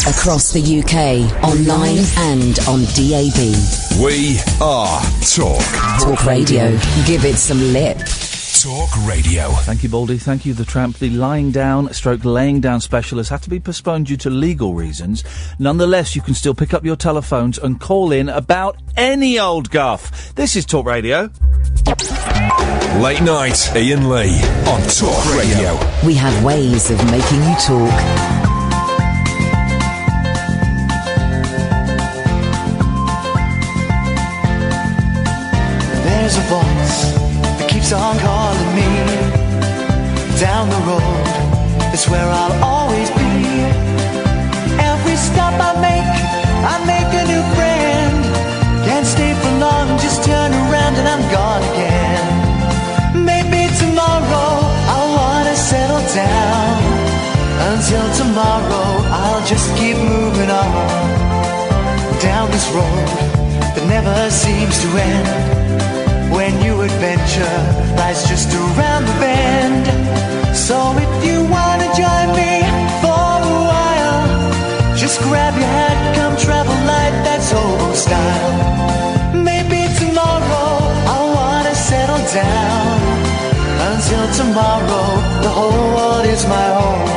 Across the UK, online and on DAB. We are Talk. Talk Radio. Give it some lip. Talk Radio. Thank you, Baldy. Thank you, The Tramp. The lying down / laying down special has had to be postponed due to legal reasons. Nonetheless, you can still pick up your telephones and call in about any old guff. This is Talk Radio. Late night, Iain Lee on Talk Radio. We have ways of making you talk. There's a voice that keeps on calling me. Down the road is where I'll always be. Every stop I make a new friend. Can't stay for long, just turn around and I'm gone again. Maybe tomorrow I'll wanna settle down. Until tomorrow I'll just keep moving on. Down this road that never seems to end. When new adventure lies just around the bend. So if you wanna join me for a while, just grab your hat, come travel light, that's old style. Maybe tomorrow I'll wanna settle down. Until tomorrow, the whole world is my home.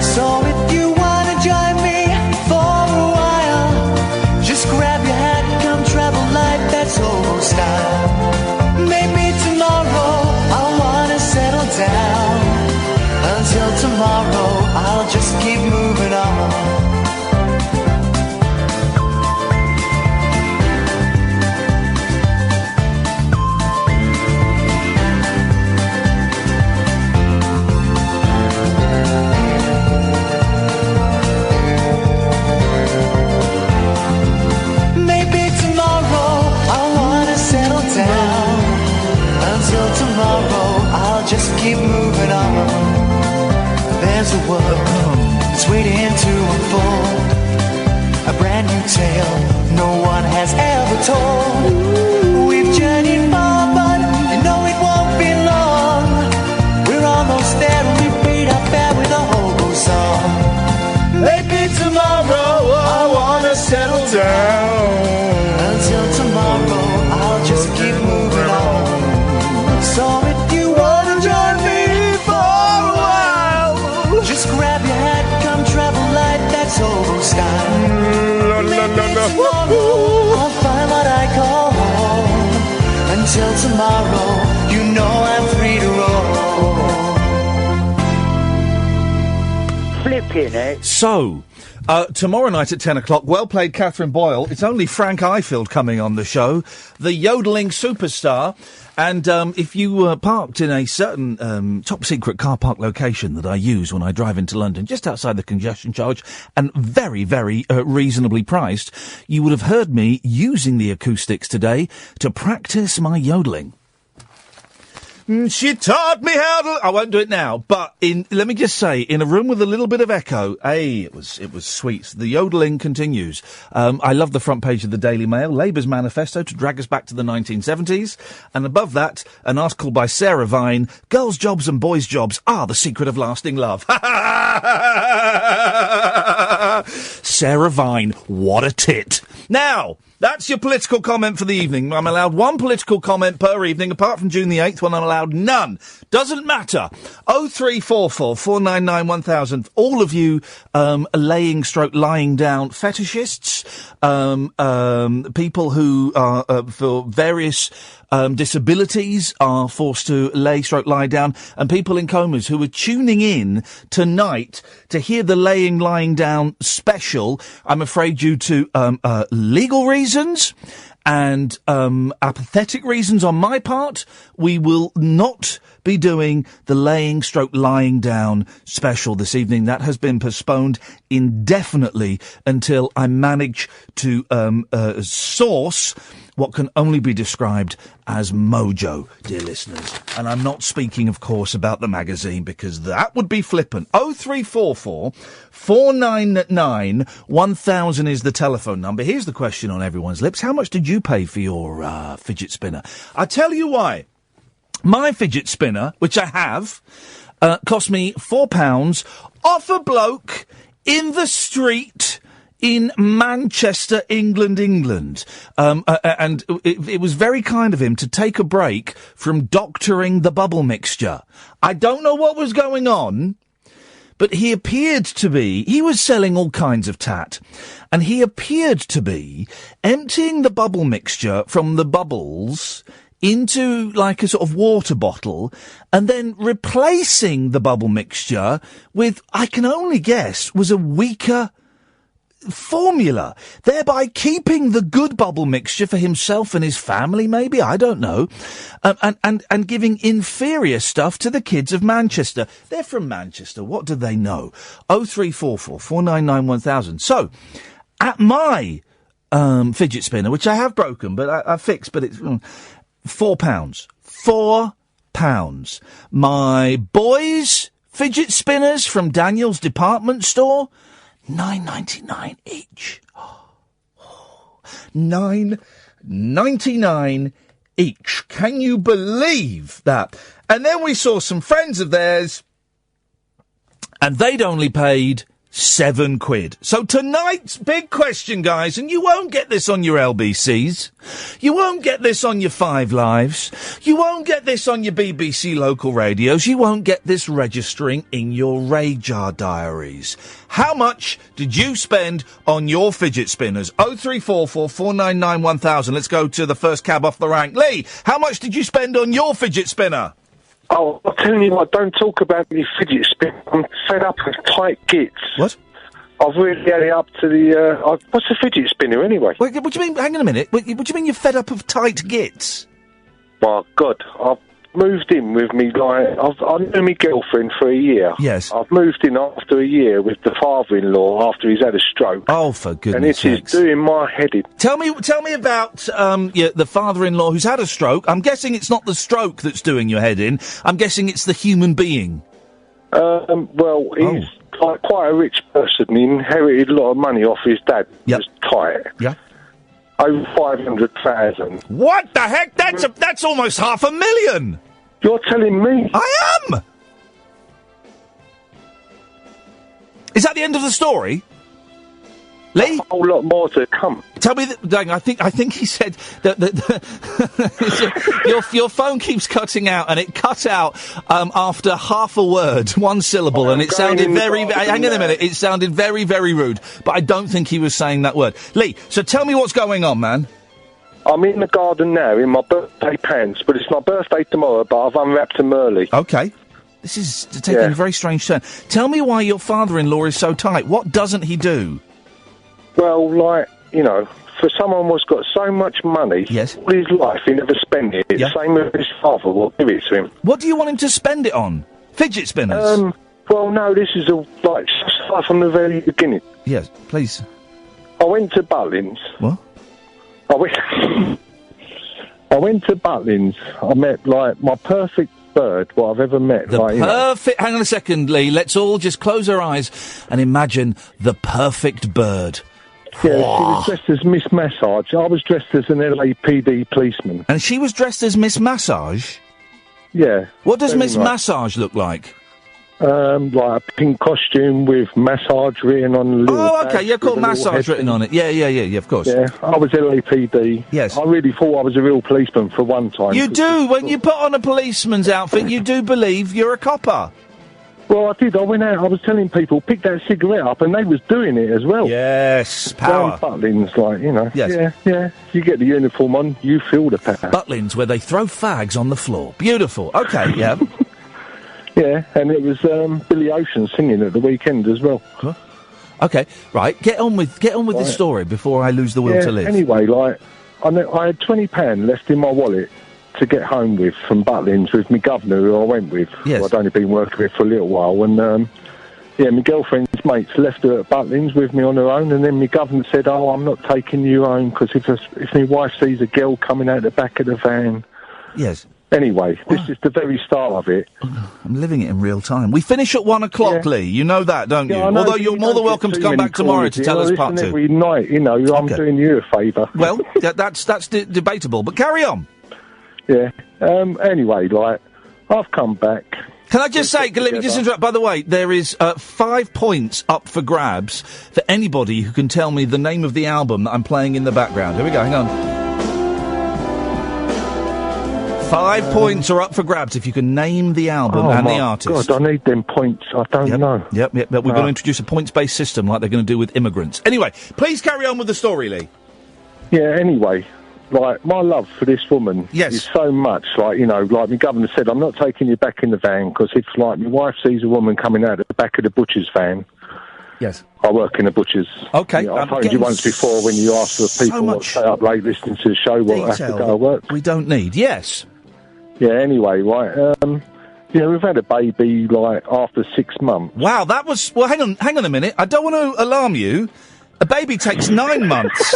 So if you wanna join me for a while, just grab your hat, come travel light, that's old style. Maybe tomorrow I'll wanna settle down. Until tomorrow I'll just keep moving on. Maybe tomorrow I'll wanna settle down. Until tomorrow I'll just keep moving on. There's a world that's waiting to unfold. A brand new tale no one has ever told. We've journeyed far but you know it won't be long. We're almost there and we paid our fare with a hobo song. Maybe tomorrow I wanna settle down. Until tomorrow I'll just keep moving on. So if you wanna join me for a while, just grab your hat, come travel light, that's old style. Maybe tomorrow I'll find what I call home. Until tomorrow, you know I'm free to roll. Flipping it. So, tomorrow night at 10 o'clock, well played, Catherine Boyle. It's only Frank Ifield coming on the show, the yodeling superstar. And if you were parked in a certain top-secret car park location that I use when I drive into London, just outside the congestion charge, and very, very reasonably priced, you would have heard me using the acoustics today to practice my yodeling. She taught me how to... I won't do it now, but let me just say, in a room with a little bit of echo, it was sweet. The yodeling continues. I love the front page of the Daily Mail, Labour's manifesto to drag us back to the 1970s. And above that, an article by Sarah Vine, Girls' Jobs and Boys' Jobs are the secret of lasting love. Sarah Vine, what a tit. Now... that's your political comment for the evening. I'm allowed one political comment per evening, apart from June the 8th, when I'm allowed none. Doesn't matter. 0344 499 1000. All of you lying down fetishists, people who are for various disabilities are forced to lie down, and people in comas who are tuning in tonight to hear the lying down special, I'm afraid due to legal reasons and apathetic reasons on my part, we will not be doing the lying down special this evening. That has been postponed indefinitely until I manage to source what can only be described as mojo, dear listeners. And I'm not speaking, of course, about the magazine, because that would be flippant. 0344 499 1000 is the telephone number. Here's the question on everyone's lips. How much did you pay for your fidget spinner? I tell you why. My fidget spinner, which I have, cost me £4 off a bloke in the street in Manchester, England. And it was very kind of him to take a break from doctoring the bubble mixture. I don't know what was going on, but he was selling all kinds of tat, and he appeared to be emptying the bubble mixture from the bubbles into like a sort of water bottle, and then replacing the bubble mixture with, I can only guess, was a weaker formula, thereby keeping the good bubble mixture for himself and his family, maybe, I don't know, and giving inferior stuff to the kids of Manchester. They're from Manchester, what do they know? 0344 499 1000. So, at my fidget spinner, which I have broken, but I fixed, but it's £4. £4. My boys' fidget spinners from Daniel's department store, $9.99 each. $9.99 each. Can you believe that? And then we saw some friends of theirs, and they'd only paid £7. So tonight's big question, guys, and you won't get this on your LBCs, you won't get this on your Five Lives, you won't get this on your BBC local radios, you won't get this registering in your radar diaries. How much did you spend on your fidget spinners? 0344 499 1000. Let's go to the first cab off the rank. Lee, how much did you spend on your fidget spinner? Oh, I'm telling you what, don't talk about me fidget spinner. I'm fed up with tight gits. What? I've really had it up to the... what's a fidget spinner, anyway? Wait, what do you mean? Hang on a minute. What do you mean you're fed up of tight gits? My God, I've moved in with me, I've known my girlfriend for a year. Yes. I've moved in after a year with the father-in-law after he's had a stroke. Oh, for goodness And it sakes. is doing my head in. Tell me about the father-in-law who's had a stroke. I'm guessing it's not the stroke that's doing your head in. I'm guessing it's the human being. Well, he's like quite a rich person. He inherited a lot of money off his dad. Yep. He was tight. Yeah. Over 500,000. What the heck? That's almost $500,000. You're telling me? I am. Is that the end of the story? Lee? A whole lot more to come. Tell me that. I think he said that your phone keeps cutting out, and it cut out after half a word, one syllable, and it sounded very. Hang on a minute. It sounded very, very rude. But I don't think he was saying that word. Lee, so tell me what's going on, man. I'm in the garden now in my birthday pants, but it's my birthday tomorrow, but I've unwrapped them early. Okay. This is taking a very strange turn. Tell me why your father-in-law is so tight. What doesn't he do? Well, for someone who's got so much money, yes, all his life, he never spent it. Yeah. Same with his father will give it to him. What do you want him to spend it on? Fidget spinners? Well, no, this is start from the very beginning. Yes, please. I went to Butlins. What? I went to Butlins. I met, my perfect bird, what I've ever met. Hang on a second, Lee. Let's all just close our eyes and imagine the perfect bird. Yeah, she was dressed as Miss Massage. I was dressed as an LAPD policeman. And she was dressed as Miss Massage? Yeah. What does Miss Massage look like? Like a pink costume with massage written on a little... Oh, okay, yeah, called massage written on it. Yeah, of course. Yeah, I was LAPD. Yes. I really thought I was a real policeman for one time. You do, when you put on a policeman's outfit, you do believe you're a copper. Well, I did. I went out, I was telling people, pick that cigarette up, and they was doing it as well. Yes, power. Butlins, Yes. Yeah. You get the uniform on, you feel the power. Butlins, where they throw fags on the floor. Beautiful. Okay, yeah. Yeah, and it was Billy Ocean singing at the weekend as well. Huh? Okay, right. Get on with the story before I lose the will to live. Anyway, I had £20 left in my wallet to get home with from Butlins with my governor who I went with. Yes. I'd only been working with for a little while, and my girlfriend's mates left her at Butlins with me on her own, and then my governor said, "Oh, I'm not taking you home because if my wife sees a girl coming out the back of the van." Yes. Anyway, this is the very start of it. I'm living it in real time. We finish at 1 o'clock, Lee. You know that, don't you? Although you're more than welcome to come back tomorrow to tell us part 2. Every night, I'm doing you a favour. Well, that's debatable, but carry on. Yeah. Anyway, I've come back. Can I just say, let me just interrupt, by the way, there is 5 points up for grabs for anybody who can tell me the name of the album that I'm playing in the background. Here we go, hang on. 5 points are up for grabs if you can name the album and the artist. God, I need them points. I don't know. Yep, but we're going to introduce a points-based system like they're going to do with immigrants. Anyway, please carry on with the story, Lee. Yeah, anyway, like, my love for this woman is so much, like, you know, like my governor said, I'm not taking you back in the van, because if, like, my wife sees a woman coming out of the back of the butcher's van... Yes. I work in a butcher's. Okay. You know, I phoned you once before when you asked for people what stay up late listening to the show, what have to go to work. We don't need, yes. Yeah, anyway, right, we've had a baby, like, after 6 months. Wow, that was... Well, hang on a minute. I don't want to alarm you. A baby takes 9 months.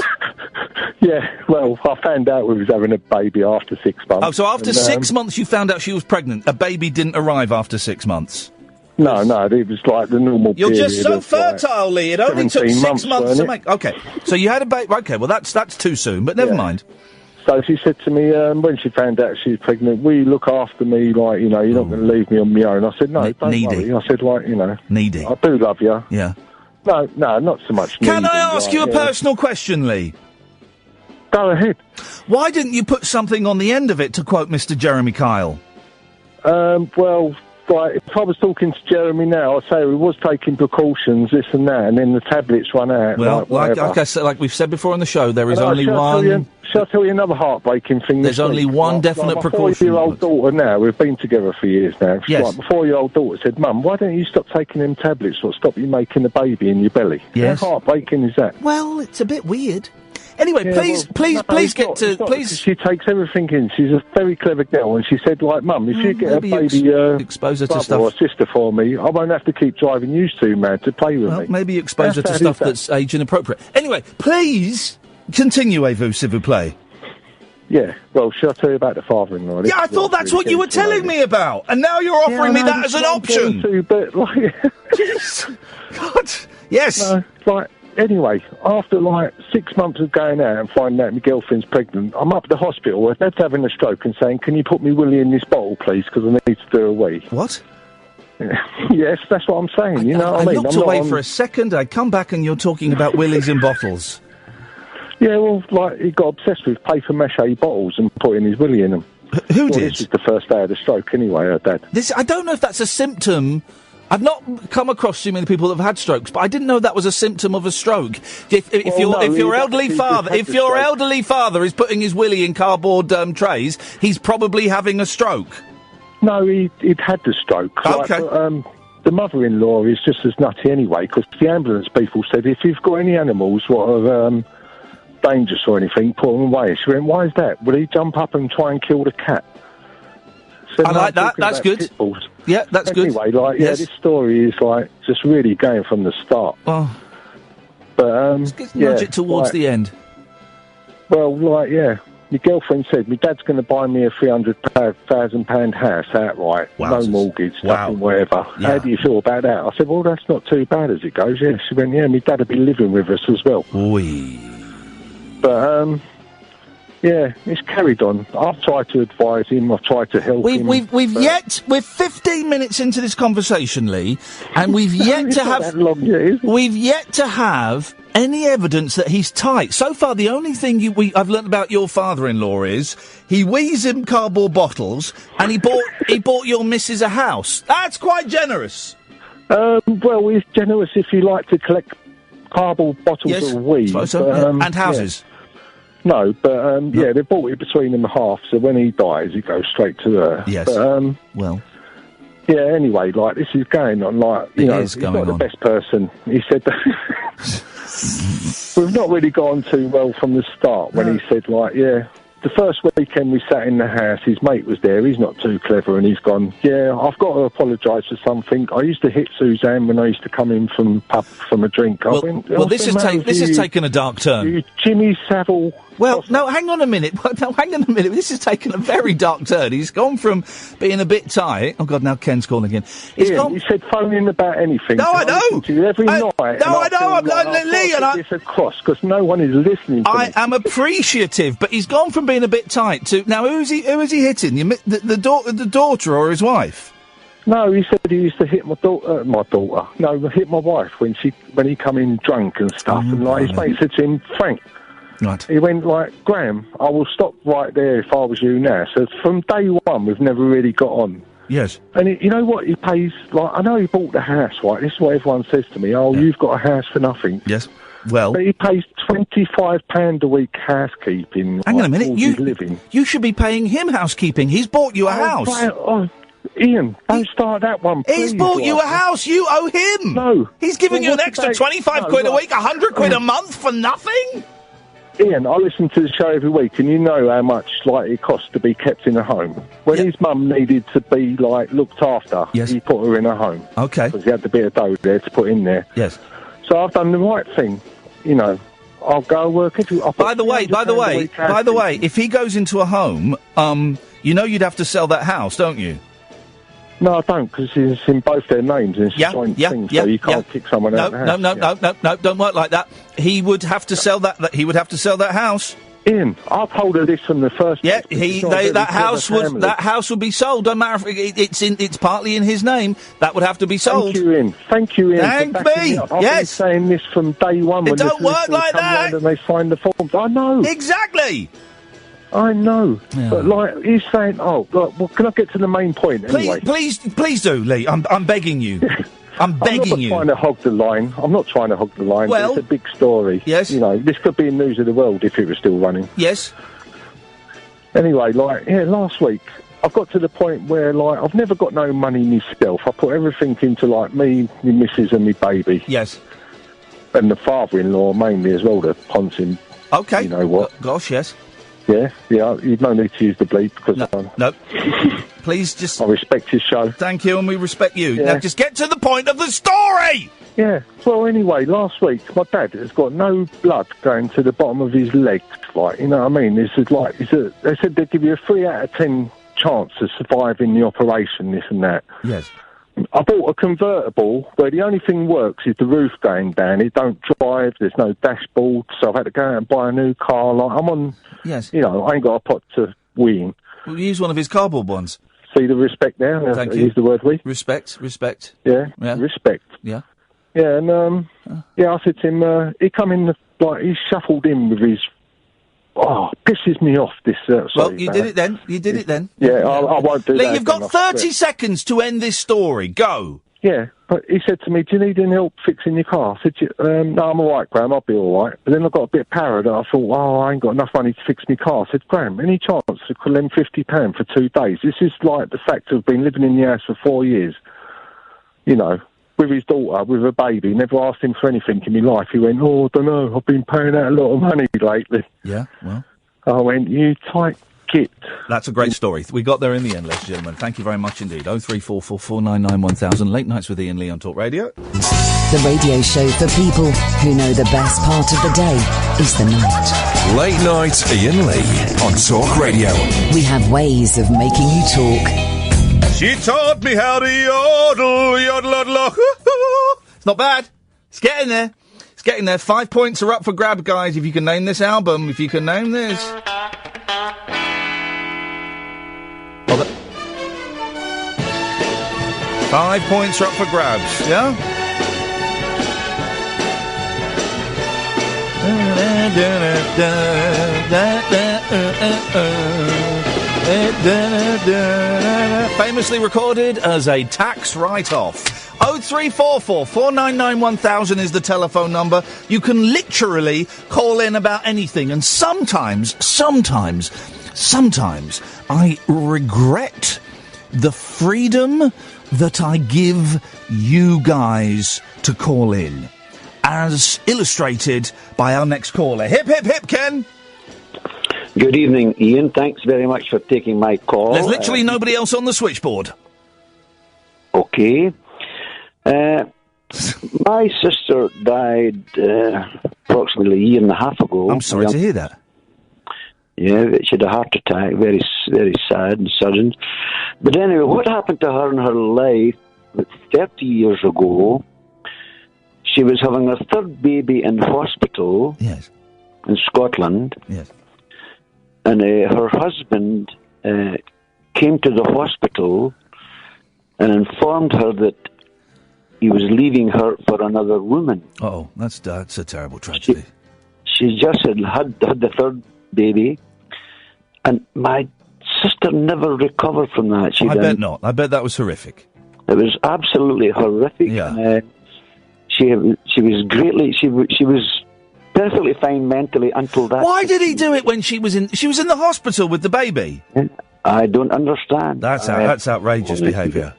Yeah, well, I found out we was having a baby after 6 months. Oh, so after 6 months you found out she was pregnant. A baby didn't arrive after 6 months? No, it was like the normal You're period. Just so fertile, like, Lee. It only took 6 months to make... OK, so you had a baby... OK, well, that's too soon, but never mind. So she said to me, when she found out she was pregnant, will you look after me, like, you know, you're not going to leave me on my own? I said, no, don't worry. I said, like, you know... Needy. I do love you. Yeah. No, not so much needy. Can I ask you a personal question, Lee? Go ahead. Why didn't you put something on the end of it, to quote Mr. Jeremy Kyle? Well... Like, if I was talking to Jeremy now, I'd say we was taking precautions, this and that, and then the tablets run out. Well, like I said, like we've said before on the show, there is only one... Shall I tell you another heartbreaking thing? There's only one definite precaution. My 4-year-old daughter now, we've been together for years now. Yes. Like, my 4-year-old daughter said, Mum, why don't you stop taking them tablets or stop you making a baby in your belly? Yes. How heartbreaking is that? Well, it's a bit weird. Anyway, please get to... Please. She takes everything in. She's a very clever girl, and she said, like, Mum, if you get a baby expose her to brother stuff or sister for me, I won't have to keep driving you two mad to play with me. Maybe expose her to stuff that's age inappropriate. Anyway, please continue, vous, s'il vous plaît. Yeah, well, shall I tell you about the father-in-law? Yeah, I thought that's what you were telling me about, and now you're offering me that as an option. But, like... God, yes. No, like... Anyway, after, like, 6 months of going out and finding out my girlfriend's pregnant, I'm up at the hospital. Her dad's having a stroke and saying, can you put me Willie in this bottle, please, because I need to do a wee. What? Yes, that's what I'm saying, you know what I mean? I looked away for a second, I come back and you're talking about Willies in bottles. Yeah, well, like, he got obsessed with paper mache bottles and putting his Willie in them. Who did? This was the first day of the stroke anyway, her dad. I don't know if that's a symptom... I've not come across too many people that have had strokes, but I didn't know that was a symptom of a stroke. If your elderly father is putting his willy in cardboard trays, he's probably having a stroke. No, he'd had the stroke. Okay. Like, the mother-in-law is just as nutty anyway, because the ambulance people said if you've got any animals what are dangerous or anything, put them away. She went, why is that? Will he jump up and try and kill the cat? So I like that. That's good. Pitbulls. Yeah, that's good. Anyway, like, this story is, like, just really going from the start. Oh. But, let's nudge it towards the end. Well, like, my girlfriend said, my dad's going to buy me a £300,000 house outright. Wowzers. No mortgage, nothing, whatever. Yeah. How do you feel about that? I said, well, that's not too bad as it goes. Yeah, she went, my dad will be living with us as well. Oi. But, it's carried on. I've tried to advise him. I've tried to help him. We're 15 minutes into this conversation, Lee, and we've yet to have. We've yet to have any evidence that he's tight. So far, the only thing I've learnt about your father-in-law is he wheezes in cardboard bottles, and he bought your missus a house. That's quite generous. Well, he's generous if you like to collect cardboard bottles of wee. And houses. Yeah. No, but, they bought it between them half, so when he dies, it goes straight to her. Yes. But, well. Yeah, anyway, like, this is going on, like, he's not the best person. He said that... We've not really gone too well from the start when he said, like, the first weekend we sat in the house, his mate was there, he's not too clever, and he's gone, I've got to apologise for something. I used to hit Suzanne when I used to come in from a drink. This has taken a dark turn. You Jimmy Savile... Well, no, hang on a minute. This has taken a very dark turn. He's gone from being a bit tight... Oh, God, now Ken's calling again. He said phone in about anything. No, I know. To you every night. No, I know. I'm Lee, and it's across, because no one is listening to I am appreciative, but he's gone from being a bit tight to... Now, who is he hitting? The daughter or his wife? No, he said he used to hit my daughter. No, hit my wife when he come in drunk and stuff. And like his mate said to him, Frank. Right. He went like, Graham, I will stop right there if I was you now. So from day one, we've never really got on. Yes. And you know what? He pays, like, I know he bought the house, right? This is what everyone says to me. Oh, you've got a house for nothing. Yes. Well. But he pays £25 a week housekeeping. Hang on a minute. You should be paying him housekeeping. He's bought you a house. Ian, don't start that one, please. He's bought you a house. You owe him. No. He's giving you an extra 25 quid a week, 100 quid a month for nothing? Ian, I listen to the show every week, and you know how much it costs to be kept in a home. When his mum needed to be looked after, he put her in a home. Okay. Because he had a bit of dough there to put in there. Yes. So I've done the right thing. You know, I'll go work. By the way, if he goes into a home, you know you'd have to sell that house, don't you? No, I don't, because it's in both their names. And it's joint thing, so you can't kick someone out of the house. No, don't work like that. He would have to sell that. He would have to sell that house. Ian, I told her this from the first. Yeah, that house would be sold. Don't matter if it's partly in his name. That would have to be sold. Thank you, Ian. Thank me. I've been saying this from day one. It don't work like that. And they signed the forms. I know. Exactly. I know, but he's saying, well, can I get to the main point anyway? Please do, Lee. I'm begging you. I'm begging you. I'm not trying to hog the line. Well, it's a big story. Yes. You know, this could be in News of the World if it was still running. Yes. Anyway, last week, I've got to the point where, I've never got no money myself. I put everything into, me, my missus and my baby. Yes. And the father-in-law mainly as well, the Ponsin. Okay. You know what? Gosh, yes. Yeah, you've no need to use the bleep because... No. Please just... I respect his show. Thank you, and we respect you. Yeah. Now, just get to the point of the story! Yeah. Well, anyway, last week, my dad has got no blood going to the bottom of his legs, you know what I mean? They said they'd give you a 3 out of 10 chance of surviving the operation, this and that. Yes. I bought a convertible where the only thing works is the roof going down. It don't drive, there's no dashboard, so I've had to go out and buy a new car. I'm on... Yes. You know, I ain't got a pot to wee in. Well, use one of his cardboard ones. See the respect there? Thank you. Use the word we. Respect. Yeah, respect. Yeah. Yeah, and, I said to him, he come in, he shuffled in with his... Oh, pisses me off, this... well, you did it then. Yeah, I won't do Lee, that. You've got 30 seconds to end this story. Go. Yeah, but he said to me, do you need any help fixing your car? I said, no, I'm all right, Graham, I'll be all right. But then I got a bit paranoid. I thought, I ain't got enough money to fix my car. I said, Graham, any chance I could lend £50 for 2 days? This is the fact of being living in the house for 4 years. You know, with his daughter, with a baby, never asked him for anything in my life. He went, I don't know, I've been paying out a lot of money lately. Yeah, well. I went, you tight git. That's a great story. We got there in the end, ladies and gentlemen. Thank you very much indeed. 0344 499 1000. Late Nights with Iain Lee on Talk Radio. The radio show for people who know the best part of the day is the night. Late Night Iain Lee on Talk Radio. We have ways of making you talk. She taught me how to yodel, yodel, yodel. It's not bad. It's getting there. It's getting there. 5 points are up for grab, guys. If you can name this album, if you can name this. 5 points are up for grabs, yeah? Famously recorded as a tax write-off. 0344 499 1000 is the telephone number. You can literally call in about anything, and sometimes I regret the freedom that I give you guys to call in, as illustrated by our next caller. Hip, hip, hip, Ken! Good evening, Ian. Thanks very much for taking my call. There's literally nobody else on the switchboard. Okay. My sister died approximately a year and a half ago. I'm sorry to hear that. Yeah, she had a heart attack, very, very sad and sudden. But anyway, what happened to her in her life 30 years ago, she was having her third baby in hospital in Scotland. Yes. And her husband came to the hospital and informed her that he was leaving her for another woman. Oh, that's a terrible tragedy. She just had the third baby, and my sister never recovered from that. I bet not. I bet that was horrific. It was absolutely horrific. Yeah. And, she was perfectly fine mentally until that. Why did he do it when she was in the hospital with the baby? I don't understand. That's outrageous behaviour.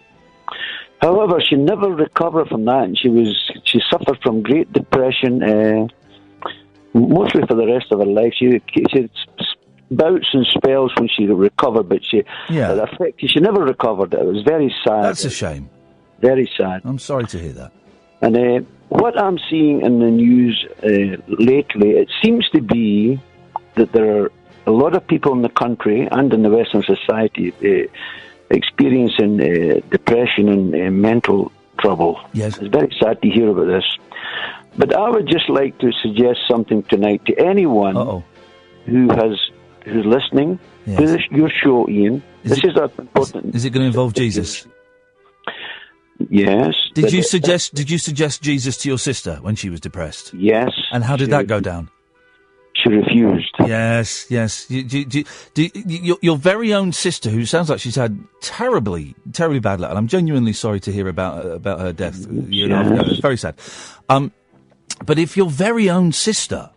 However, she never recovered from that, and she suffered from great depression, mostly for the rest of her life. She had bouts and spells when she recovered, but she never recovered. It was very sad. That's a shame. Very sad. I'm sorry to hear that. And what I'm seeing in the news lately, it seems to be that there are a lot of people in the country and in the Western society experiencing depression and mental trouble. Yes. It's very sad to hear about this. But I would just like to suggest something tonight to anyone who's listening to your show, Ian. This is important. Is it going to involve Jesus? Yes. Did you suggest Jesus to your sister when she was depressed? Yes. And how did that go down? She refused. Yes. Your very own sister, who sounds like she's had terribly bad luck, and I'm genuinely sorry to hear about her death. It's very sad. But if your very own sister,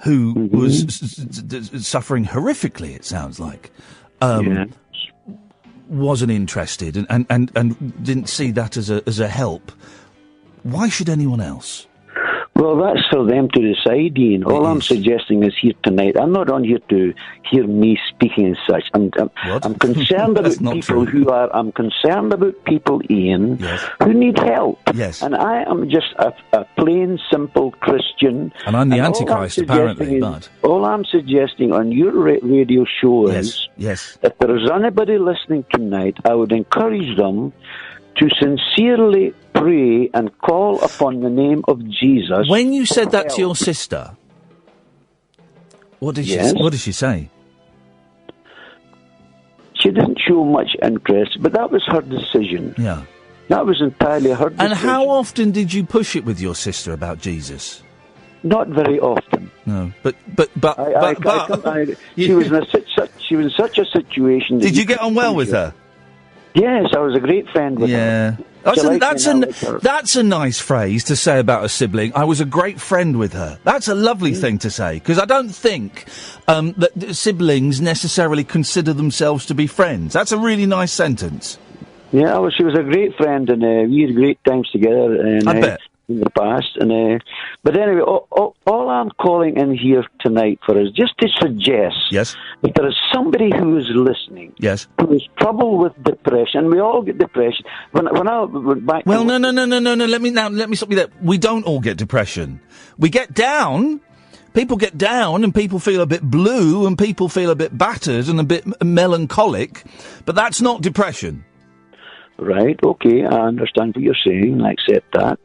who was suffering horrifically, it sounds like, wasn't interested and didn't see that as a help, why should anyone else? Well, that's for them to decide, Ian. All I'm suggesting is here tonight. I'm not on here to hear me speaking as such. I'm concerned about people I'm concerned about people, Ian, who need help. Yes. And I am just a plain, simple Christian. And I'm the Antichrist, apparently, but... All I'm suggesting on your radio show is, if there is anybody listening tonight, I would encourage them to sincerely pray and call upon the name of Jesus. When you said that to your sister, what did she say? She didn't show much interest, but that was her decision. Yeah. That was entirely her decision. And how often did you push it with your sister about Jesus? Not very often. No, but she was in such a situation. Did you get on well with her? Yes, I was a great friend with her. That's a nice phrase to say about a sibling. I was a great friend with her. That's a lovely thing to say, because I don't think that siblings necessarily consider themselves to be friends. That's a really nice sentence. Yeah, well, she was a great friend, and we had great times together. And, I bet. In the past, but anyway, all I'm calling in here tonight for is just to suggest that there is somebody who is listening, who is troubled with depression. We all get depression. When I went back, no. Let me stop you there. We don't all get depression. We get down. People get down, and people feel a bit blue, and people feel a bit battered and a bit melancholic. But that's not depression. Right, okay, I understand what you're saying, I accept that.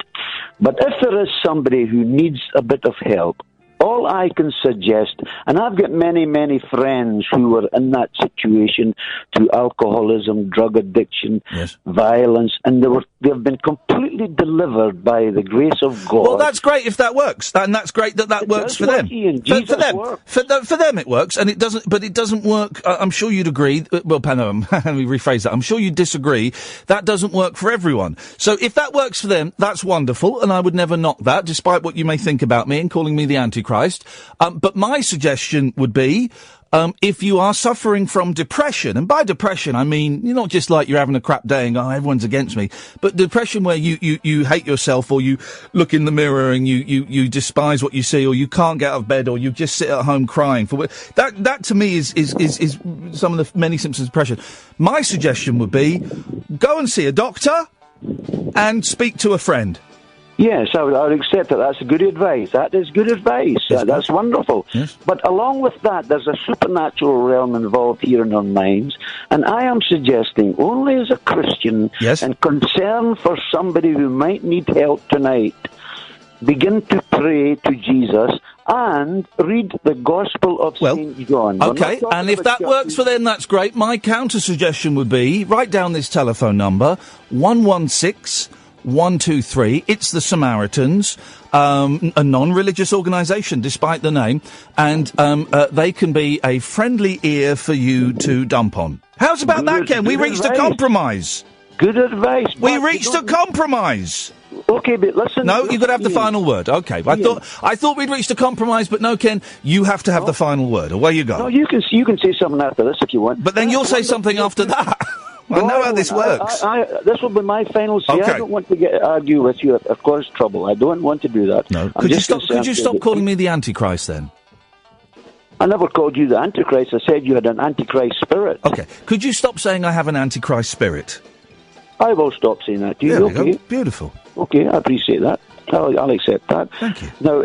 But if there is somebody who needs a bit of help, all I can suggest, and I've got many, many friends who were in that situation through alcoholism, drug addiction, violence, and they've been completely delivered by the grace of God. Well, that's great if that works, and that's great that works for them. For them it works, and it doesn't. But it doesn't work. I'm sure you'd agree. Well, let me rephrase that. I'm sure you'd disagree. That doesn't work for everyone. So if that works for them, that's wonderful, and I would never knock that, despite what you may think about me and calling me the Antichrist. But my suggestion would be, if you are suffering from depression, and by depression I mean, you're not just like you're having a crap day and everyone's against me, but depression where you hate yourself, or you look in the mirror and you despise what you see, or you can't get out of bed, or you just sit at home crying for that to me is some of the many symptoms of depression. My suggestion would be, go and see a doctor and speak to a friend. Yes, I would accept that. That's good advice. That is good advice. That's wonderful. Yes. But along with that, there's a supernatural realm involved here in our minds, and I am suggesting, only as a Christian and concerned for somebody who might need help tonight, begin to pray to Jesus and read the Gospel of St. John. Okay, and if that works for them, that's great. My counter-suggestion would be, write down this telephone number, 116-123. It's the Samaritans, a non-religious organisation, despite the name, and they can be a friendly ear for you to dump on. How's about that, Ken? We reached a compromise. Good advice. We reached a compromise. Okay, but listen. No, you've got to have the final word. Okay, I thought we'd reached a compromise, but no, Ken, you have to have the final word. Away you go. No, you can say something after this if you want. But then you'll say something after that. I know how this works. This will be my final say. Okay. I don't want to argue with you. Of course, trouble. I don't want to do that. No. Could you stop calling me the Antichrist then? I never called you the Antichrist. I said you had an Antichrist spirit. Okay. Could you stop saying I have an Antichrist spirit? I will stop saying that. Do you? There we Okay. go. Beautiful. Okay, I appreciate that. I'll accept that. Thank you. Now,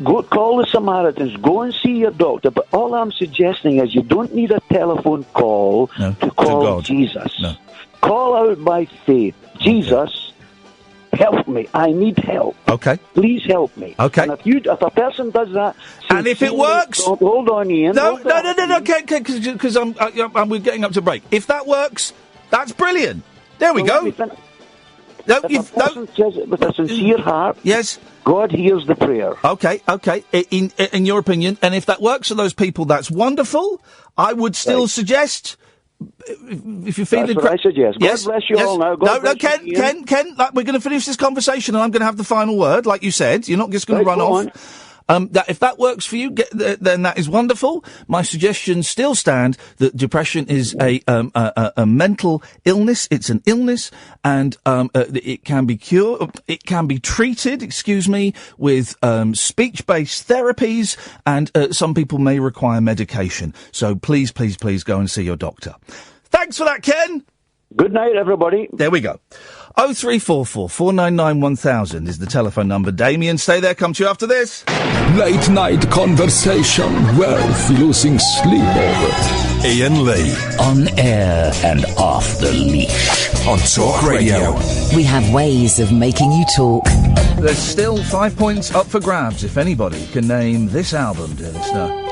go call the Samaritans. Go and see your doctor. But all I'm suggesting is you don't need a telephone call to call Jesus. No. Call out by faith. Jesus, help me. I need help. Okay. Please help me. Okay. And if a person does that, and if it works, hold on, Ian. No, because we're getting up to break. If that works, that's brilliant. There we go. No, if a person says it with a sincere heart, yes, God hears the prayer. Okay. In your opinion, and if that works for those people, that's wonderful. I would still suggest, if you're feeling... That's what I suggest. God bless you all now. Ken, we're going to finish this conversation and I'm going to have the final word, like you said. You're not just going to run off. If that works for you, then that is wonderful. My suggestions still stand that depression is a mental illness. It's an illness, and it can be cured. It can be treated. With speech-based therapies, and some people may require medication. So please go and see your doctor. Thanks for that, Ken. Good night, everybody. There we go. 0344 499 1000 is the telephone number. Damien, stay there. Come to you after this. Late night conversation worth losing sleep over. Iain Lee. On air and off the leash. On Talk Radio. We have ways of making you talk. There's still 5 points up for grabs if anybody can name this album, dear listener.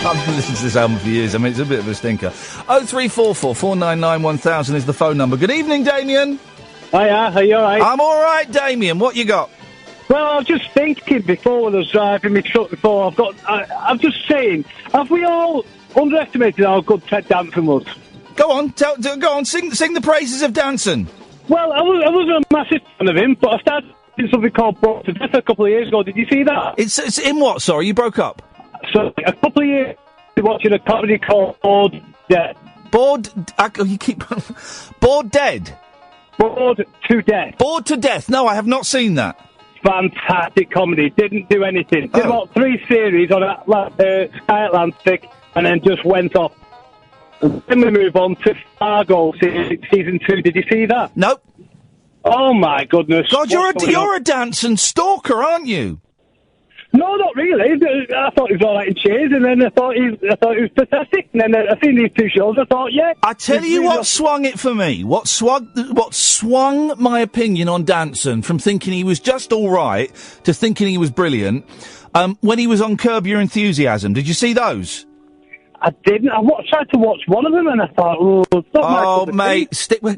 I've listened to this album for years. I mean, it's a bit of a stinker. 0344 499 1000 is the phone number. Good evening, Damien. Hiya, are you alright? I'm alright, Damien. What you got? Well, I was just thinking before when I was driving my truck before, I'm just saying, have we all underestimated how good Ted Danson was? Go on, sing the praises of Danson. Well, I wasn't a massive fan of him, but I started doing something called Bored to Death a couple of years ago. Did you see that? It's in what? Sorry, you broke up. So, a couple of years watching a comedy called Bored Dead. Bored Dead? Bored to Death. Bored to Death. No, I have not seen that. Fantastic comedy. Didn't do anything. Did about 3 series on Sky Atlantic and then just went off. And then we move on to Fargo season 2. Did you see that? Nope. Oh my goodness. God, you're a Danson stalker, aren't you? No, not really. I thought he was all right in Cheers, and then I thought he was pathetic. And then I seen these 2 shows. I thought, yeah. I tell you what swung it for me. What swung my opinion on Danson from thinking he was just all right to thinking he was brilliant. When he was on Curb Your Enthusiasm, did you see those? I didn't. I tried to watch one of them, and I thought, oh, mate, we're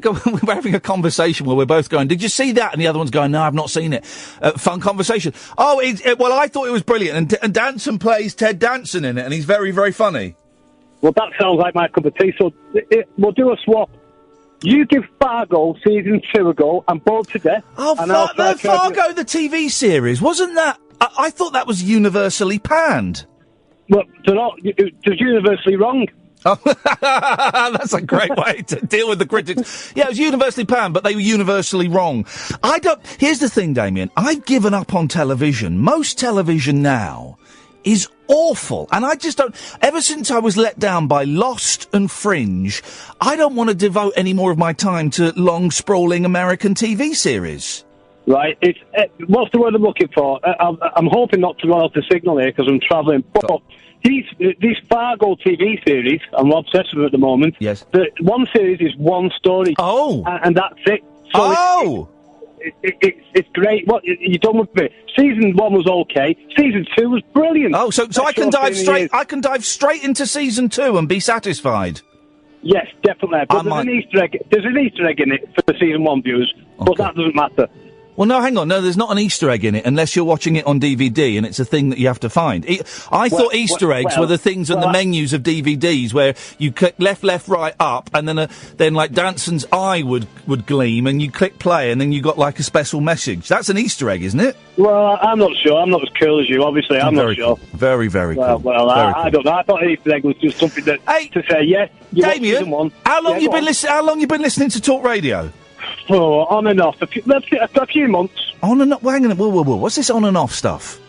having a conversation where we're both going, did you see that? And the other one's going, no, I've not seen it. Fun conversation. Oh, well, I thought it was brilliant, and Danson plays Ted Danson in it, and he's very, very funny. Well, that sounds like my cup of tea, so we'll do a swap. You give Fargo season 2 a go, and Bored to Death. Oh, Fargo, the TV series, wasn't that? I thought that was universally panned. Well, it's universally wrong. Oh, that's a great way to deal with the critics. Yeah, it was universally panned, but they were universally wrong. Here's the thing, Damien. I've given up on television. Most television now is awful. And I just don't... Ever since I was let down by Lost and Fringe, I don't want to devote any more of my time to long, sprawling American TV series. Right, what's the word I'm looking for? I'm hoping not to run out the signal here because I'm travelling. But these Fargo TV series, I'm obsessed with them at the moment. Yes. The one series is one story. Oh. And that's it. So it's great. What you done with it? Season 1 was okay. Season 2 was brilliant. Oh, so I can dive straight. I can dive straight into season 2 and be satisfied. Yes, definitely. But there's an Easter egg in it for the season 1 viewers, but that doesn't matter. Well, no, hang on. No, there's not an Easter egg in it unless you're watching it on DVD and it's a thing that you have to find. I thought Easter eggs were the things on the menus of DVDs where you click left, right, up, and then like Danson's eye would gleam, and you click play, and then you got like a special message. That's an Easter egg, isn't it? Well, I'm not sure. I'm not as cool as you, obviously. I'm not sure. Cool. Very, very cool. Well, I don't know. I thought Easter egg was just something to say, yes. Damien, how long you been listening to Talk Radio? Oh, on and off. A few months. On and off? Well, hang on. Whoa. What's this on and off stuff?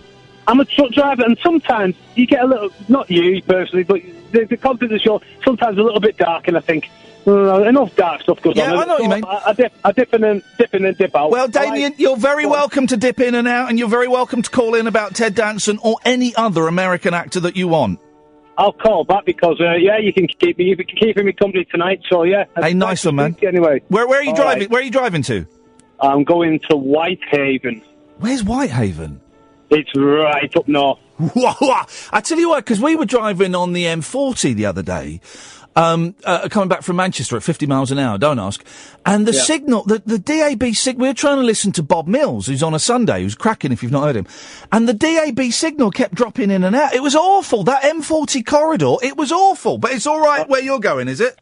I'm a truck driver, and sometimes you get a little, not you personally, but the content of the show, sometimes a little bit dark, and I think, enough dark stuff goes on. Yeah, I know what you mean. I dip in and dip out. Well, Damien, you're very welcome to dip in and out, and you're very welcome to call in about Ted Danson or any other American actor that you want. I'll call back because, you can keep me company tonight, so yeah. Hey, nice one, man. Anyway. Where are you driving? Right. Where are you driving to? I'm going to Whitehaven. Where's Whitehaven? It's right up north. I tell you what, because we were driving on the M40 the other day, coming back from Manchester at 50 miles an hour, don't ask. And the signal, the DAB signal, we were trying to listen to Bob Mills, who's on a Sunday, who's cracking if you've not heard him. And the DAB signal kept dropping in and out. It was awful. That M40 corridor, it was awful. But it's all right where you're going, is it?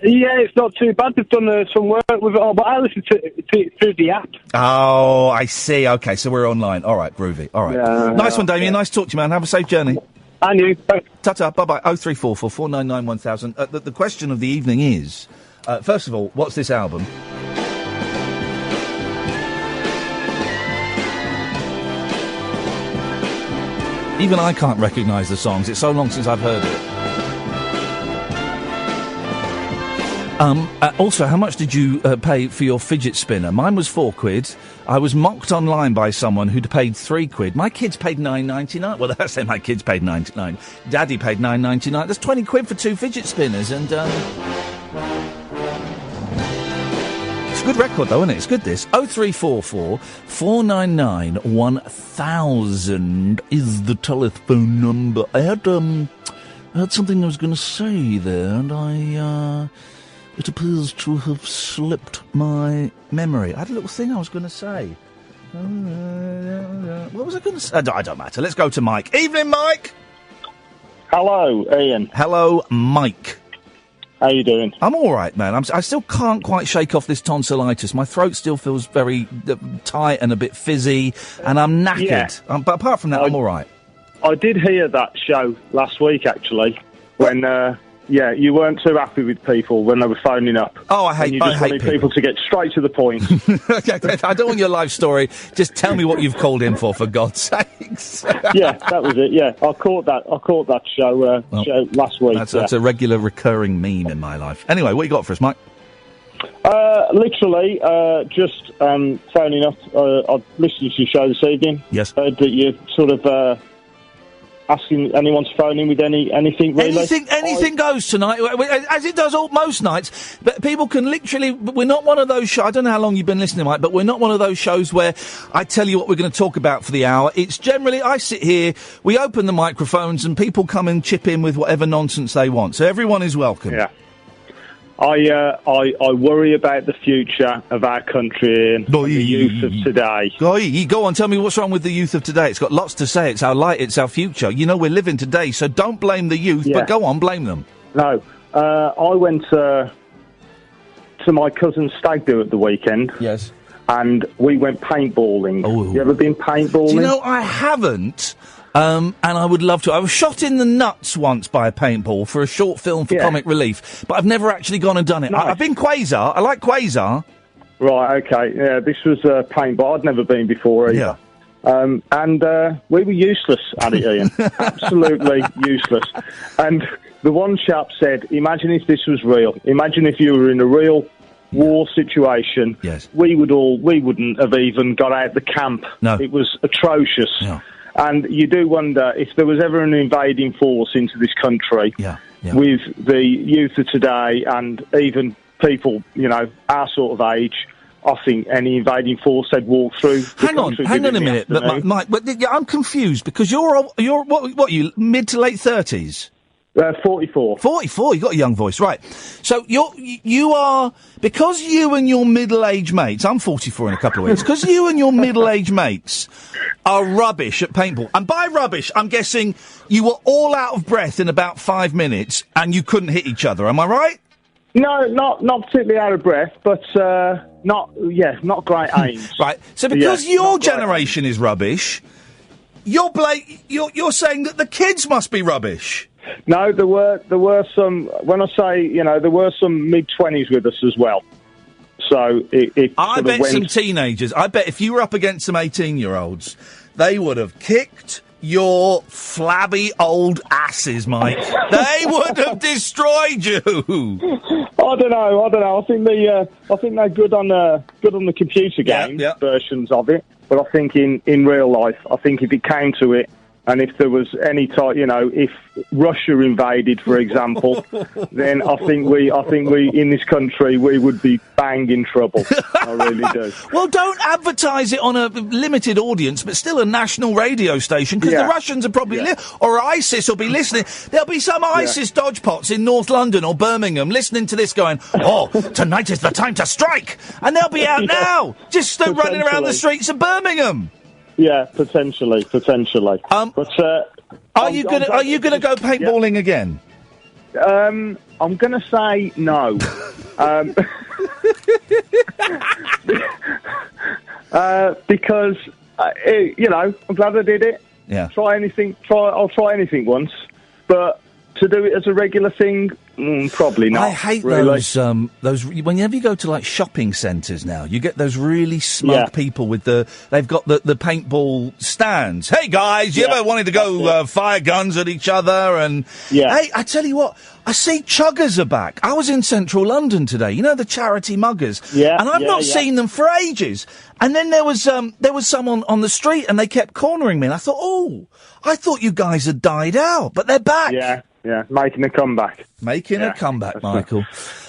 Yeah, it's not too bad. They've done some work with it all, but I listen to it through the app. Oh, I see. Okay, so we're online. All right, groovy. All right. Yeah, nice one, Damien. Nice to talk to you, man. Have a safe journey. And you. Ta-ta. Bye-bye. 0344 499 1000. The question of the evening is, first of all, what's this album? Even I can't recognise the songs. It's so long since I've heard it. Also, how much did you pay for your fidget spinner? Mine was £4. I was mocked online by someone who'd paid £3. My kids paid £9.99. Well, that's my kids paid £9.99. Daddy paid £9.99. That's £20 for 2 fidget spinners, and it's a good record, though, isn't it? It's good. This 0344 499 1000 is the telephone number. I had something I was going to say there, and it appears to have slipped my memory. I had a little thing I was going to say. What was I going to say? I don't matter. Let's go to Mike. Evening, Mike. Hello, Ian. Hello, Mike. How you doing? I'm all right, man. I still can't quite shake off this tonsillitis. My throat still feels very tight and a bit fizzy, and I'm knackered. Yeah. But apart from that, I'm all right. I did hear that show last week, actually, when... you weren't too happy with people when they were phoning up. Oh, I hate people. You just wanted people to get straight to the point. I don't want your life story. Just tell me what you've called in for God's sakes. Yeah, that was it. Yeah, I caught that show last week. That's a regular recurring meme in my life. Anyway, what you got for us, Mike? Literally, just phoning up. I listened to your show this evening. Yes. That you sort of... asking anyone to phone in with anything, really. Anything goes tonight, as it does most nights. But people can literally... We're not one of those shows... I don't know how long you've been listening, Mike, but we're not one of those shows where I tell you what we're going to talk about for the hour. It's generally... I sit here, we open the microphones, and people come and chip in with whatever nonsense they want. So everyone is welcome. Yeah. I worry about the future of our country and the youth of today. Go on, tell me what's wrong with the youth of today. It's got lots to say. It's our light, it's our future. You know, we're living today, so don't blame the youth, but go on, blame them. No. I went to my cousin's stag do at the weekend. Yes. And we went paintballing. Oh. You ever been paintballing? Do you know, I haven't. And I would love to. I was shot in the nuts once by a paintball for a short film for comic relief, but I've never actually gone and done it. Nice. I've been Quasar. I like Quasar. Right, okay. Yeah, this was paintball. I'd never been before either. Yeah. And we were useless at it, Ian. Absolutely useless. And the one chap said, imagine if this was real. Imagine if you were in a real war situation. Yes. We wouldn't have even got out the camp. No. It was atrocious. Yeah. And you do wonder if there was ever an invading force into this country with the youth of today and even people, our sort of age. I think any invading force they'd walk through. Hang on a minute, but Mike. But I'm confused because you're what you mid to late 30s. 44. 44. You got a young voice, right? So you are because you and your middle-aged mates. I'm 44 in a couple of weeks. Because you and your middle-aged mates are rubbish at paintball, and by rubbish, I'm guessing you were all out of breath in about 5 minutes, and you couldn't hit each other. Am I right? No, not particularly out of breath, but not great aims. Right. So because your generation is rubbish, you're saying that the kids must be rubbish. No, there were some. When I say there were some mid-20s with us as well. So I bet some teenagers. I bet if you were up against some 18-year-olds, they would have kicked your flabby old asses, Mike. They would have destroyed you. I don't know. I think they're good on the computer game versions of it. But I think in real life, I think if it came to it, and if there was any type, if Russia invaded, for example, then I think we in this country we would be bang in trouble. I really do. Well, don't advertise it on a limited audience, but still a national radio station, because the Russians are probably or ISIS will be listening. There'll be some ISIS dodgepots in North London or Birmingham listening to this, going, "Oh, tonight is the time to strike," and they'll be out now, just running around the streets of Birmingham. Yeah, potentially. But are you gonna go paintballing again? I'm gonna say no. Because I'm glad I did it. Yeah. I'll try anything once, but to do it as a regular thing, probably not. I hate really. those. Whenever you go to like shopping centres now, you get those really smug people with they've got the paintball stands. Hey guys, you ever wanted to go fire guns at each other? And hey, I tell you what, I see chuggers are back. I was in central London today. You know, the charity muggers. Yeah. And I've not seen them for ages. And then there was someone on the street, and they kept cornering me. And I thought you guys had died out, but they're back. Yeah, making a comeback. A comeback, Michael.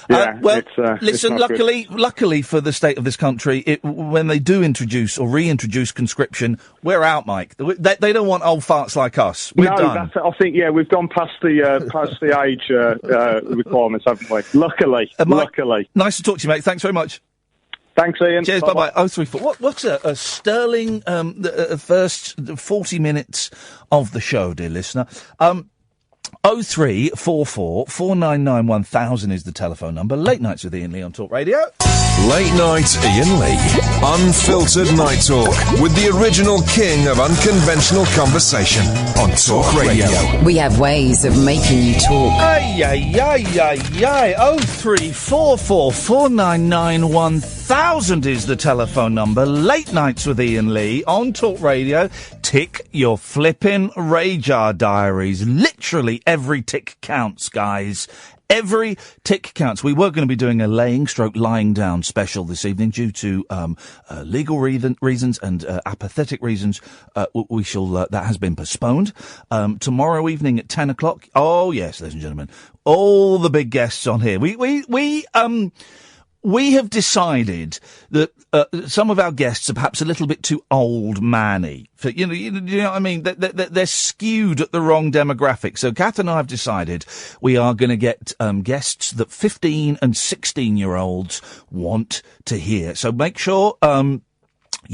It's listen, luckily for the state of this country, when they do introduce or reintroduce conscription, we're out, Mike. They don't want old farts like us. We're done. I think, we've gone past the age requirements, haven't we? Luckily. Luckily. Nice to talk to you, mate. Thanks very much. Thanks, Ian. Cheers, bye-bye. 034. What's a sterling first 40 minutes of the show, dear listener? 0344 499 1000 is the telephone number. Late Nights with Iain Lee on Talk Radio. Late Night Iain Lee. Unfiltered night talk with the original king of unconventional conversation on Talk Radio. We have ways of making you talk. 0344 499 1000 is the telephone number. Late Nights with Iain Lee on Talk Radio. Tick your flippin' radar diaries. Literally every tick counts, guys. Every tick counts. We were going to be doing a lying down special this evening due to legal reasons and apathetic reasons. We shall. That has been postponed. Tomorrow evening at 10 o'clock. Oh yes, ladies and gentlemen, all the big guests on here. We have decided that some of our guests are perhaps a little bit too old manny. For, you know what I mean? They're skewed at the wrong demographic. So Kath and I have decided we are going to get guests that 15 and 16-year-olds want to hear. So make sure you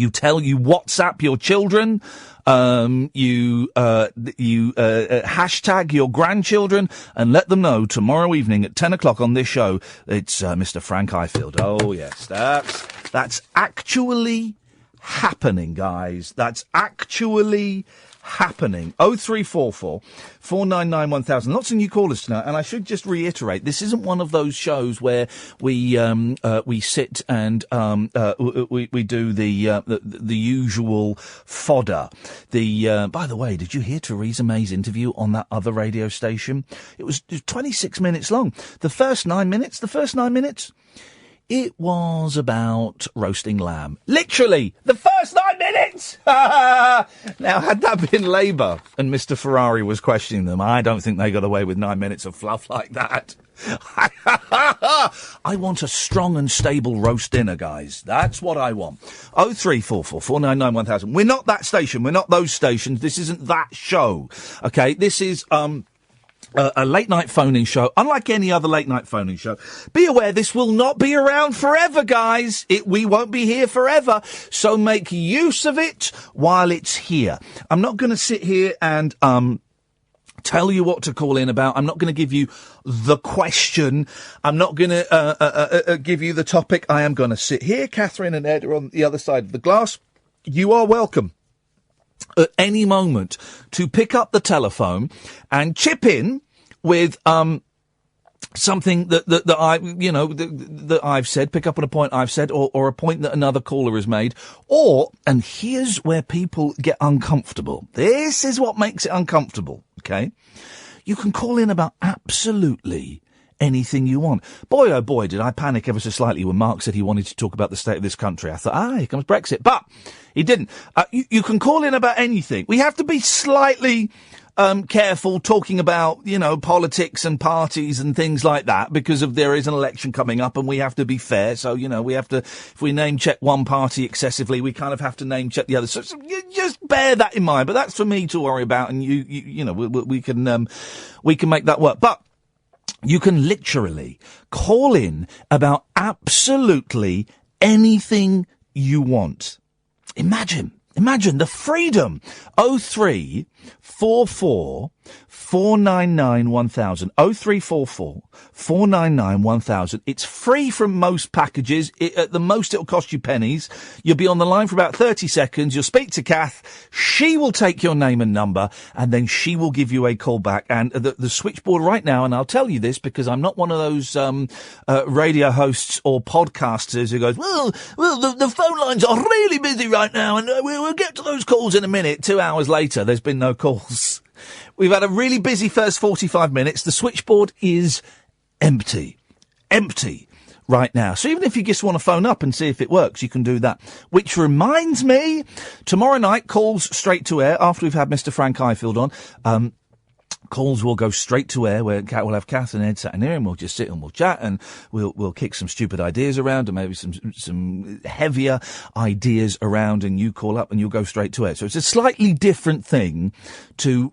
WhatsApp your children. You hashtag your grandchildren and let them know tomorrow evening at 10 o'clock on this show. It's Mr. Frank Highfield. Oh yes, that's actually happening, guys. That's actually happening. 0344 499 1000. Lots of new callers tonight, and I should just reiterate, this isn't one of those shows where we sit and we do the usual fodder. By the way, did you hear Theresa May's interview on that other radio station? It was 26 minutes long. The first 9 minutes, it was about roasting lamb. Literally, the first 9 minutes! Now, had that been Labour and Mr Ferrari was questioning them, I don't think they got away with 9 minutes of fluff like that. I want a strong and stable roast dinner, guys. That's what I want. 0344 499 1000. We're not that station. We're not those stations. This isn't that show. Okay, this is... a late-night phoning show, unlike any other late-night phoning show. Be aware, this will not be around forever, guys. We won't be here forever, so make use of it while it's here. I'm not going to sit here and tell you what to call in about. I'm not going to give you the question. I'm not going to give you the topic. I am going to sit here. Catherine and Ed are on the other side of the glass. You are welcome at any moment to pick up the telephone and chip in with something that I, that I've said, pick up on a point I've said, or a point that another caller has made, and here's where people get uncomfortable. This is what makes it uncomfortable, okay? You can call in about absolutely anything you want. Boy, oh boy, did I panic ever so slightly when Mark said he wanted to talk about the state of this country. I thought, here comes Brexit. But he didn't. You can call in about anything. We have to be slightly careful talking about, politics and parties and things like that, because there is an election coming up and we have to be fair. So, we have to, if we name check one party excessively, we kind of have to name check the other. So just bear that in mind. But that's for me to worry about, and we can make that work. But you can literally call in about absolutely anything you want. Imagine the freedom. 0344 499 1000. 0344 499 1000. It's free from most packages. At the most, it'll cost you pennies. You'll be on the line for about 30 seconds. You'll speak to Kath. She will take your name and number, and then she will give you a call back. And the switchboard right now, and I'll tell you this because I'm not one of those radio hosts or podcasters who goes, well, the phone lines are really busy right now, and we'll get to those calls in a minute. 2 hours later, there's been no calls. We've had a really busy first 45 minutes. The switchboard is empty right now. So even if you just want to phone up and see if it works, you can do that. Which reminds me, tomorrow night, calls straight to air after we've had Mr. Frank Highfield on. Calls will go straight to air where we'll have Kath and Ed sat in here and we'll just sit and we'll chat and we'll kick some stupid ideas around and maybe some heavier ideas around, and you call up and you'll go straight to air. So it's a slightly different thing to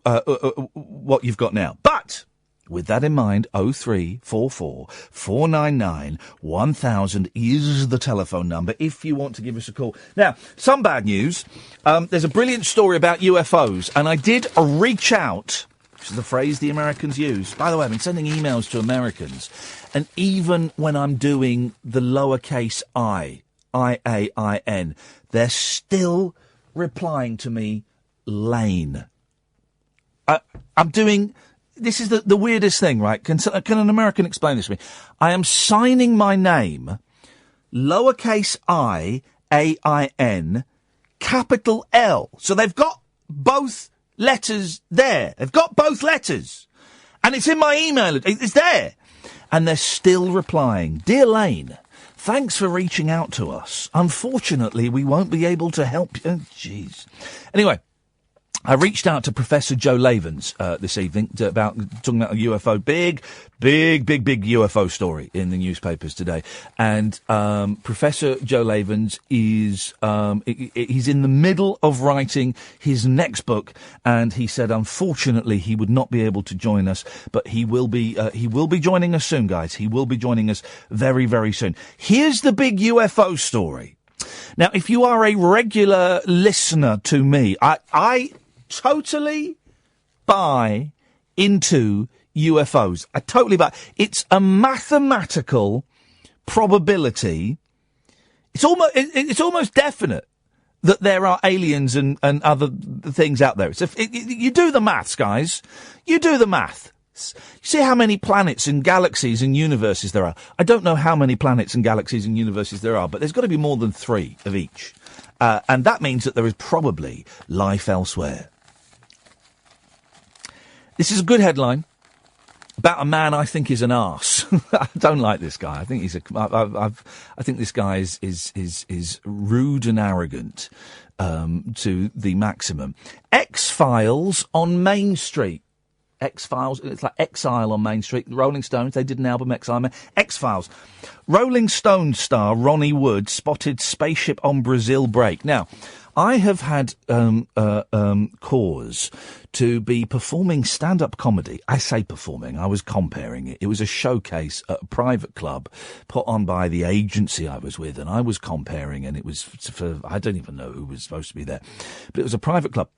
what you've got now. But with that in mind, 0344 499 1000 is the telephone number if you want to give us a call. Now, some bad news. There's a brilliant story about UFOs, and I did reach out, which is the phrase the Americans use. By the way, I've been sending emails to Americans, and even when I'm doing the lowercase I-A-I-N, they're still replying to me, Lane. I'm doing... This is the weirdest thing, right? Can an American explain this to me? I am signing my name, lowercase I-A-I-N, capital L. So they've got both letters there. They've got both letters. And it's in my email. It's there. And they're still replying. Dear Lane, thanks for reaching out to us. Unfortunately, we won't be able to help you. Jeez. Anyway, I reached out to Professor Joe Lavens this evening talking about a UFO, big UFO story in the newspapers today. And Professor Joe Lavens is he's in the middle of writing his next book, and he said unfortunately he would not be able to join us, but he will be joining us soon, guys. He will be joining us very, very soon. Here's the big UFO story. Now, if you are a regular listener to me, I totally buy into UFOs. I totally buy. It's a mathematical probability. It's almost definite that there are aliens and other things out there. You do the maths, guys. You do the math. See how many planets and galaxies and universes there are. I don't know how many planets and galaxies and universes there are, but there's got to be more than 3 of each. And that means that there is probably life elsewhere. This is a good headline about a man I think is an arse. I don't like this guy. I think I think this guy is rude and arrogant to the maximum. X-Files on Main Street. X-Files, it's like Exile on Main Street. The Rolling Stones, they did an album, Exile. X-Files. Rolling Stones star Ronnie Wood spotted spaceship on Brazil break. Now, I have had cause to be performing stand-up comedy. I say performing, I was comparing it. It was a showcase at a private club put on by the agency I was with, and I was comparing, and it was for, I don't even know who was supposed to be there, but it was a private club.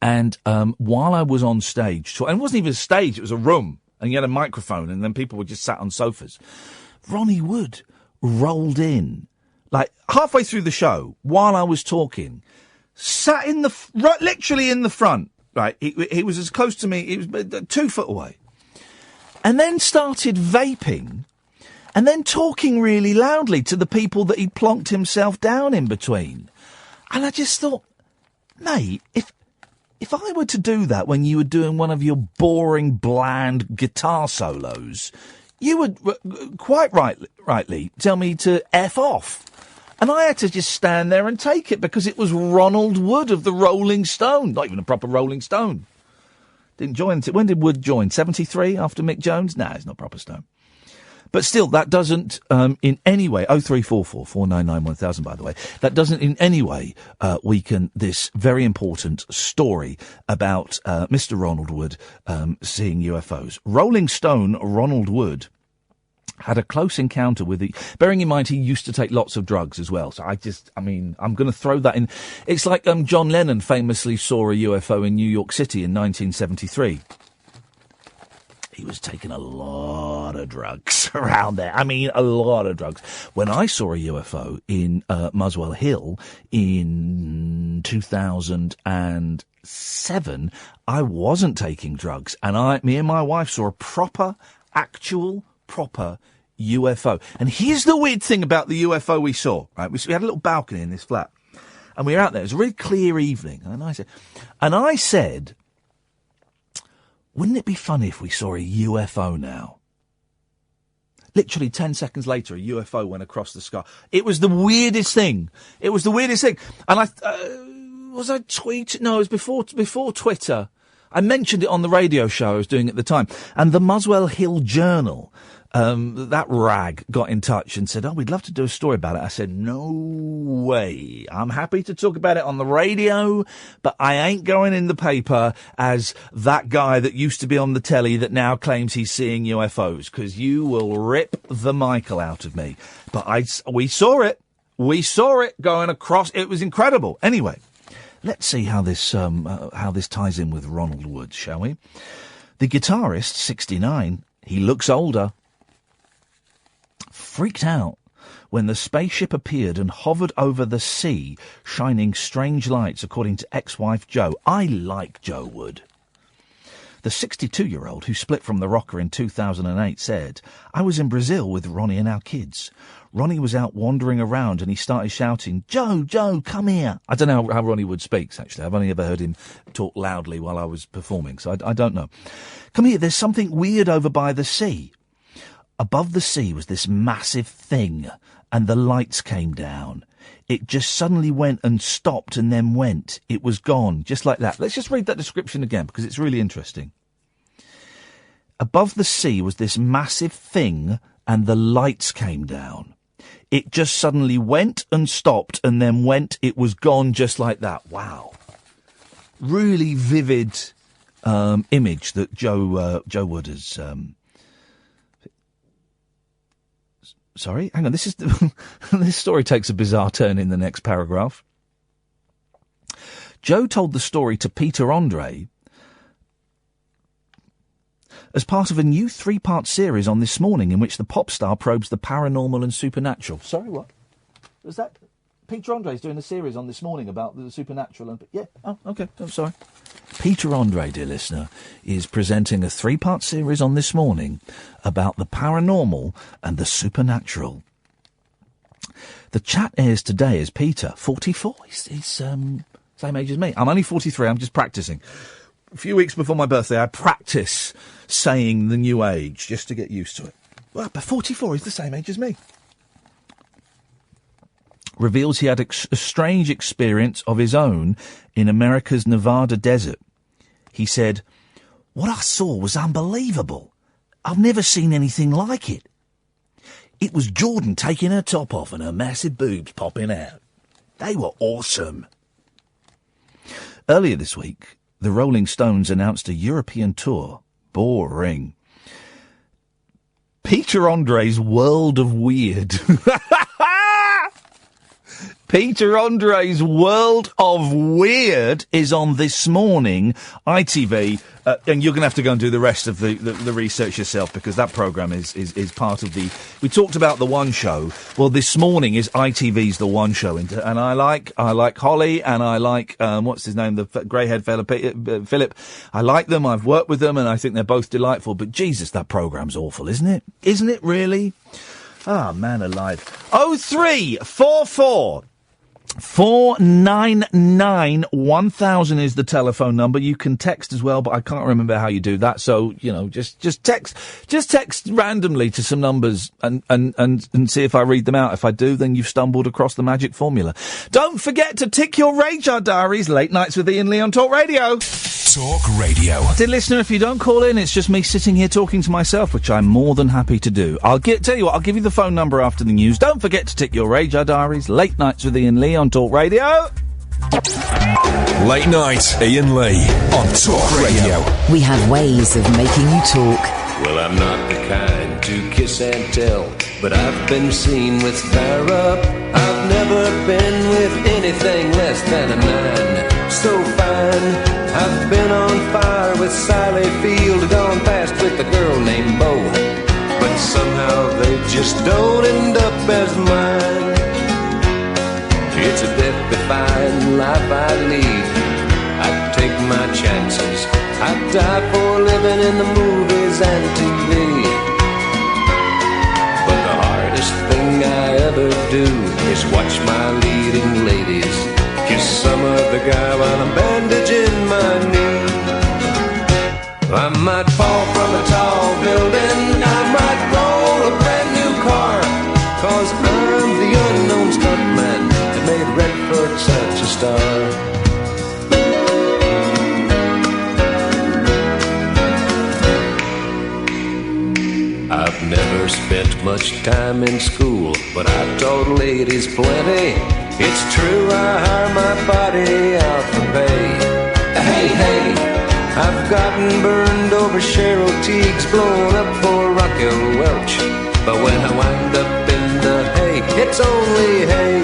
And while I was on stage, and it wasn't even a stage, it was a room, and you had a microphone, and then people were just sat on sofas. Ronnie Wood rolled in, like halfway through the show, while I was talking, sat in literally in the front, right? He was as close to me, he was 2 foot away, and then started vaping, and then talking really loudly to the people that he'd plonked himself down in between. And I just thought, mate, if I were to do that when you were doing one of your boring, bland guitar solos, you would quite rightly tell me to F off. And I had to just stand there and take it because it was Ronald Wood of the Rolling Stone. Not even a proper Rolling Stone. Didn't join. When did Wood join? 73 after Mick Jones? Nah, it's not proper Stone. But still, that doesn't in any way, 0344 499 1000, by the way, that doesn't in any way weaken this very important story about Mr. Ronald Wood seeing UFOs. Rolling Stone Ronald Wood had a close encounter with bearing in mind he used to take lots of drugs as well. So I'm going to throw that in. It's like John Lennon famously saw a UFO in New York City in 1973. He was taking a lot of drugs around there. I mean, a lot of drugs. When I saw a UFO in Muswell Hill in 2007, I wasn't taking drugs. And me and my wife saw a actual UFO. And here's the weird thing about the UFO we saw, right? We had a little balcony in this flat. And we were out there. It was a really clear evening. And I said, wouldn't it be funny if we saw a UFO now? Literally 10 seconds later, a UFO went across the sky. It was the weirdest thing. And I was I tweeting? No, it was before Twitter. I mentioned it on the radio show I was doing at the time. And the Muswell Hill Journal, that rag, got in touch and said, we'd love to do a story about it. I said, no way. I'm happy to talk about it on the radio, but I ain't going in the paper as that guy that used to be on the telly that now claims he's seeing UFOs, because you will rip the Michael out of me. But we saw it. We saw it going across. It was incredible. Anyway, let's see how this ties in with Ronald Wood, shall we? The guitarist, 69, he looks older, freaked out when the spaceship appeared and hovered over the sea, shining strange lights, according to ex-wife Jo. I like Jo Wood. The 62-year-old, who split from the rocker in 2008, said, I was in Brazil with Ronnie and our kids. Ronnie was out wandering around and he started shouting, Joe, come here. I don't know how Ronnie Wood speaks, actually. I've only ever heard him talk loudly while I was performing, so I don't know. Come here, there's something weird over by the sea. Above the sea was this massive thing, and the lights came down. It just suddenly went and stopped and then went. It was gone, just like that. Let's just read that description again, because it's really interesting. Above the sea was this massive thing, and the lights came down. It just suddenly went and stopped and then went. It was gone, just like that. Wow. Really vivid image that Jo Wood has... Sorry, hang on. This story takes a bizarre turn in the next paragraph. Jo told the story to Peter Andre as part of a new 3-part series on This Morning, in which the pop star probes the paranormal and supernatural. Sorry, what? Was that Peter Andre's doing a series on this morning about the supernatural. And yeah, oh, okay, I'm sorry. Peter Andre, dear listener, is presenting a 3-part series on This Morning about the paranormal and the supernatural. The chat airs today as Peter, 44. He's same age as me. I'm only 43. I'm just practising. A few weeks before my birthday, I practice saying the new age just to get used to it. Well, but 44 is the same age as me. Reveals he had a strange experience of his own in America's Nevada desert. He said, "What I saw was unbelievable. I've never seen anything like it. It was Jordan taking her top off and her massive boobs popping out. They were awesome." Earlier this week, the Rolling Stones announced a European tour. Boring. Peter Andre's World of Weird. Peter Andre's World of Weird is on This Morning, ITV, and you're going to have to go and do the rest of the research yourself, because that programme is part of the... We talked about The One Show. Well, This Morning is ITV's The One Show, and I like Holly, and I like, what's his name, the grey-haired fella, Philip. I like them, I've worked with them, and I think they're both delightful, but Jesus, that programme's awful, isn't it? Isn't it really? Ah, man alive. 0344 499 1000 is the telephone number. You can text as well, but I can't remember how you do that. So, just text randomly to some numbers and see if I read them out. If I do, then you've stumbled across the magic formula. Don't forget to tick your radar diaries. Late nights with Iain Lee on Talk Radio. Talk Radio. Dear listener, if you don't call in, it's just me sitting here talking to myself, which I'm more than happy to do. Tell you what, I'll give you the phone number after the news. Don't forget to tick your radar diaries. Late nights with Iain Lee on Talk Radio. Late night, Iain Lee on Talk Radio. We have ways of making you talk. Well, I'm not the kind to kiss and tell, but I've been seen with fire up. I've never been with anything less than a 9. So fine. I've been on fire with Sally Field, gone past with a girl named Bo, but somehow they just don't end up as mine. It's a death-defying life I lead. I take my chances. I die for living in the movies and TV. But the hardest thing I ever do is watch my leading ladies kiss some other guy while I'm bandaging my knee. I might fall from a tall building, I might roll a brand new car, 'cause I'm the unknown stuntman that made Redford such a star. I've never spent much time in school, but I've taught ladies plenty. It's true, I hire my body out for pay. Hey, hey, I've gotten burned over Cheryl Teague's, blown up for Raquel Welch. But when I wind up in the hay, it's only hay.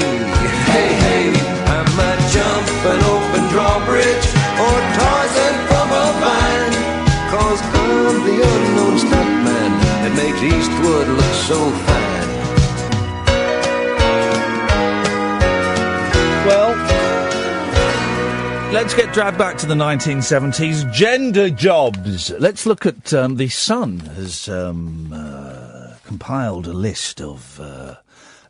Hey, hey, I might jump an open drawbridge or Tarzan from a vine, 'cause I'm the unknown stuntman that makes Eastwood look so fine. Well, let's get dragged back to the 1970s. Gender jobs. Let's look at The Sun has compiled a list of a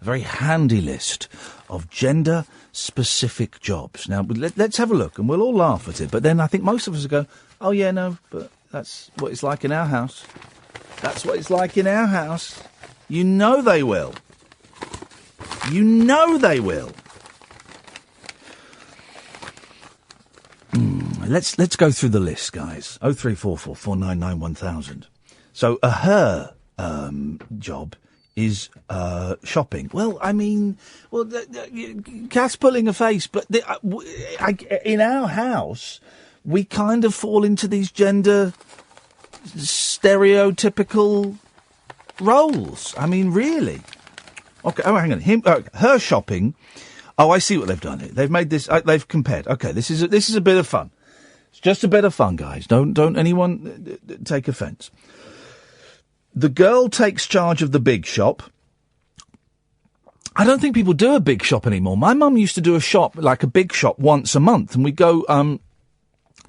very handy list of gender-specific jobs. Now, let's have a look, and we'll all laugh at it. But then I think most of us will go, "Oh yeah, no, but that's what it's like in our house. That's what it's like in our house." You know they will. You know they will. Let's go through the list, guys. 0344 499 1000. So her job is shopping. Well, I mean, Cass pulling a face, but in our house, we kind of fall into these gender stereotypical roles. I mean, really. Okay, oh, hang on. Her shopping. Oh, I see what they've done here. They've made this. They've compared. Okay, this is a bit of fun. It's just a bit of fun, guys. Don't anyone take offence. The girl takes charge of the big shop. I don't think people do a big shop anymore. My mum used to do a shop, like a big shop, once a month, and we'd go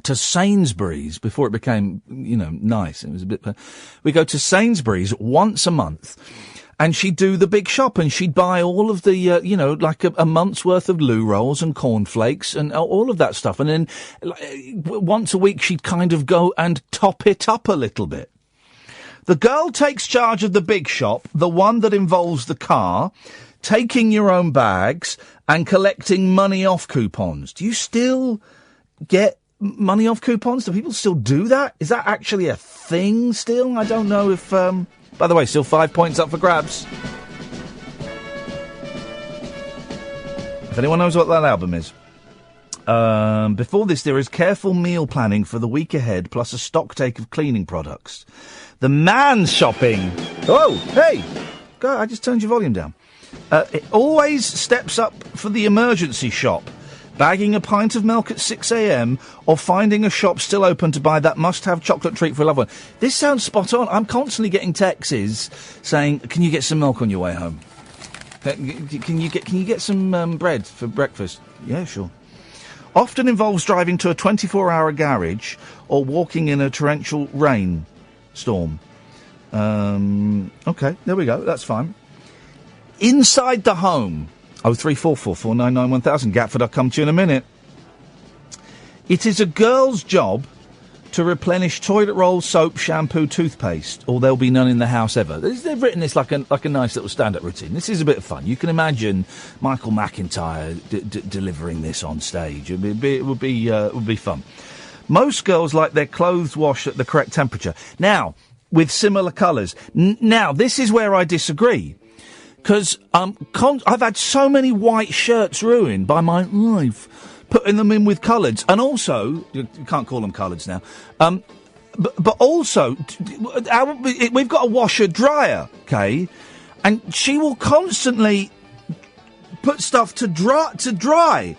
to Sainsbury's before it became, nice. It was a bit. We go to Sainsbury's once a month, and she'd do the big shop, and she'd buy all of the, like a month's worth of loo rolls and cornflakes and all of that stuff. And then once a week, she'd kind of go and top it up a little bit. The girl takes charge of the big shop, the one that involves the car, taking your own bags and collecting money off coupons. Do you still get money off coupons? Do people still do that? Is that actually a thing still? I don't know if... By the way, still 5 points up for grabs. If anyone knows what that album is. Before this, there is careful meal planning for the week ahead, plus a stock take of cleaning products. The man's shopping. Oh, hey! God, I just turned your volume down. It always steps up for the emergency shop. Bagging a pint of milk at 6 a.m. or finding a shop still open to buy that must-have chocolate treat for a loved one. This sounds spot on. I'm constantly getting texts saying, "Can you get some milk on your way home? Can you get some bread for breakfast?" Yeah, sure. Often involves driving to a 24-hour garage or walking in a torrential rainstorm. Okay, there we go. That's fine. Inside the home. 0344 499 1000. Gatford, I'll come to you in a minute. It is a girl's job to replenish toilet roll, soap, shampoo, toothpaste, or there'll be none in the house ever. They've written this like a nice little stand-up routine. This is a bit of fun. You can imagine Michael McIntyre delivering this on stage. It would be fun. Most girls like their clothes washed at the correct temperature. Now, with similar colours. Now, this is where I disagree. Because I've had so many white shirts ruined by my wife putting them in with coloureds. And also, you can't call them coloureds now, but also, we've got a washer-dryer, okay? And she will constantly put stuff to dry.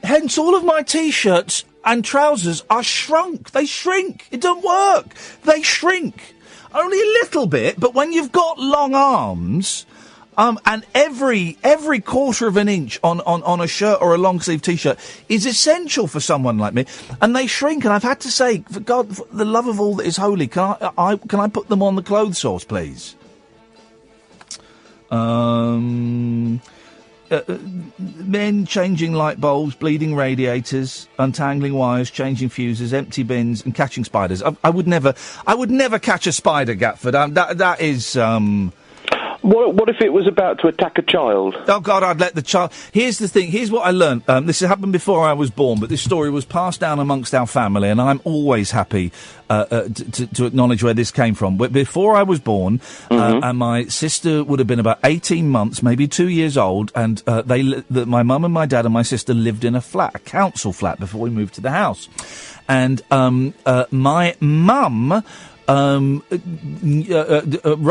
Hence, all of my T-shirts and trousers are shrunk. They shrink. It don't work. They shrink. Only a little bit, but when you've got long arms... and every quarter of an inch on a shirt or a long sleeve T-shirt is essential for someone like me, and they shrink. And I've had to say, for God, for the love of all that is holy, can I put them on the clothes horse, please? Men changing light bulbs, bleeding radiators, untangling wires, changing fuses, empty bins, and catching spiders. I would never catch a spider, Gatford. That is. What if it was about to attack a child? Oh, God, I'd let the child... Here's the thing. Here's what I learned. This happened before I was born, but this story was passed down amongst our family, and I'm always happy to acknowledge where this came from. But before I was born, and my sister would have been about 18 months, maybe 2 years old, and my mum and my dad and my sister lived in a council flat, before we moved to the house. And my mum...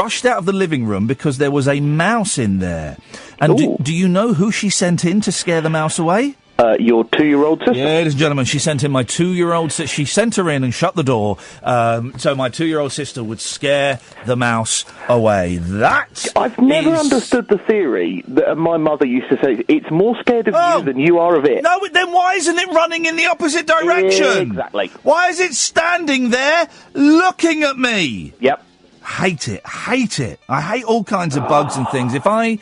rushed out of the living room because there was a mouse in there. And do you know who she sent in to scare the mouse away? Your 2-year-old sister? Yeah, ladies and gentlemen, she sent in my 2-year-old sister. She sent her in and shut the door, so my 2-year-old sister would scare the mouse away. I've never understood the theory that my mother used to say, it's more scared of you than you are of it. No, then why isn't it running in the opposite direction? Yeah, exactly. Why is it standing there looking at me? Yep. Hate it. I hate all kinds of bugs and things. If I've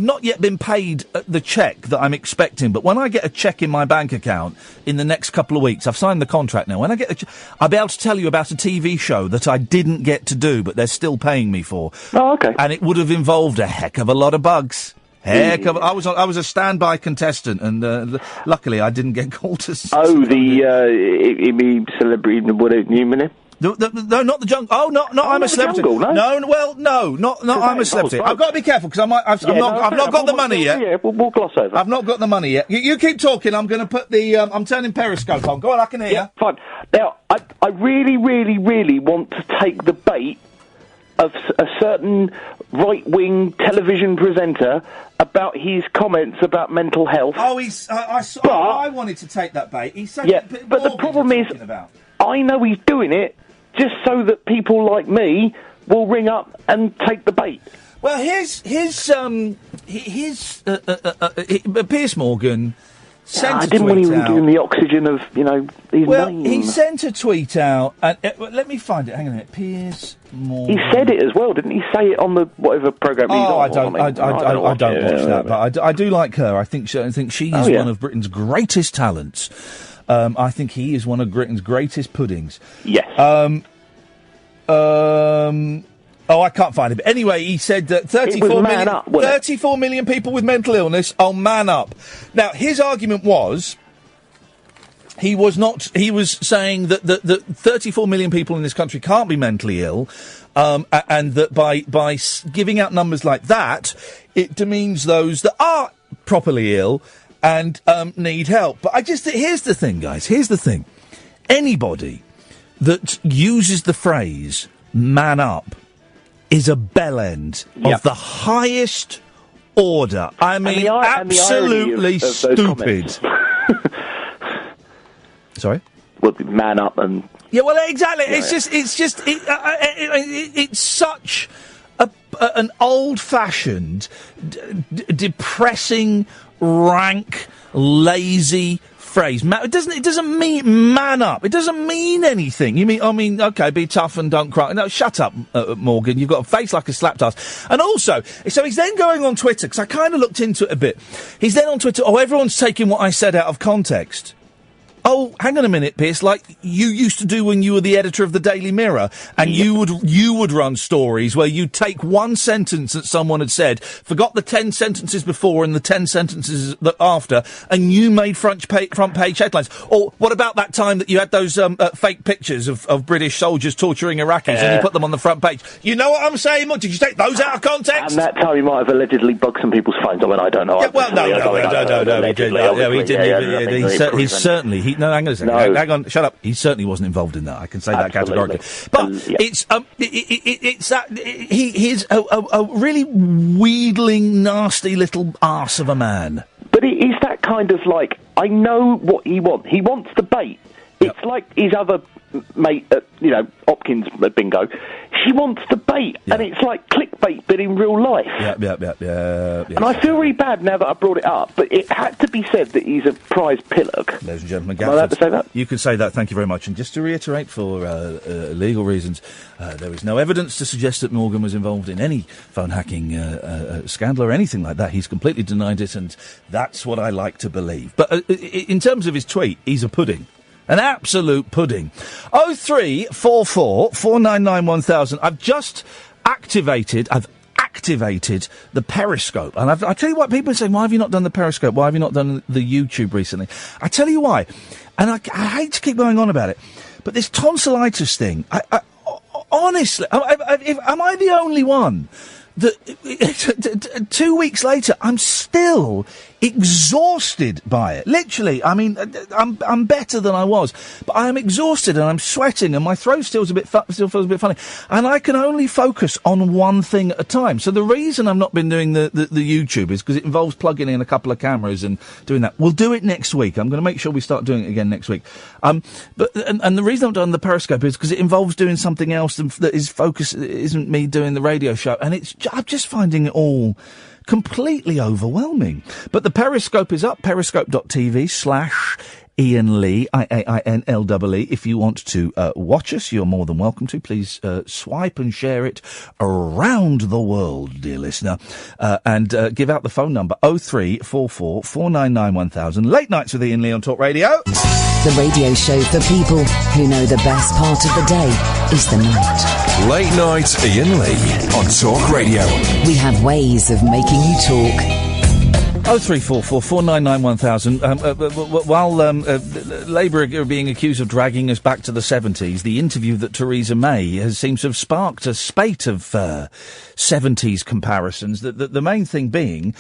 not yet been paid the cheque that I'm expecting, but when I get a cheque in my bank account in the next couple of weeks, I've signed the contract now. When I get I'll be able to tell you about a TV show that I didn't get to do, but they're still paying me for. Oh, okay. And it would have involved a heck of a lot of bugs. I was a standby contestant, and luckily I didn't get called to. The celebrity Newman. No, not the jungle. Oh, no, I'm a celebrity. Jungle, no, not I'm a celebrity. I've got to be careful because I've not got the money yet. Yeah, we'll gloss over. I've not got the money yet. You keep talking. I'm going to put the. I'm turning Periscope on. Go on, I can hear you. Fine. Now, I really, really, really want to take the bait of a certain right-wing television presenter about his comments about mental health. Oh, I wanted to take that bait. He said. Yeah, but the problem is, I know he's doing it just so that people like me will ring up and take the bait. Well, Piers Morgan sent I didn't want to give him the oxygen of, his name. He sent a tweet out, and let me find it. Hang on a minute. Piers Morgan. He said it as well, didn't he? Say it on the whatever program he's on. I don't watch that, but I do like her. I think she is one of Britain's greatest talents. I think he is one of Britain's greatest puddings. Yes. I can't find it. But anyway, he said that 34 million people with mental illness. Oh, man up. Now, his argument was, he was saying that 34 million people in this country can't be mentally ill, and that by giving out numbers like that, it demeans those that are properly ill and need help. But here's the thing, guys. Here's the thing. Anybody that uses the phrase "man up" is a bellend of the highest order. I mean, absolutely stupid. Sorry? Well, man up and... Yeah, well, exactly. Yeah, it's such an old-fashioned, depressing, rank, lazy phrase. It doesn't mean man up. It doesn't mean anything. Okay, be tough and don't cry. No, shut up, Morgan. You've got a face like a slap task. And also, so he's then going on Twitter, because I kind of looked into it a bit. He's then on Twitter, everyone's taking what I said out of context. Oh, hang on a minute, Piers, like you used to do when you were the editor of the Daily Mirror, and you would run stories where you'd take one sentence that someone had said, forgot the 10 sentences before and the 10 sentences after, and you made front page headlines. Or what about that time that you had those fake pictures of British soldiers torturing Iraqis and you put them on the front page? You know what I'm saying? Did you take those out of context? And that time he might have allegedly bugged some people's phones. I don't know. Yeah, he didn't. He certainly... No, hang on a second. No. Hang on, shut up. He certainly wasn't involved in that. I can say that categorically. But it's that he's a really wheedling, nasty little arse of a man. But it is that kind of like, I know what he wants. He wants debate. It's like his other mate, Hopkins bingo. She wants debate, and it's like clickbait, but in real life. Yeah. And I feel really bad now that I brought it up, but it had to be said that he's a prize pillock. Ladies and gentlemen, am I allowed to say that? You can say that, thank you very much. And just to reiterate, for legal reasons, there is no evidence to suggest that Morgan was involved in any phone hacking scandal or anything like that. He's completely denied it, and that's what I like to believe. But in terms of his tweet, he's a pudding. An absolute pudding. 0344 499 1000. I've activated the Periscope. And I tell you what, people are saying, why have you not done the Periscope? Why have you not done the YouTube recently? I tell you why. And I hate to keep going on about it, but this tonsillitis thing, honestly, am I the only one that 2 weeks later, I'm still exhausted by it. Literally, I mean, I'm better than I was, but I am exhausted and I'm sweating and my throat still feels a bit funny, and I can only focus on one thing at a time. So the reason I've not been doing the YouTube is because it involves plugging in a couple of cameras and doing that. We'll do it next week. I'm going to make sure we start doing it again next week. But the reason I've done the Periscope is because it involves doing something else that is focus isn't me doing the radio show, and I'm just finding it all completely overwhelming. But the Periscope is up, periscope.tv/Iain Lee, IAINLEE. If you want to watch us, you're more than welcome to. Please swipe and share it around the world, dear listener. And give out the phone number, 0344 499 1000. Late Nights with Iain Lee on Talk Radio. The radio show for people who know the best part of the day is the night. Late Night Iain Lee on Talk Radio. We have ways of making you talk. 0344 499 1000. While Labour are being accused of dragging us back to the 70s, the interview that Theresa May seems to have sparked a spate of 70s comparisons. The main thing being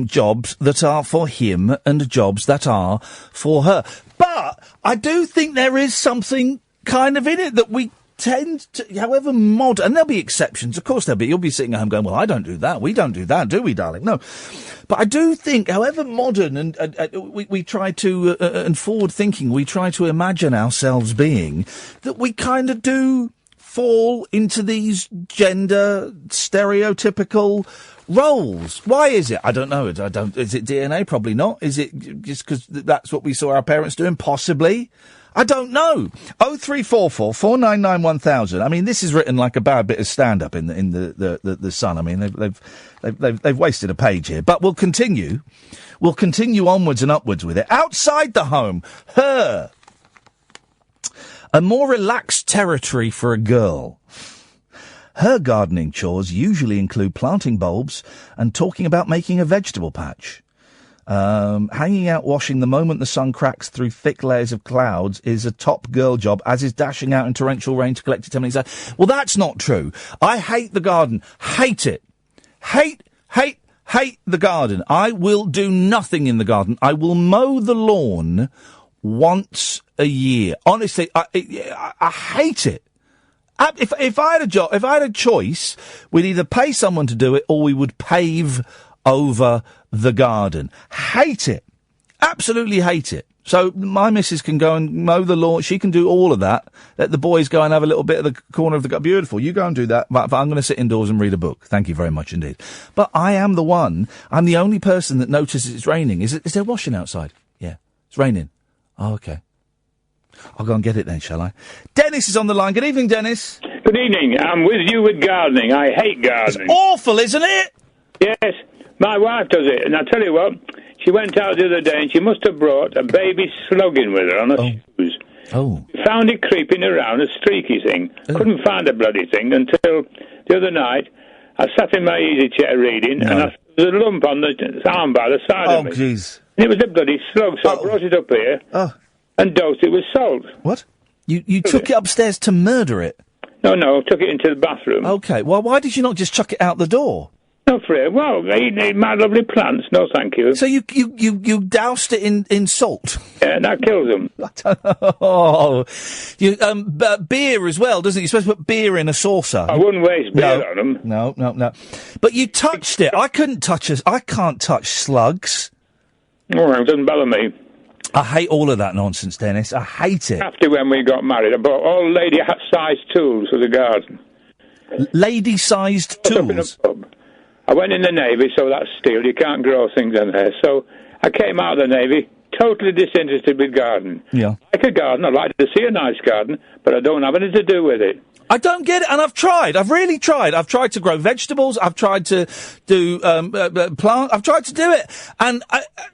jobs that are for him and jobs that are for her. But I do think there is something kind of in it that we tend to, however modern, and there'll be exceptions, of course there'll be. You'll be sitting at home going, well, I don't do that. We don't do that, do we, darling? No. But I do think, however modern and we try to, and forward thinking, we try to imagine ourselves being, that we kind of do fall into these gender stereotypical roles? Why is it? I don't know. Is it DNA? Probably not. Is it just because that's what we saw our parents doing? Possibly. I don't know. 0344 499 1000. I mean, this is written like a bad bit of stand-up in the Sun. I mean, they've wasted a page here. But we'll continue. We'll continue onwards and upwards with it. Outside the home, her. A more relaxed territory for a girl. Her gardening chores usually include planting bulbs and talking about making a vegetable patch. Hanging out washing the moment the sun cracks through thick layers of clouds is a top girl job, as is dashing out in torrential rain to collect it 10 minutes. Well, that's not true. I hate the garden. Hate it. Hate the garden. I will do nothing in the garden. I will mow the lawn once a year. Honestly, I hate it. If I had a job, if I had a choice, we'd either pay someone to do it or we would pave over the garden. Hate it. Absolutely hate it. So my missus can go and mow the lawn. She can do all of that. Let the boys go and have a little bit of the corner of the garden. Beautiful. You go and do that. But I'm going to sit indoors and read a book. Thank you very much indeed. But I am the one. I'm the only person that notices it's raining. Is there washing outside? Yeah. It's raining. Oh, okay. I'll go and get it then, shall I? Dennis is on the line. Good evening, Dennis. Good evening. I'm with you with gardening. I hate gardening. It's awful, isn't it? Yes. My wife does it. And I tell you what, she went out the other day and she must have brought a baby slug in with her on her shoes. Oh. Found it creeping around, a streaky thing. Couldn't find the bloody thing until the other night. I sat in my easy chair reading and there was a lump on the arm by the side of me. Oh, jeez. And it was a bloody slug, so I brought it up here and dosed it with salt. What? You took it upstairs to murder it? No, took it into the bathroom. Okay, well, why did you not just chuck it out the door? No, Fred. Well, they need my lovely plants. No, thank you. So you doused it in salt? Yeah, that kills them. Oh, beer as well, doesn't it? You're supposed to put beer in a saucer. I wouldn't waste beer on them. No. But you touched it. I couldn't touch it. I can't touch slugs. Oh, it doesn't bother me. I hate all of that nonsense, Dennis. I hate it. After when we got married, I bought all lady-sized tools for the garden. Lady-sized tools? I went in the Navy, so that's steel. You can't grow things in there. So I came out of the Navy totally disinterested with gardening. Yeah. I like a garden. I'd like to see a nice garden, but I don't have anything to do with it. I don't get it, and I've tried. I've really tried. I've tried to grow vegetables. I've tried to do plant. I've tried to do it, and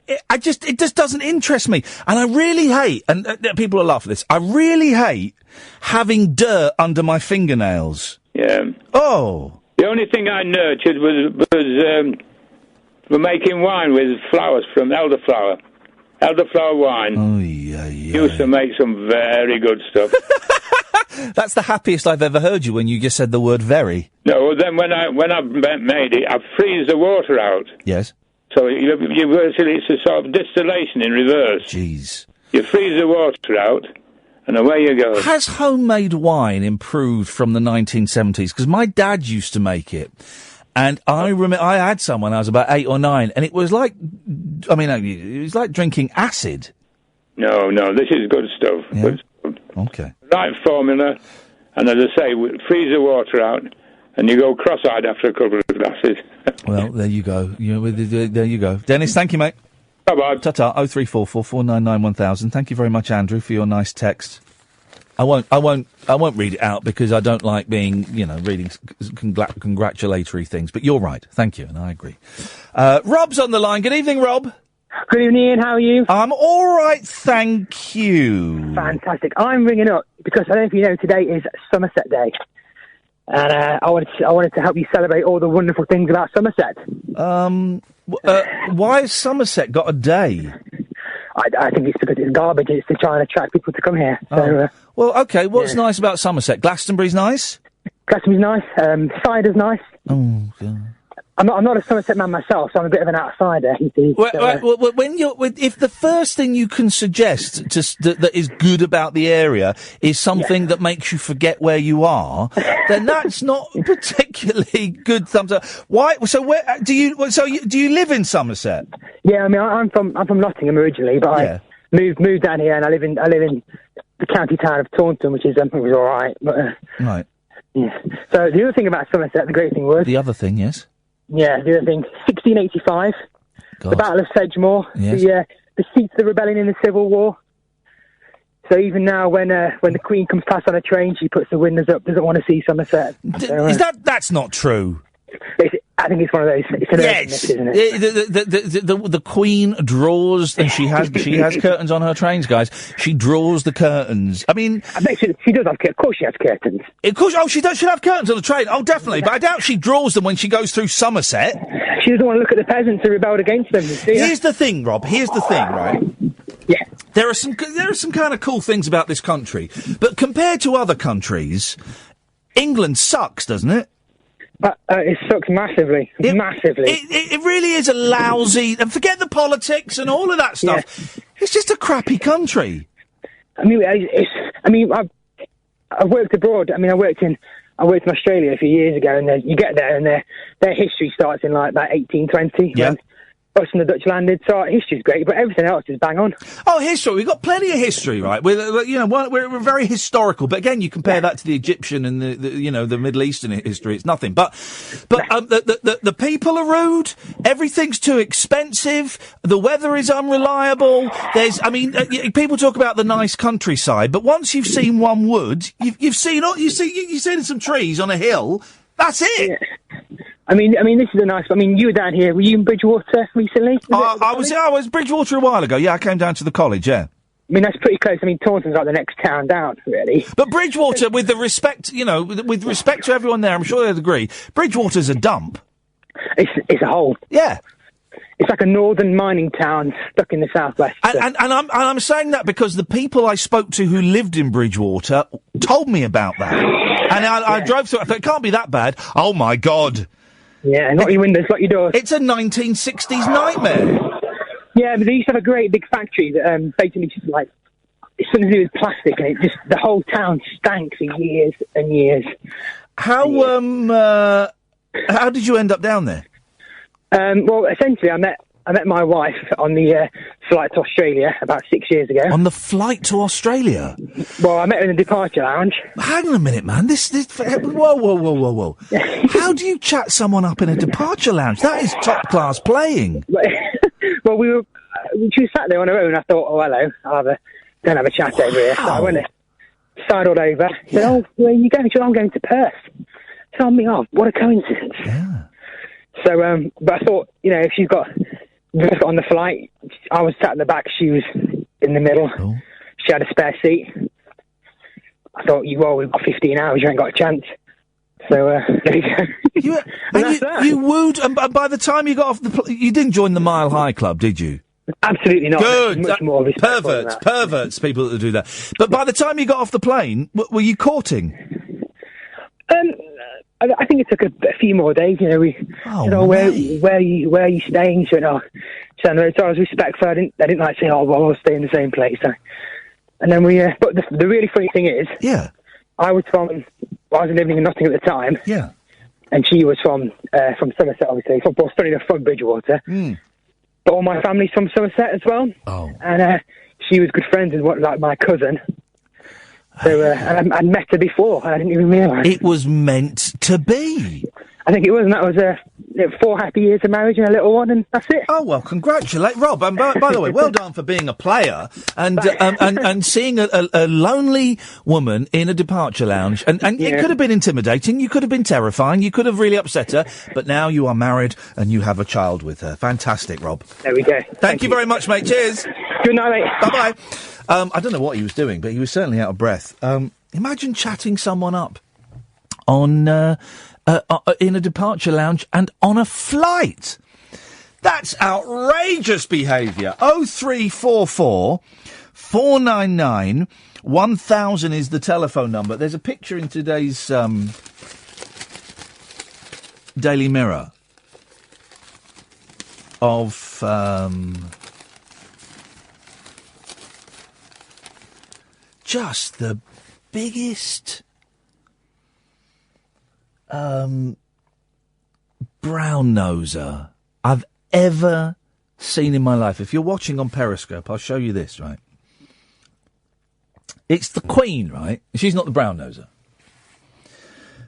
it just doesn't interest me. And I really hate, and people will laugh at this. I really hate having dirt under my fingernails. Yeah. Oh. The only thing I nurtured was for making wine with flowers from elderflower. Elderflower wine. Oh, yeah. Used to make some very good stuff. That's the happiest I've ever heard you when you just said the word very. No, then when I've made it, I freeze the water out. Yes. So it's a sort of distillation in reverse. Jeez. You freeze the water out, and away you go. Has homemade wine improved from the 1970s? Because my dad used to make it. And I remember I had some when I was about 8 or 9, and it was like, it was like drinking acid. No, this is good stuff. Yeah? Good stuff. Okay. Right formula, and as I say, freeze the water out, and you go cross-eyed after a couple of glasses. Well, there you go. There you go. Dennis, thank you, mate. Bye-bye. Ta-ta, 0344 499 1000. Thank you very much, Andrew, for your nice text. I won't read it out because I don't like being, reading congratulatory things. But you're right. Thank you, and I agree. Rob's on the line. Good evening, Rob. Good evening, Ian. How are you? I'm all right, thank you. Fantastic. I'm ringing up because I don't know if you know today is Somerset Day, and I wanted to help you celebrate all the wonderful things about Somerset. Why has Somerset got a day? I think it's because it's garbage. It's to try and attract people to come here. So, well, okay. What's nice about Somerset? Glastonbury's nice. Glastonbury's nice. Cider's nice. Oh, God. I'm not a Somerset man myself, so I'm a bit of an outsider. You see. If the first thing you can suggest that is good about the area is something that makes you forget where you are, then that's not particularly good thumbs up. Why? So where do you live in Somerset? Yeah, I mean I'm from Nottingham originally, but I moved down here and I live in the county town of Taunton, which is all right. But, right. Yeah. So the other thing about Somerset, the great thing was... The other thing, yes? Yeah, the other thing, 1685, the Battle of Sedgemoor, Yes. the seats of the rebellion in the Civil War. So even now, when the Queen comes past on a train, she puts the windows up, doesn't want to see Somerset. Is that's not true? I think it's one of those. It's an urban myth, isn't it? The Queen draws, and she has curtains on her trains, guys. She draws the curtains. I mean, I bet she does have. Of course, she has curtains. Of course, she does. She'll have curtains on the train. Oh, definitely. But I doubt she draws them when she goes through Somerset. She doesn't want to look at the peasants who rebelled against them. Here's the thing, Rob. Here's the thing, right? Yeah. There are some kind of cool things about this country, but compared to other countries, England sucks, doesn't it? It sucks massively. Massively. It really is a lousy... And forget the politics and all of that stuff. Yeah. It's just a crappy country. I mean, I've worked abroad. I mean, I worked in Australia a few years ago, and you get there, and their history starts in like about 1820. Yeah. Us and the Dutch landed, so history's great, but everything else is bang on. Oh, history. We've got plenty of history, right? We're very historical, but again, you compare that to the Egyptian and the Middle Eastern history, it's nothing. But the people are rude, everything's too expensive, the weather is unreliable, people talk about the nice countryside, but once you've seen one wood, you've seen some trees on a hill, that's it! Yeah. I mean, this is a nice... I mean, you were down here. Were you in Bridgewater recently? I was Bridgewater a while ago. Yeah, I came down to the college, yeah. I mean, that's pretty close. I mean, Taunton's like the next town down, really. But Bridgewater, with the respect, with respect to everyone there, I'm sure they'd agree, Bridgewater's a dump. It's a hole. Yeah. It's like a northern mining town stuck in the southwest. And I'm saying that because the people I spoke to who lived in Bridgewater told me about that. And I drove through it. I thought, it can't be that bad. Oh, my God. Yeah, not your windows, not your doors. It's a 1960s nightmare. Yeah, but they used to have a great big factory that basically just like... It's something to do with plastic, and the whole town stank for years and years. How did you end up down there? Well, essentially, I met my wife on the flight to Australia about 6 years ago. On the flight to Australia? Well, I met her in the departure lounge. Hang on a minute, man. Whoa. How do you chat someone up in a departure lounge? That is top-class playing. Well, she was sat there on her own. I thought, oh, hello, go and have a chat over here. So I went and sidled over. Said, oh, where are you going? She said, I'm going to Perth. So I'm like, oh, what a coincidence. Yeah. So, but I thought, if she's got on the flight, I was sat in the back, she was in the middle. Oh. She had a spare seat. I thought, we've got 15 hours, you ain't got a chance. So, there you go. You wooed, and by the time you got off you didn't join the Mile High Club, did you? Absolutely not. Good. Much more Perverts, people that do that. But by the time you got off the plane, were you courting? I think it took a few more days. Where are you staying? She went, so I was respectful. I didn't like saying, I'll stay in the same place. So, and then but the really funny thing is, I was living in Nottingham at the time. Yeah. And she was from Somerset, obviously. Funny enough, from Bridgewater. Mm. But all my family's from Somerset as well. Oh. And she was good friends with my cousin. So and I'd met her before, and I didn't even realise. It was meant to be. I think it was, and that was 4 happy years of marriage and a little one, and that's it. Oh, well, congratulate Rob. And by the way, well done for being a player and seeing a lonely woman in a departure lounge. And it could have been intimidating, you could have been terrifying, you could have really upset her, but now you are married and you have a child with her. Fantastic, Rob. There we go. Thank you very much, mate. Cheers. Good night, mate. Bye-bye. I don't know what he was doing, but he was certainly out of breath. Imagine chatting someone up on in a departure lounge and on a flight. That's outrageous behaviour. 0344 499 1000 is the telephone number. There's a picture in today's Daily Mirror of just the biggest brown noser I've ever seen in my life. If you're watching on Periscope, I'll show you this, right? It's the Queen, right? She's not the brown noser.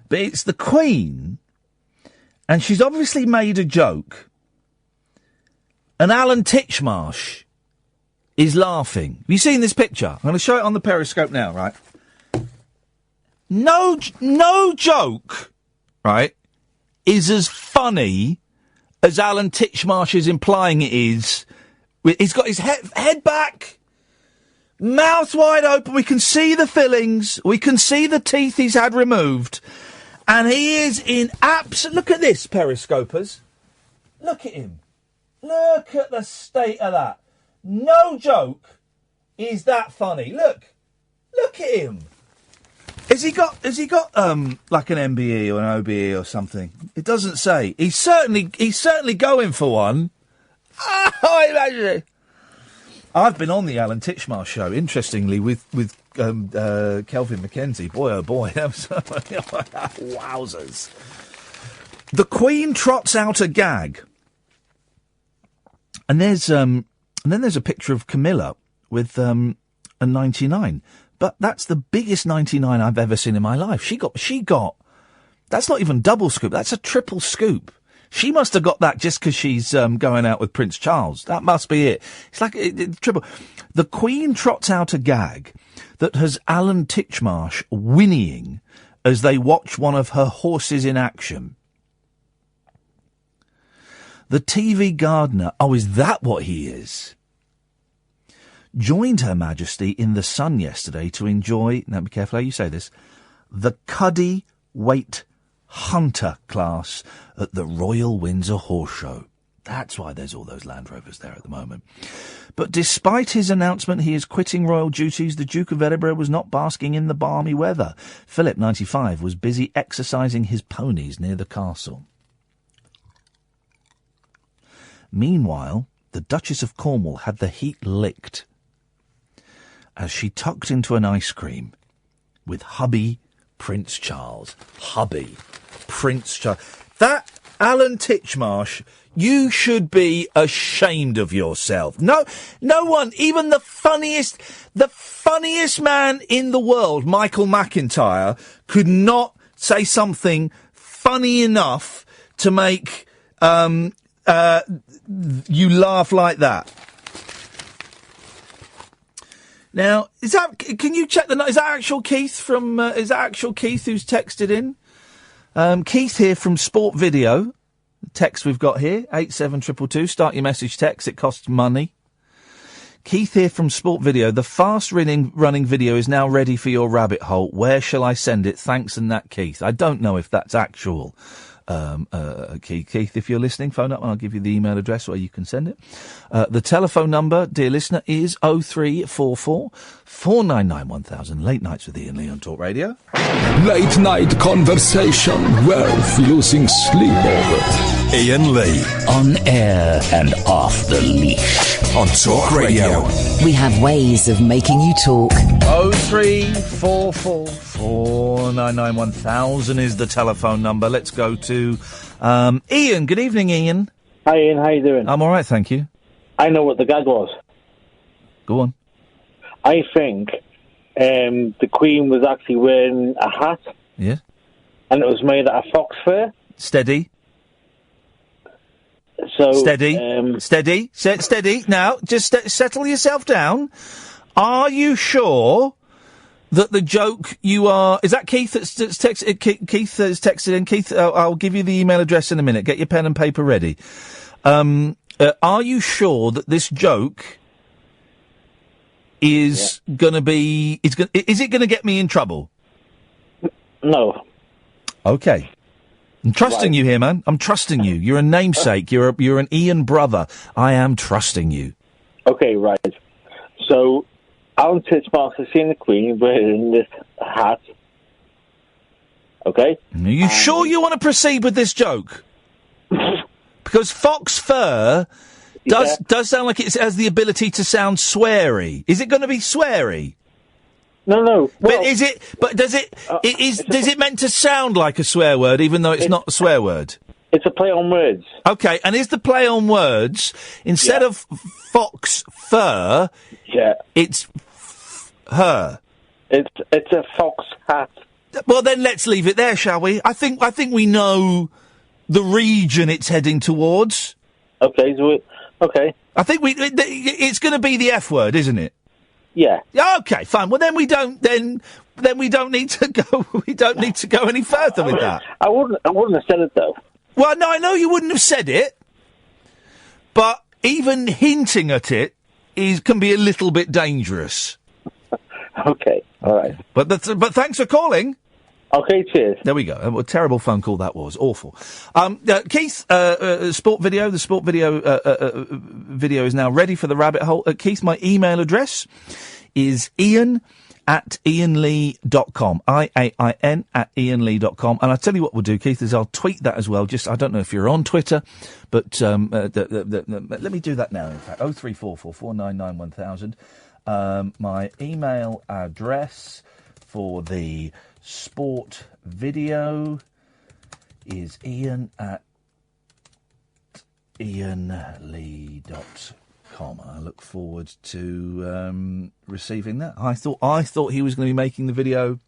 But it's the Queen, and she's obviously made a joke, and Alan Titchmarsh is laughing. Have you seen this picture? I'm going to show it on the Periscope now, right? No joke, right, is as funny as Alan Titchmarsh is implying it is. He's got his head back, mouth wide open. We can see the fillings. We can see the teeth he's had removed. And he is in look at this, Periscopers. Look at him. Look at the state of that. No joke is that funny. Look at him. Has he got like an MBE or an OBE or something? It doesn't say. He's certainly going for one. Oh, imagine it. I've been on the Alan Titchmarsh show, interestingly, with Kelvin McKenzie. Boy, oh boy. Wowzers. The Queen trots out a gag. And then there's a picture of Camilla with a 99. But that's the biggest 99 I've ever seen in my life. She got, that's not even double scoop, that's a triple scoop. She must have got that just because she's going out with Prince Charles. That must be it. It's like triple. The Queen trots out a gag that has Alan Titchmarsh whinnying as they watch one of her horses in action. The TV gardener, is that what he is? Joined Her Majesty in the sun yesterday to enjoy, now be careful how you say this, the Cuddy Weight Hunter class at the Royal Windsor Horse Show. That's why there's all those Land Rovers there at the moment. But despite his announcement he is quitting royal duties, the Duke of Edinburgh was not basking in the balmy weather. Philip, 95, was busy exercising his ponies near the castle. Meanwhile, the Duchess of Cornwall had the heat licked as she tucked into an ice cream with hubby Prince Charles. Hubby Prince Charles. That, Alan Titchmarsh, you should be ashamed of yourself. No one, even the funniest man in the world, Michael McIntyre, could not say something funny enough to make you laugh like that. Now, can you check is that actual Keith is that actual Keith who's texted in? Keith here from Sport Video. The text we've got here, 87222. Start your message text. It costs money. Keith here from Sport Video. The fast running video is now ready for your rabbit hole. Where shall I send it? Thanks and that, Keith. I don't know if that's actual. Keith, if you're listening, phone up and I'll give you the email address where you can send it. The telephone number, dear listener, is 0344 499 1000. Late Nights with Iain Lee on Talk Radio. Late night conversation worth losing sleep over. Iain Lee. On air and off the leash. On Talk Radio. We have ways of making you talk. 0344 499 1000 is the telephone number. Let's go to Ian. Good evening, Ian. Hi, Ian. How you doing? I'm all right, thank you. I know what the gag was. Go on. I think the Queen was actually wearing a hat. Yeah. And it was made out of fox fur. Steady. So steady. Steady. Now, just settle yourself down. Are you sure that the joke you are... Is that Keith that's texted? Keith has texted in. Keith, I'll give you the email address in a minute. Get your pen and paper ready. Are you sure that this joke is going to be... Is it going to get me in trouble? No. Okay. I'm trusting you here, man. I'm trusting you. You're a namesake. You're an Ian brother. I am trusting you. Okay, right. So, Alan Titchmarsh has seen the Queen wearing this hat. Okay? Are you sure you want to proceed with this joke? Because fox fur does sound like it has the ability to sound sweary. Is it going to be sweary? No. Well, but is it? But does it? Does it meant to sound like a swear word, even though it's not a swear word? It's a play on words. Okay, and is the play on words instead of fox fur? Yeah. It's her. It's a fox hat. Well, then let's leave it there, shall we? I think we know the region it's heading towards. Okay, okay. I think it's going to be the F word, isn't it? Yeah. Okay, fine. Well, then we don't need to go. We don't need to go any further with that. I wouldn't have said it though. Well, no, I know you wouldn't have said it, but even hinting at it can be a little bit dangerous. Okay, all right. But thanks for calling. Okay, cheers. There we go. What a terrible phone call that was. Awful. Keith, sport video. The sport video video is now ready for the rabbit hole. Keith, my email address is Iain@IainLee.com. IAIN @IainLee.com. And I'll tell you what we'll do, Keith, is I'll tweet that as well. I don't know if you're on Twitter, but let me do that now, in fact. 0344 499 1000. My email address for the sport video is Iain@IainLee.com. I look forward to receiving that. I thought he was going to be making the video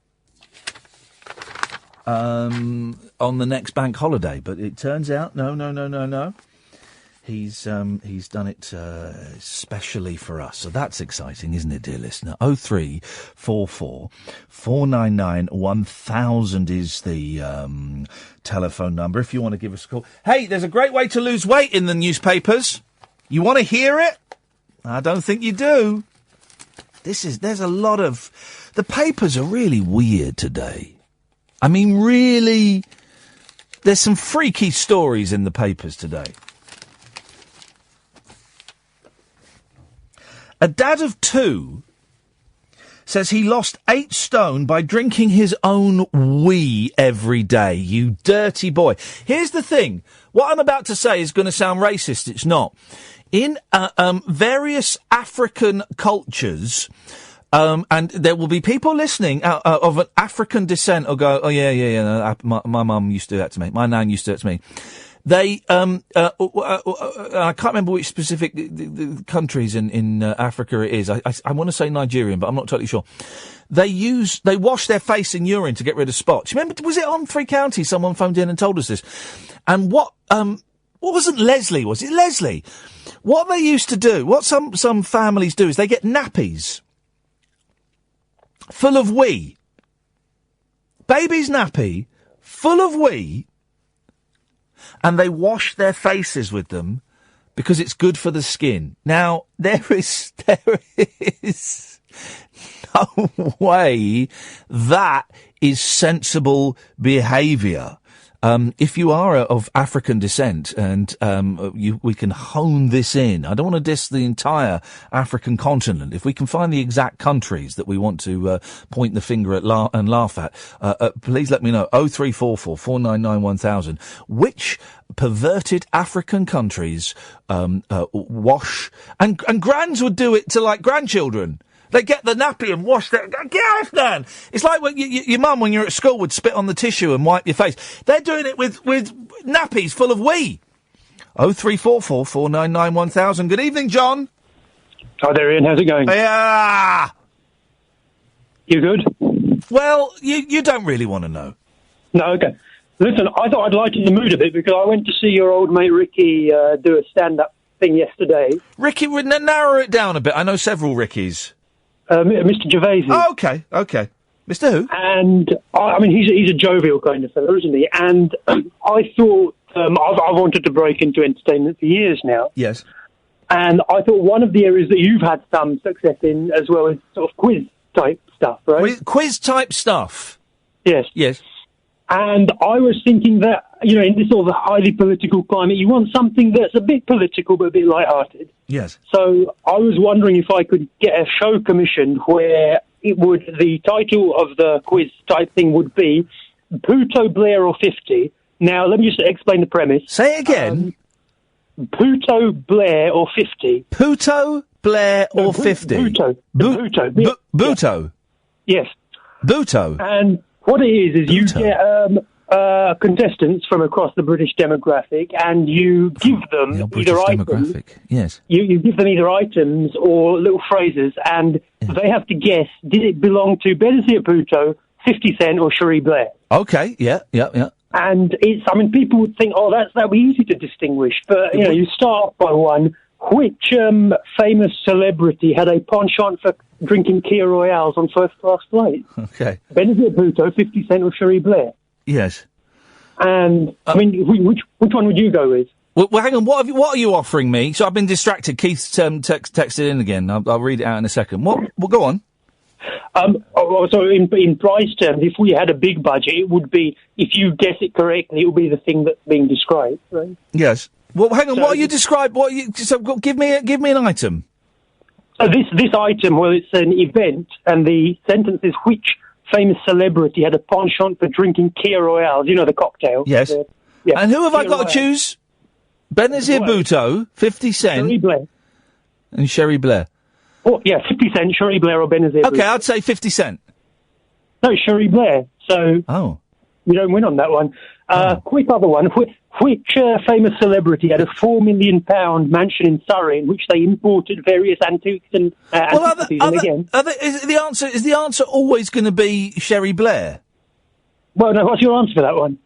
on the next bank holiday, but it turns out no. He's done it specially for us, so that's exciting, isn't it, dear listener? 0344 499 1000 is the telephone number if you want to give us a call. Hey, there's a great way to lose weight in the newspapers. You want to hear it? I don't think you do. There's a lot of... The papers are really weird today. I mean, really, there's some freaky stories in the papers today. A dad of 2 says he lost 8 stone by drinking his own wee every day. You dirty boy. Here's the thing. What I'm about to say is going to sound racist. It's not. In various African cultures, and there will be people listening of an African descent who'll go, oh, yeah, my mum used to do that to me. My nan used to do that to me. They, I can't remember which specific the countries in Africa it is. I want to say Nigerian, but I'm not totally sure. They wash their face in urine to get rid of spots. Remember, was it on Three Counties? Someone phoned in and told us this. And what wasn't Leslie? Was it Leslie? What they used to do, what some families do is they get nappies full of wee. Baby's nappy full of wee. And they wash their faces with them because it's good for the skin. Now, there is no way that is sensible behaviour. If you are of African descent and we can hone this in, I don't want to diss the entire African continent. If we can find the exact countries that we want to point the finger at and laugh at, please let me know. 0344 499 1000. Which perverted African countries wash and grands would do it to like grandchildren. They get the nappy and wash their... Get off, man! It's like when your mum, when you're at school, would spit on the tissue and wipe your face. They're doing it with nappies full of wee. 0344 499 1000. Good evening, John. Hi there, Ian. How's it going? Yeah. You good? Well, you don't really want to know. No, okay. Listen, I thought I'd lighten the mood a bit because I went to see your old mate Ricky do a stand-up thing yesterday. Ricky, narrow it down a bit. I know several Rickies. Mr. Gervais. Oh, okay. Mr. Who? And, I mean, he's a jovial kind of fellow, isn't he? And I thought, I've wanted to break into entertainment for years now. Yes. And I thought one of the areas that you've had some success in as well is sort of quiz-type stuff, right? Quiz-type stuff? Yes. Yes. And I was thinking that, in this sort of highly political climate, you want something that's a bit political but a bit light-hearted. Yes. So I was wondering if I could get a show commissioned where the title of the quiz type thing would be Puto, Blair or 50. Now, let me just explain the premise. Say it again. Puto, Blair or 50. Puto, Blair or 50? Puto. Buto? Yes. Buto? And what it is you get contestants from across the British demographic, and you give them either items. Yes. You give them either items or little phrases, and they have to guess: did it belong to Benazir Bhutto, 50 Cent or Cherie Blair. Okay, yeah. And people would think, that'd be easy to distinguish. But, you start off by one. Which famous celebrity had a penchant for drinking Kia Royales on first-class flights? Okay. Benazir Bhutto, 50 Cent or Cherie Blair? Yes. And, which one would you go with? Well, hang on. What are you offering me? So I've been distracted. Keith's texted in again. I'll read it out in a second. Well, go on. So in price terms, if we had a big budget, it would be, if you guess it correctly, it would be the thing that's being described, right? Yes. Well, hang on. So, what are you describing? So give me an item. This item, well, it's an event, and the sentence is, which famous celebrity had a penchant for drinking Kia Royales? You know, the cocktail. Yes. Yeah. And who have I got to choose? Benazir Bhutto, 50 Cent, Cherie Blair, and Cherie Blair. Oh, yeah, 50 Cent, Cherie Blair or Benazir Bhutto. Okay, I'd say 50 Cent. No, Cherie Blair. So you don't win on that one. Quick other one. Which famous celebrity had a £4 million mansion in Surrey in which they imported various antiques and antiquities? Is the answer always going to be Cherie Blair? Well, no. What's your answer for that one?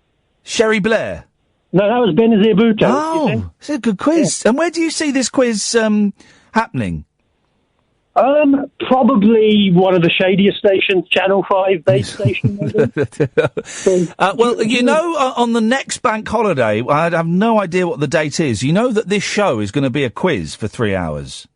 Cherie Blair. No, that was Benazir Bhutto. Oh, it's a good quiz. Yeah. And where do you see this quiz happening? Probably one of the shadier stations, Channel 5 base station. Well, on the next bank holiday, I have no idea what the date is. You know that this show is going to be a quiz for 3 hours.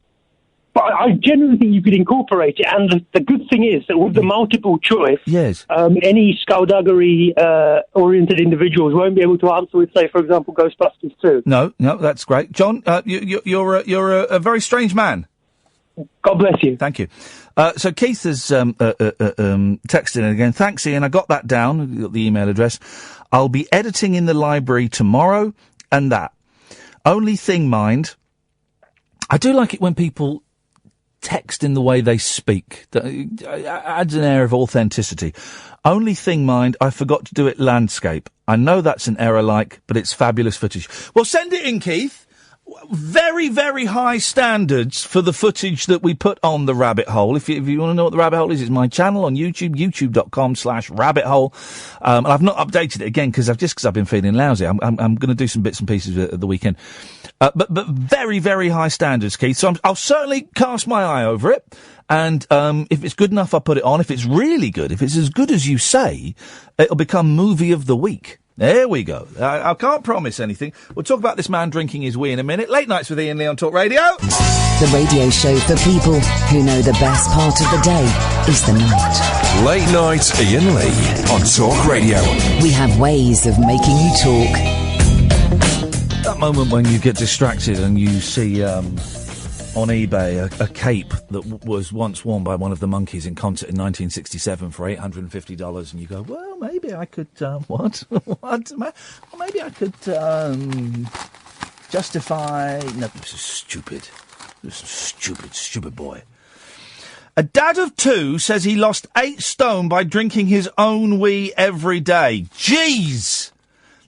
But I generally think you could incorporate it, and the good thing is that with the multiple choice, any skullduggery-oriented individuals won't be able to answer with, say, for example, Ghostbusters 2. No, that's great. John, you're a very strange man. God bless you. Thank you. So Keith has texted in again. Thanks, Ian. I got that down. Got the email address. I'll be editing in the library tomorrow, and that. Only thing, mind, I do like it when people text in the way they speak. It adds an air of authenticity. Only thing, mind, I forgot to do it landscape. I know that's an error, but it's fabulous footage. Well, send it in, Keith. Very, very high standards for the footage that we put on the Rabbit Hole. If you want to know what the Rabbit Hole is, it's my channel on YouTube, youtube.com/Rabbit Hole. And I've not updated it again because I've been feeling lousy. I'm going to do some bits and pieces at the weekend. But very, very high standards, Keith. So I'll certainly cast my eye over it. And if it's good enough, I'll put it on. If it's really good, if it's as good as you say, it'll become Movie of the Week. There we go. I can't promise anything. We'll talk about this man drinking his wee in a minute. Late Nights with Iain Lee on Talk Radio. The radio show for people who know the best part of the day is the night. Late Night Iain Lee on Talk Radio. We have ways of making you talk. That moment when you get distracted and you see on eBay a cape that was once worn by one of the Monkees in concert in 1967 for $850, and you go, well, maybe I could, what? Maybe I could justify... No, this is stupid. This is stupid boy. A dad of 2 says he lost 8 stone by drinking his own wee every day. Jeez!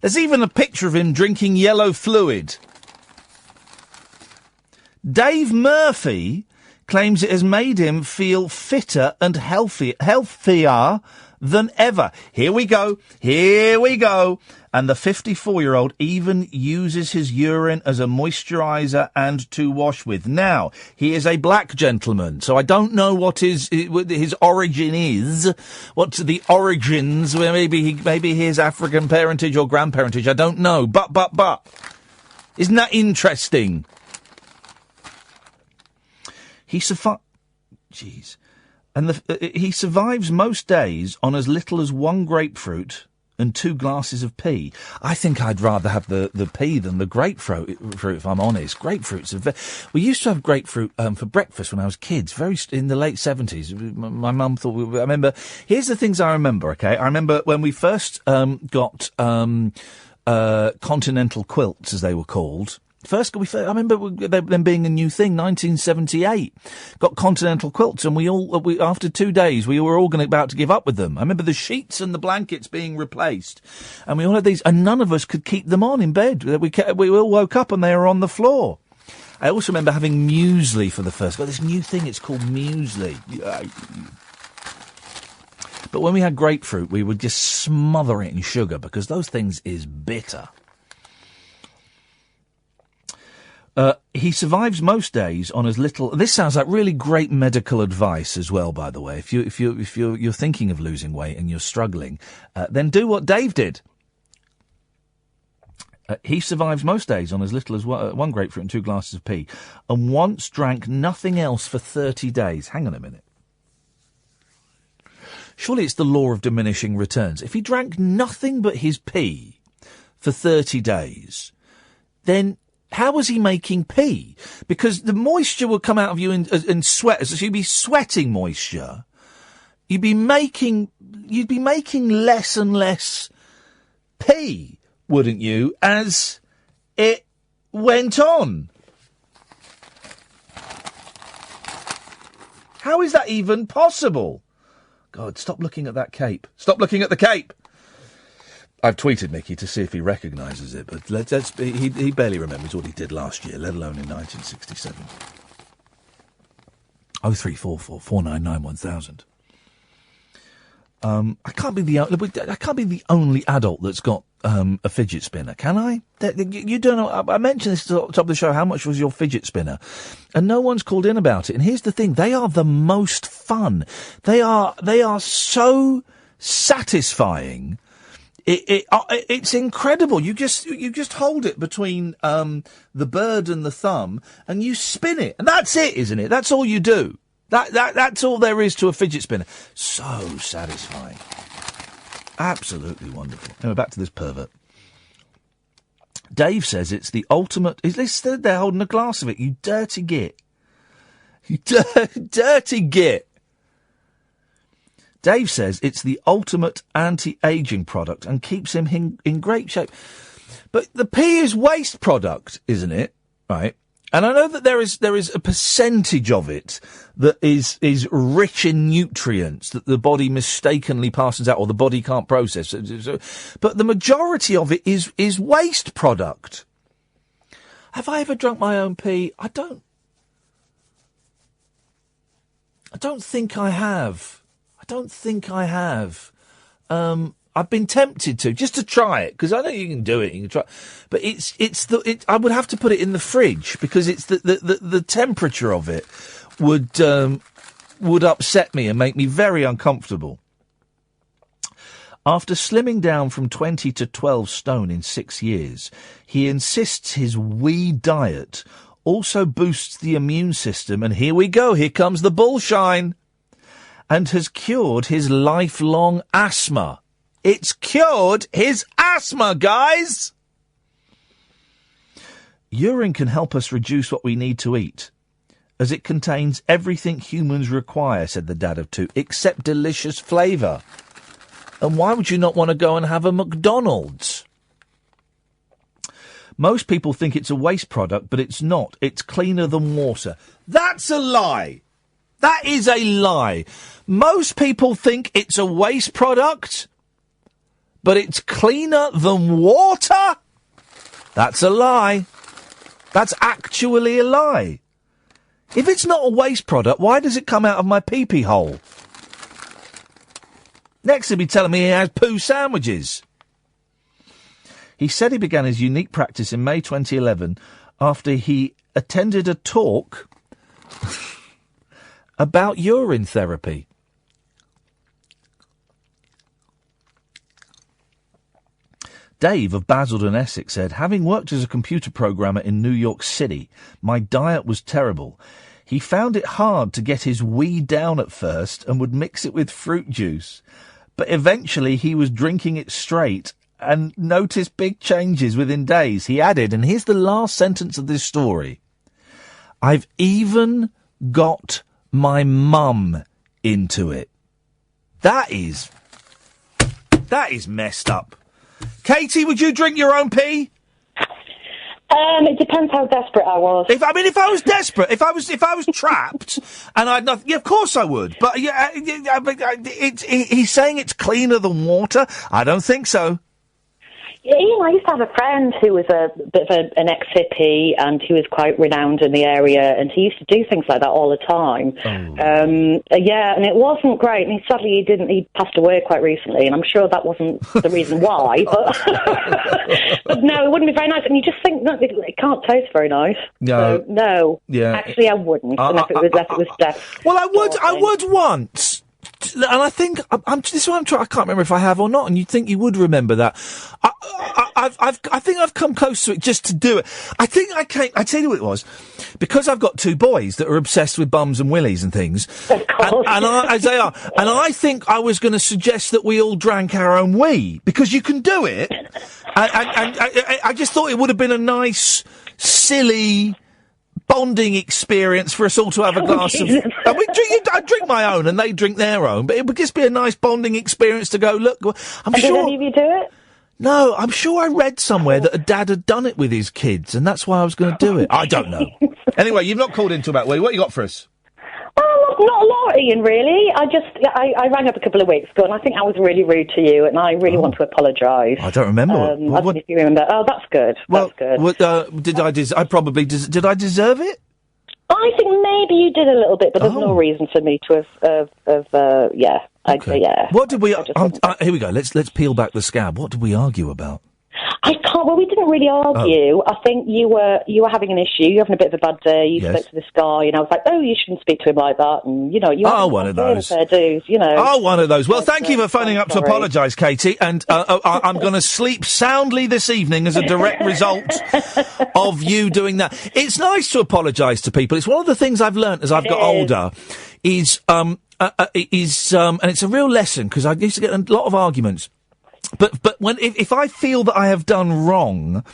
There's even a picture of him drinking yellow fluid. Dave Murphy claims it has made him feel fitter and healthier than ever. Here we go. And the 54-year-old even uses his urine as a moisturiser and to wash with. Now, he is a black gentleman, so I don't know what his origin is. What's the origins? Well, maybe his African parentage or grandparentage. I don't know. But. Isn't that interesting? He survives most days on as little as 1 grapefruit and 2 glasses of pea. I think I'd rather have the pea than the grapefruit, if I'm honest. We used to have grapefruit for breakfast when I was kids, in the late 70s. My mum thought... I remember... Here's the things I remember, okay? I remember when we first got continental quilts, as they were called... I remember them being a new thing, 1978. Got continental quilts, and we after 2 days, we were all about to give up with them. I remember the sheets and the blankets being replaced, and we all had these, and none of us could keep them on in bed. We all woke up and they were on the floor. I also remember having muesli for the first. Got this new thing, it's called muesli. But when we had grapefruit, we would just smother it in sugar because those things is bitter. He survives most days on as little. This sounds like really great medical advice as well, by the way. If you're thinking of losing weight and you're struggling, then do what Dave did. He survives most days on as little as one grapefruit and 2 glasses of pee, and once drank nothing else for 30 days. Hang on a minute. Surely it's the law of diminishing returns. If he drank nothing but his pee for 30 days, then how was he making pee? Because the moisture would come out of you in sweat. So you'd be sweating moisture. You'd be making less and less pee, wouldn't you, as it went on? How is that even possible? God, stop looking at that cape. Stop looking at the cape! I've tweeted Mickey to see if he recognises it, but he barely remembers what he did last year, let alone in 1967. 0344 499 1000. I can't be the only adult that's got a fidget spinner, can I? You don't know. I mentioned this at the top of the show. How much was your fidget spinner? And no one's called in about it. And here's the thing: they are the most fun. They are so satisfying. It's incredible. You just hold it between the bird and the thumb, and you spin it, and that's it, isn't it? That's all you do. That's all there is to a fidget spinner. So satisfying. Absolutely wonderful. Anyway, back to this pervert. Dave says it's the ultimate. He's stood there holding a glass of it. You dirty git. You dirty git. Dave says it's the ultimate anti-aging product and keeps him in great shape. But the pee is waste product, isn't it? Right. And I know that there is a percentage of it that is rich in nutrients that the body mistakenly passes out or the body can't process. But the majority of it is waste product. Have I ever drunk my own pee? I don't think I have. I've been tempted to, just to try it, because I know you can do it, you can try. But I would have to put it in the fridge, because it's the temperature of it would upset me and make me very uncomfortable. After slimming down from 20 to 12 stone in 6 years, he insists his wee diet also boosts the immune system, and here we go, here comes the bullshine, and has cured his lifelong asthma. It's cured his asthma, guys! Urine can help us reduce what we need to eat, as it contains everything humans require, said the dad of 2, except delicious flavour. And why would you not want to go and have a McDonald's? Most people think it's a waste product, but it's not. It's cleaner than water. That's a lie! That is a lie. Most people think it's a waste product, but it's cleaner than water? That's a lie. That's actually a lie. If it's not a waste product, why does it come out of my pee-pee hole? Next he'll be telling me he has poo sandwiches. He said he began his unique practice in May 2011 after he attended a talk about urine therapy. Dave of Basildon, Essex said, having worked as a computer programmer in New York City, my diet was terrible. He found it hard to get his wee down at first and would mix it with fruit juice. But eventually he was drinking it straight and noticed big changes within days. He added, and here's the last sentence of this story, I've even got my mum into it. That is messed up. Katie, would you drink your own pee? It depends how desperate I was. If I was desperate, if I was trapped, and I'd not, yeah, of course I would. But he's saying it's cleaner than water. I don't think so. Ian, I used to have a friend who was a bit of an ex-hippie, and he was quite renowned in the area, and he used to do things like that all the time. Yeah, and it wasn't great. And sadly, he passed away quite recently, and I'm sure that wasn't the reason why. But, but no, it wouldn't be very nice. And you just think, no, it can't taste very nice. No. So, no. Yeah. Actually, I wouldn't. And if it was death. Well, I would once. And I think this is what I'm trying. I can't remember if I have or not. And you'd think you would remember that. I think I've come close to it just to do it. I think I came. I tell you what it was, because I've got two boys that are obsessed with bums and willies and things, as they are. And I think I was going to suggest that we all drank our own wee, because you can do it. And I just thought it would have been a nice, silly bonding experience for us all to have a glass of. I drink my own and they drink their own, but it would just be a nice bonding experience to go, look, I'm sure. Did any of you do it? No, I'm sure I read somewhere that a dad had done it with his kids, and that's why I was going to do it. I don't know. Anyway, you've not called into about Willie. What you got for us? Not a lot, Ian, really. I rang up a couple of weeks ago, and I think I was really rude to you, and I really want to apologise. I don't remember. I don't know if you remember. Oh, that's good. That's good. Did I deserve it? I think maybe you did a little bit, but there's no reason for me to have yeah. Okay. Yeah. What did we? Here we go. Let's peel back the scab. What did we argue about? I can't. Well, we didn't really argue. I think you were having an issue. You're having a bit of a bad day. You spoke to this guy, and I was like, "Oh, you shouldn't speak to him like that." And you one of those. One of those. Well, thank you for phoning up to apologise, Katie. And I'm going to sleep soundly this evening as a direct result of you doing that. It's nice to apologise to people. It's one of the things I've learnt as I've got older. And it's a real lesson, because I used to get a lot of arguments. But if I feel that I have done wrong,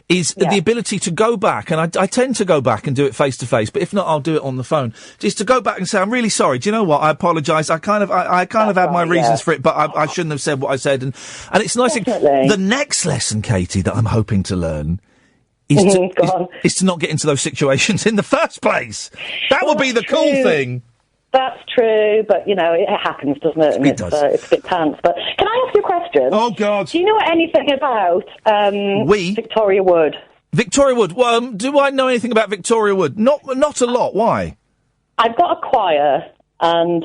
is the ability to go back, and I tend to go back and do it face to face, but if not, I'll do it on the phone. Just to go back and say, I'm really sorry. Do you know what? I apologise. I kind of had my reasons for it, but I shouldn't have said what I said. And it's nice. The next lesson, Katie, that I'm hoping to learn is to not get into those situations in the first place. That would be the cool thing. That's true, but, it happens, doesn't it? And it does. It's a bit pants. But can I ask you a question? Oh, God. Do you know anything about Victoria Wood? Victoria Wood? Well, do I know anything about Victoria Wood? Not a lot. Why? I've got a choir, and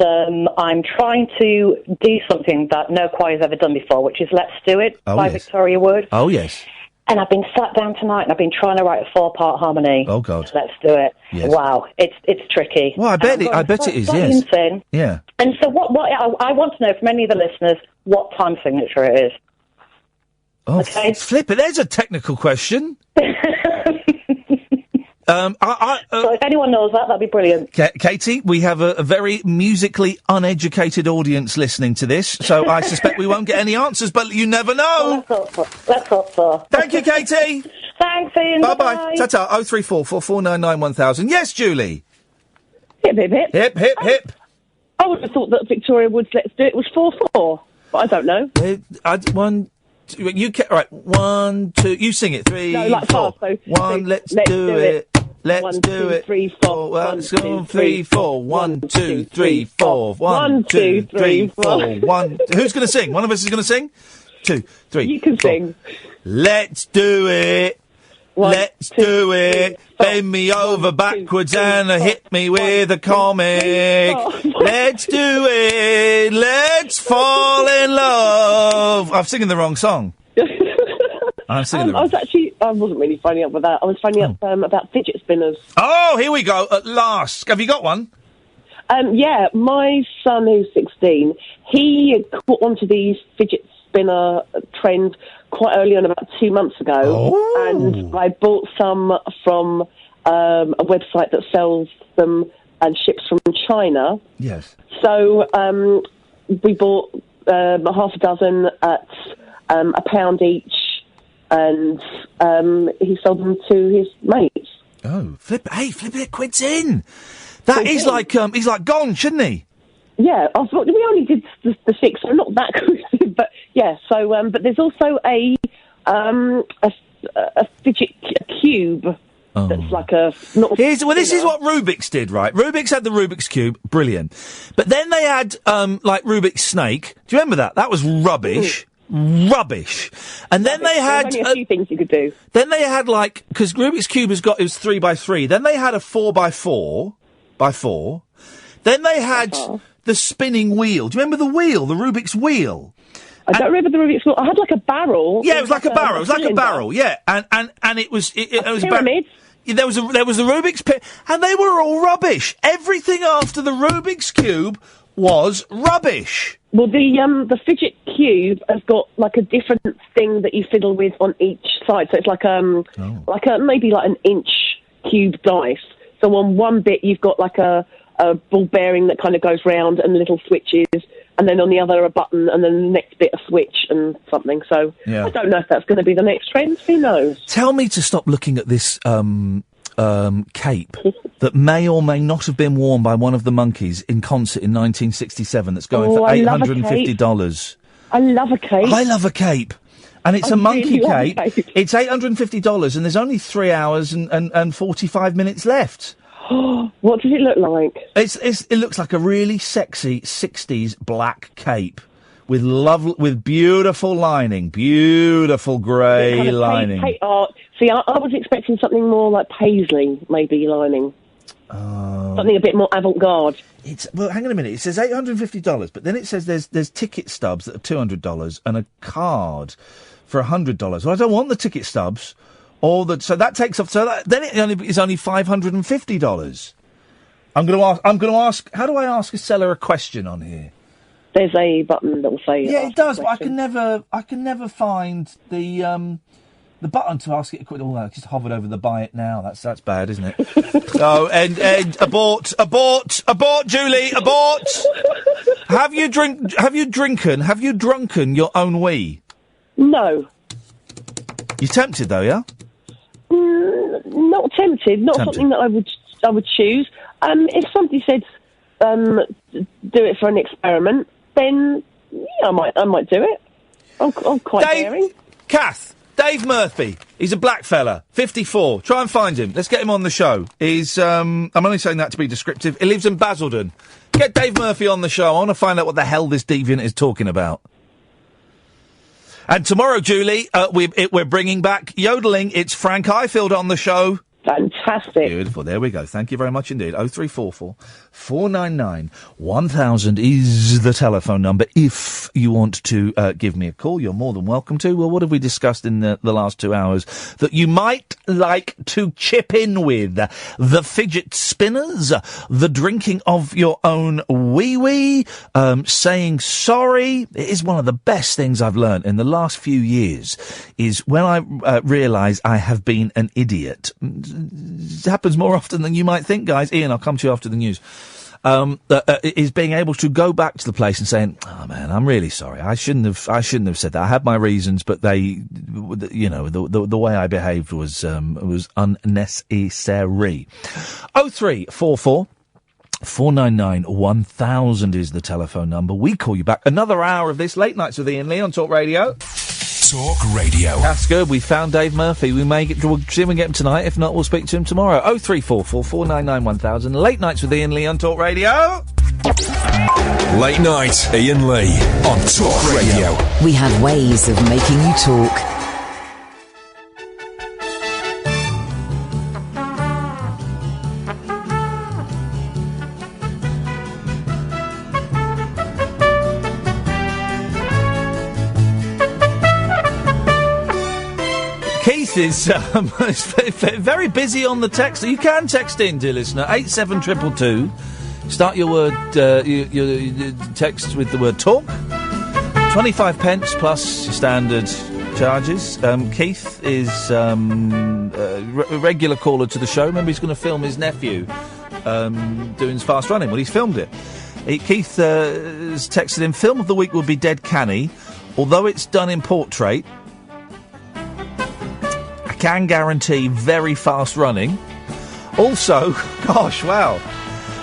I'm trying to do something that no choir's ever done before, which is Let's Do It by Victoria Wood. Oh, yes. And I've been sat down tonight, and I've been trying to write a 4-part harmony. Oh, God. Let's do it. Yes. Wow, it's tricky. Well, I bet it is, yes. Insane. Yeah. And so what I want to know from any of the listeners what time signature it is. Oh, flip it. There's a technical question. So if anyone knows that'd be brilliant. Katie, we have a very musically uneducated audience listening to this, so I suspect we won't get any answers, but you never know. Let's hope so. Thank you, Katie. Thanks, Ian. Bye-bye. Ta-ta. 034 4499 1000. Yes, Julie. Hip, hip, hip. Hip, hip, hip. I would have thought that Victoria Wood's Let's Do It was 4-4, but I don't know. Right, 1, 2, you sing it, 3, no, like 4. Fast, so 1, let's do it. Let's 1, do 2, it. 3, 4. 1, 2, 3, 4. 1, 2, 3, 4. 1, 2, 3, 4. 1. Who's going to sing? One of us is going to sing? 2, 3. You can sing. Let's do it. Let's do it. Bend me over backwards and hit me with a comic. Let's do it. Let's fall in love. I'm singing the wrong song. I'm singing the wrong song. I wasn't really phoning up with that. I was phoning up about fidget spinners. Oh, here we go. At last. Have you got one? Yeah, my son, who's 16, he caught onto these fidget spinner trends quite early on, about 2 months ago, and I bought some from a website that sells them and ships from China. Yes. So we bought half a dozen at £1 each, and he sold them to his mates. Oh, flip it, quid's in. That is like, he's like gone, shouldn't he? Yeah, I thought we only did the 6, so not that good, but yeah. So, but there's also a fidget cube that's like a. This is what Rubik's did, right? Rubik's had the Rubik's cube, brilliant, but then they had like Rubik's snake. Do you remember that? That was rubbish. rubbish. And then they had There's only a few things you could do. Then they had because Rubik's Cube it was 3x3. Then they had a 4x4 by 4. Then they had the spinning wheel. Do you remember the wheel, the Rubik's wheel? I don't remember the Rubik's wheel. I had like a barrel. Yeah, it was like a barrel. It was like a barrel. Yeah, and it was it was pyramid. There was the Rubik's pit, and they were all rubbish. Everything after the Rubik's Cube was rubbish. Well, the fidget cube has got like a different thing that you fiddle with on each side. So it's like maybe like an inch cube dice. So on one bit you've got like a ball bearing that kind of goes round and little switches, and then on the other a button, and then the next bit a switch and something. So I don't know if that's going to be the next trend. Who knows? Tell me to stop looking at this cape that may or may not have been worn by one of the Monkees in concert in 1967 that's going for $850. I love a cape. I love a cape. And it's a monkey cape. It's $850 and there's only 3 hours and 45 minutes left. What does it look like? It looks like a really sexy 60s black cape with beautiful lining, beautiful grey lining. See, I was expecting something more like paisley, maybe lining. Something a bit more avant-garde. Well, hang on a minute. It says $850, but then it says there's ticket stubs that are $200 and a card for $100. Well, I don't want the ticket stubs. So that takes off. Then it is only $550. I'm going to ask. How do I ask a seller a question on here? There's a button that will say. Yeah, it does, but I can never find the button to ask it a question. Oh, I just hovered over the buy it now. That's bad, isn't it? and abort, Julie, abort. Have you drunken your own wee? No. You're tempted though, yeah? Not tempted. Not something that I would choose. If somebody said do it for an experiment, then yeah, I might do it. I'm quite daring. Kath, Dave Murphy. He's a black fella, 54. Try and find him. Let's get him on the show. He's I'm only saying that to be descriptive. He lives in Basildon. Get Dave Murphy on the show. I want to find out what the hell this deviant is talking about. And tomorrow, Julie, we're bringing back yodeling. It's Frank Highfield on the show. Fantastic. Beautiful. There we go. Thank you very much indeed. 0344 499 1000 is the telephone number. If you want to give me a call, you're more than welcome to. Well, what have we discussed in the last 2 hours that you might like to chip in with? The fidget spinners, the drinking of your own wee-wee, saying sorry. It is one of the best things I've learned in the last few years is when I realise I have been an idiot. It happens more often than you might think, guys. Ian, I'll come to you after the news. Is being able to go back to the place and saying, "Oh man, I'm really sorry. I shouldn't have said that. I had my reasons, but the way I behaved was unnecessary." 0344 499 1000 is the telephone number. We call you back. Another hour of this Late Nights with Iain Lee on Talk Radio. Talk Radio. That's good. We found Dave Murphy. We'll see if we can get him tonight. If not, we'll speak to him tomorrow. 0344 499 1000. Late Nights with Iain Lee on Talk Radio. Late Night, Iain Lee on Talk Radio. We have ways of making you talk. Keith is very busy on the text. You can text in, dear listener, 87222. Start your word, your text with the word talk. 25 pence plus your standard charges. Keith is a regular caller to the show. Remember, he's going to film his nephew doing his fast running. Well, he's filmed it. Keith has texted in, film of the week would be Dead Canny. Although it's done in portrait, I can guarantee very fast running. Also, gosh, wow.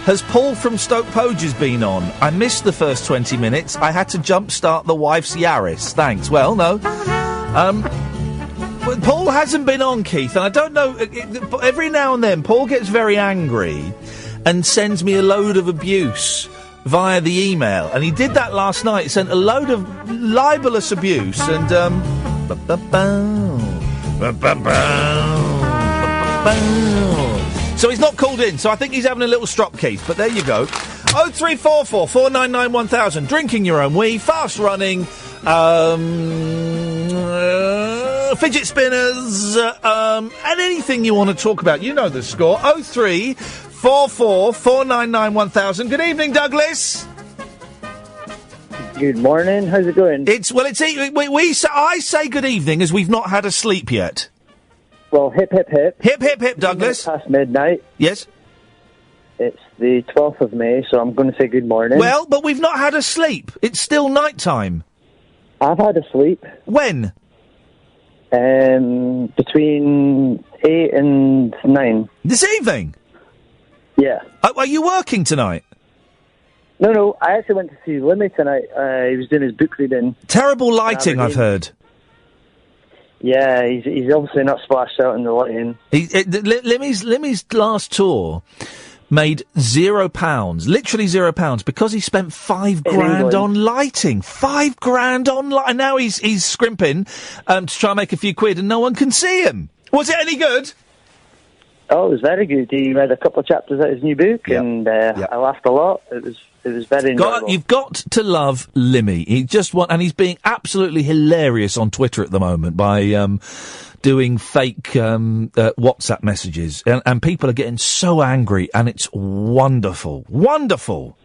Has Paul from Stoke Poges been on? I missed the first 20 minutes. I had to jump-start the wife's Yaris. Thanks. Well, no. Paul hasn't been on, Keith, and I don't know. Every now and then, Paul gets very angry and sends me a load of abuse via the email, and he did that last night. He sent a load of libelous abuse, and so he's not called in, so I think he's having a little strop, Keith, but there you go. 0344 499 1000, drinking your own wee, fast running, fidget spinners, and anything you want to talk about. You know the score. 0344 499 1000. Good evening, Douglas. Good morning. How's it going? I say good evening as we've not had a sleep yet. Well, hip, hip, hip. Hip, hip, hip, Douglas. Past midnight. Yes. It's the 12th of May, so I'm going to say good morning. Well, but we've not had a sleep. It's still night time. I've had a sleep. When? Between 8 and 9. This evening? Yeah. Are you working tonight? No, I actually went to see Limmy tonight. He was doing his book reading. Terrible lighting, I've heard. Yeah, he's obviously not splashed out in the lighting. Limmy's last tour made £0, literally £0, because he spent £5,000 on lighting. £5,000 on lighting. And now he's scrimping to try and make a few quid, and no one can see him. Was it any good? Oh, it was very good. He read a couple of chapters out of his new book, and I laughed a lot. It was very enjoyable. You've got to love Limmy. And he's being absolutely hilarious on Twitter at the moment by doing fake WhatsApp messages, and people are getting so angry, and it's wonderful, wonderful.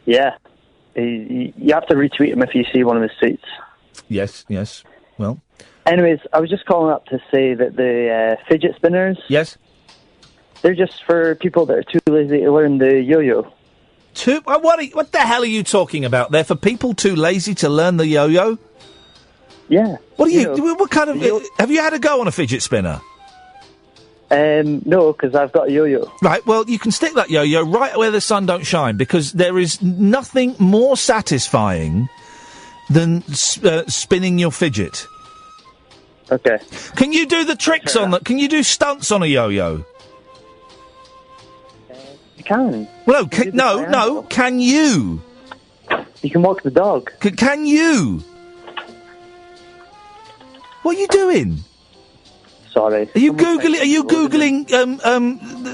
Yeah, you have to retweet him if you see one of his tweets. Yes. Well. Anyways, I was just calling up to say that the fidget spinners... Yes? They're just for people that are too lazy to learn the yo-yo. What the hell are you talking about? They're for people too lazy to learn the yo-yo? Yeah. What kind of... have you had a go on a fidget spinner? No, because I've got a yo-yo. Right, well, you can stick that yo-yo right where the sun don't shine, because there is nothing more satisfying than spinning your fidget. Okay. Can you do the tricks on that? Can you do stunts on a yo-yo? You can. Well, no. Can you? You can walk the dog. Can you? What are you doing? Sorry. Are you googling?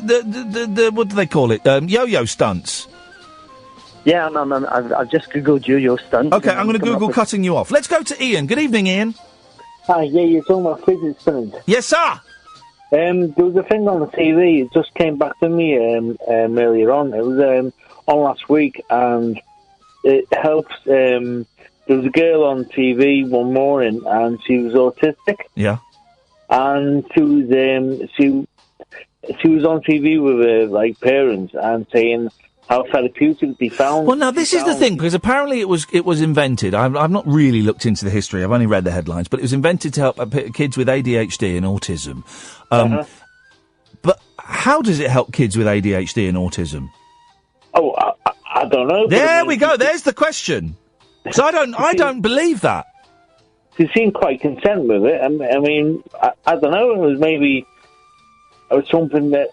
The what do they call it? Yo-yo stunts. Yeah, I've just googled yo-yo stunts. Okay, I'm going to Google cutting you off. Let's go to Ian. Good evening, Ian. Hi, yeah, you're talking about fidget spinners. Yes, sir. There was a thing on the TV. It just came back to me earlier on. It was on last week, and it helps. There was a girl on TV one morning, and she was autistic. Yeah. And she was on TV with her parents and saying how therapeutic they found. Well, now this is the thing, because apparently it was invented. I've not really looked into the history. I've only read the headlines, but it was invented to help kids with ADHD and autism. But how does it help kids with ADHD and autism? Oh, I don't know. There we go. There's the question. So I don't believe that. She seemed quite content with it. I mean, I don't know. It was maybe. It was something that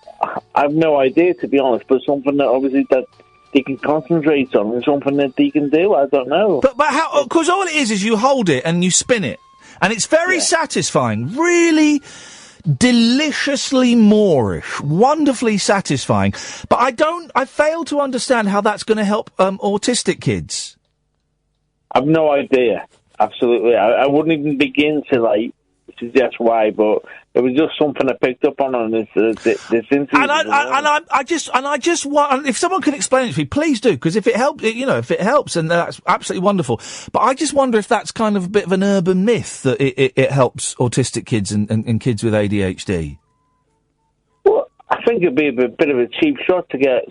I have no idea, to be honest, but something that obviously that they can concentrate on and something that they can do. I don't know. But how? Because all it is you hold it and you spin it, and it's very satisfying, really deliciously Moorish, wonderfully satisfying. But I fail to understand how that's going to help autistic kids. I've no idea. Absolutely, I wouldn't even begin to suggest why, but it was just something I picked up on this interview. And I just want, if someone can explain it to me, please do, because if it helps, and that's absolutely wonderful. But I just wonder if that's kind of a bit of an urban myth that it helps autistic kids and kids with ADHD. Well, I think it'd be a bit of a cheap shot to get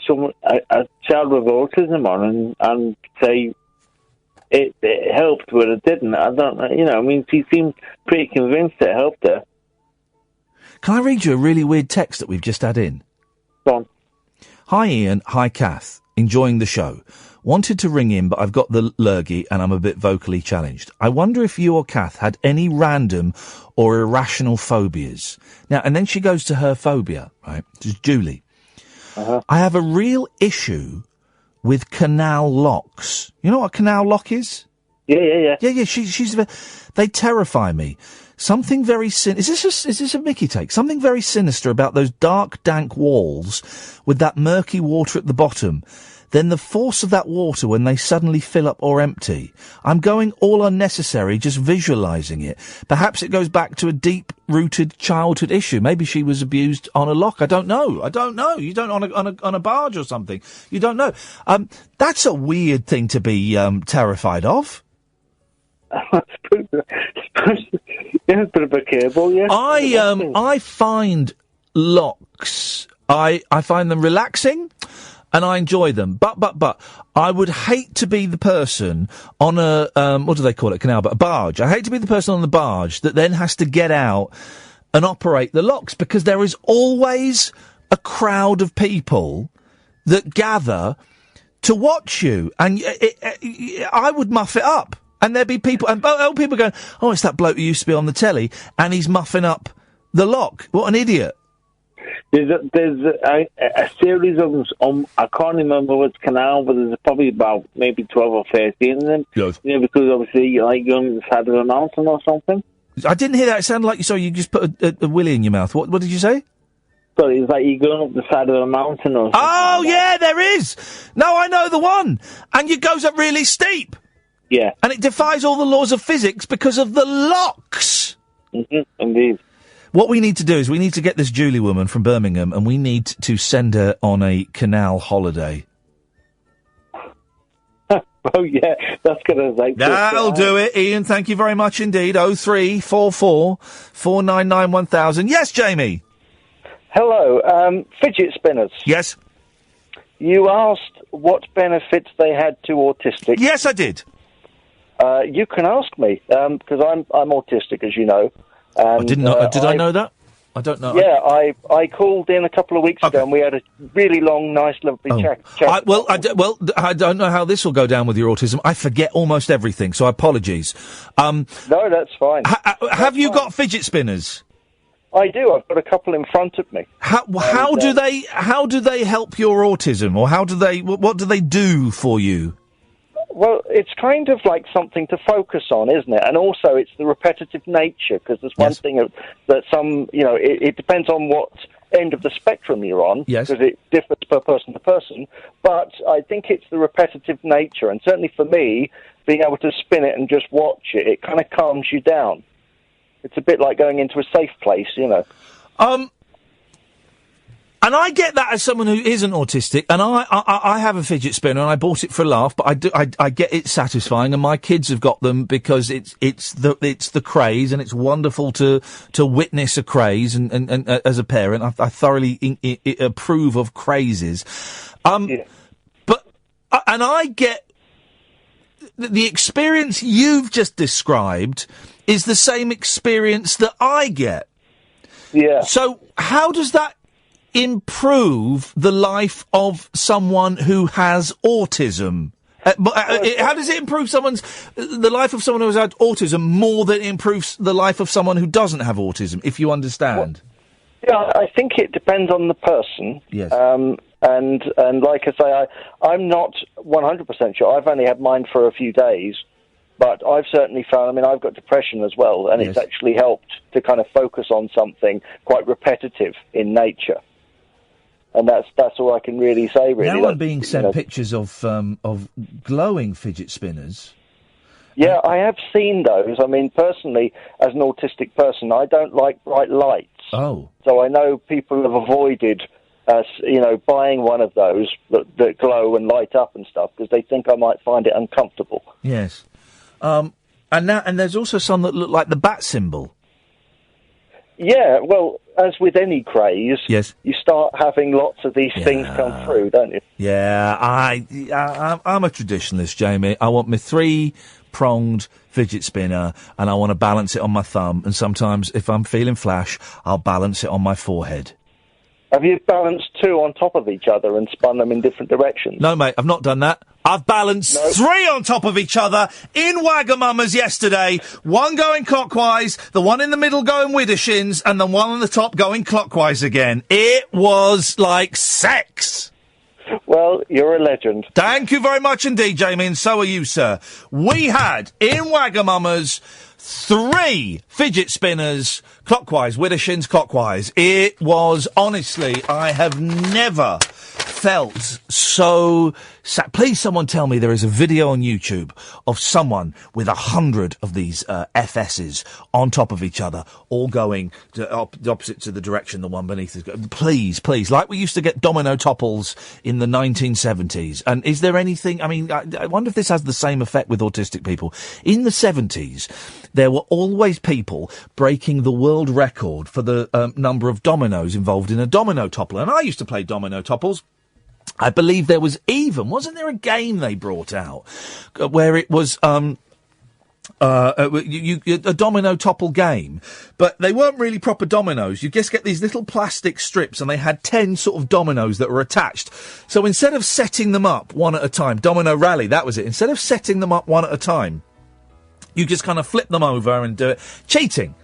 a child with autism on and say it helped, but it didn't. I don't know. I mean, she seemed pretty convinced it helped her. Can I read you a really weird text that we've just had in? Go on. Hi, Ian. Hi, Kath. Enjoying the show. Wanted to ring in, but I've got the lurgy and I'm a bit vocally challenged. I wonder if you or Kath had any random or irrational phobias. Now, and then she goes to her phobia, right? This is Julie. I have a real issue with canal locks. You know what a canal lock is? Yeah. Yeah. They terrify me. Something very is this a Mickey take? Something very sinister about those dark, dank walls with that murky water at the bottom. Then the force of that water when they suddenly fill up or empty. I'm going all unnecessary just visualising it. Perhaps it goes back to a deep-rooted childhood issue. Maybe she was abused on a lock. I don't know. You don't on a barge or something. You don't know. That's a weird thing to be terrified of. Yeah, a bit of a cable, yeah. I find locks. I find them relaxing. And I enjoy them, but I would hate to be the person on a what do they call it? Canal, but a barge. I hate to be the person on the barge that then has to get out and operate the locks, because there is always a crowd of people that gather to watch you, and I would muff it up, and there'd be people people going, "Oh, it's that bloke who used to be on the telly, and he's muffing up the lock. What an idiot!" There's a series of them. I can't remember which canal, but there's probably about maybe 12 or 13 of them. Yes. You know, because obviously you're like on the side of a mountain or something. I didn't hear that. It sounded like you just put a willy in your mouth. What did you say? Sorry, it's like you're going up the side of a mountain or something. Oh, yeah, there is. No, I know the one. And it goes up really steep. Yeah. And it defies all the laws of physics because of the locks. Mm-hmm, indeed. What we need to do is we need to get this Julie woman from Birmingham, and we need to send her on a canal holiday. Oh, yeah, that's going to... That'll do it, Ian. Thank you very much indeed. 0344 499 1000. Yes, Jamie. Hello. Fidget spinners. Yes. You asked what benefits they had to autistic. Yes, I did. You can ask me, because I'm autistic, as you know. And, I didn't know. Did I know that? I don't know. Yeah, I called in a couple of weeks ago, and we had a really long, nice, lovely chat. I don't know how this will go down with your autism. I forget almost everything, so apologies. No, that's fine. Have you got fidget spinners? I do. I've got a couple in front of me. How do they help your autism, or what do they do for you? Well, it's kind of like something to focus on, isn't it? And also, it's the repetitive nature, because there's one thing that some, it depends on what end of the spectrum you're on, because it differs per person to person. But I think it's the repetitive nature, and certainly for me, being able to spin it and just watch it, it kind of calms you down. It's a bit like going into a safe place, And I get that as someone who isn't autistic, and I have a fidget spinner, and I bought it for a laugh, but I get it satisfying, and my kids have got them because it's the craze, and it's wonderful to witness a craze, and as a parent, I thoroughly approve of crazes. But I get the experience you've just described is the same experience that I get. Yeah. So how does that improve the life of someone who has autism? How does it improve the life of someone who has had autism more than it improves the life of someone who doesn't have autism, if you understand? Well, yeah, I think it depends on the person. Yes. And like I say, I'm not 100% sure. I've only had mine for a few days, but I've certainly found, I've got depression as well, and it's actually helped to kind of focus on something quite repetitive in nature. And that's all I can really say, really. Now I'm being sent pictures of glowing fidget spinners. Yeah, I have seen those. Personally, as an autistic person, I don't like bright lights. Oh. So I know people have avoided, buying one of those that glow and light up and stuff, because they think I might find it uncomfortable. Yes. And there's also some that look like the bat symbol. Yeah, well, as with any craze, yes, you start having lots of these things come through, don't you? Yeah, I'm a traditionalist, Jamie. I want my 3-pronged fidget spinner, and I want to balance it on my thumb, and sometimes, if I'm feeling flash, I'll balance it on my forehead. Have you balanced 2 on top of each other and spun them in different directions? No, mate, I've not done that. I've balanced 3 on top of each other in Wagamamas yesterday. One going clockwise, the one in the middle going widdershins, and the one on the top going clockwise again. It was like sex. Well, you're a legend. Thank you very much indeed, Jamie, and so are you, sir. We had, in Wagamama's, 3 fidget spinners, clockwise, with a shins clockwise. It was, honestly, I have never felt so sad. Please, someone tell me there is a video on YouTube of someone with 100 of these FSs on top of each other, all going opposite to the direction the one beneath is going. Please, please, like we used to get domino topples in the 1970s. And is there anything, I mean, I wonder if this has the same effect with autistic people. In the 70s, there were always people breaking the world record for the number of dominoes involved in a domino topple. And I used to play domino topples. I believe there was even, wasn't there a game they brought out where it was a domino topple game, but they weren't really proper dominoes. You just get these little plastic strips and they had 10 sort of dominoes that were attached. So instead of setting them up one at a time, Domino Rally, that was it. Instead of setting them up one at a time, you just kind of flip them over and do it. Cheating.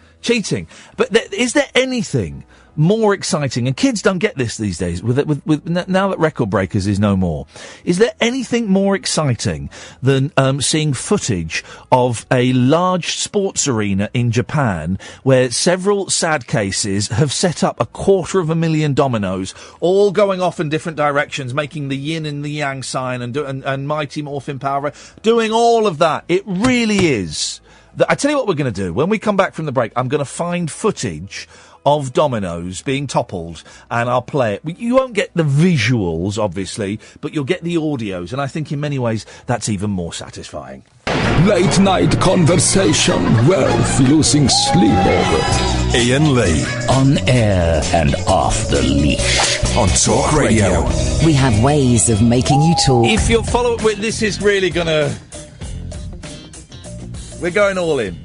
But is there anything more exciting, and kids don't get this these days, with now that Record Breakers is no more, is there anything more exciting than seeing footage of a large sports arena in Japan where several sad cases have set up 250,000 dominoes, all going off in different directions, making the yin and the yang sign, and Mighty Morphin Power, doing all of that? It really is. I tell you what we're going to do. When we come back from the break, I'm going to find footage of dominoes being toppled, and I'll play it. You won't get the visuals, obviously, but you'll get the audios, and I think in many ways that's even more satisfying. Late night conversation, wealth losing sleep over. Iain Lee. On air and off the leash. On Talk Radio. We have ways of making you talk. If you're following, this is really gonna... We're going all in.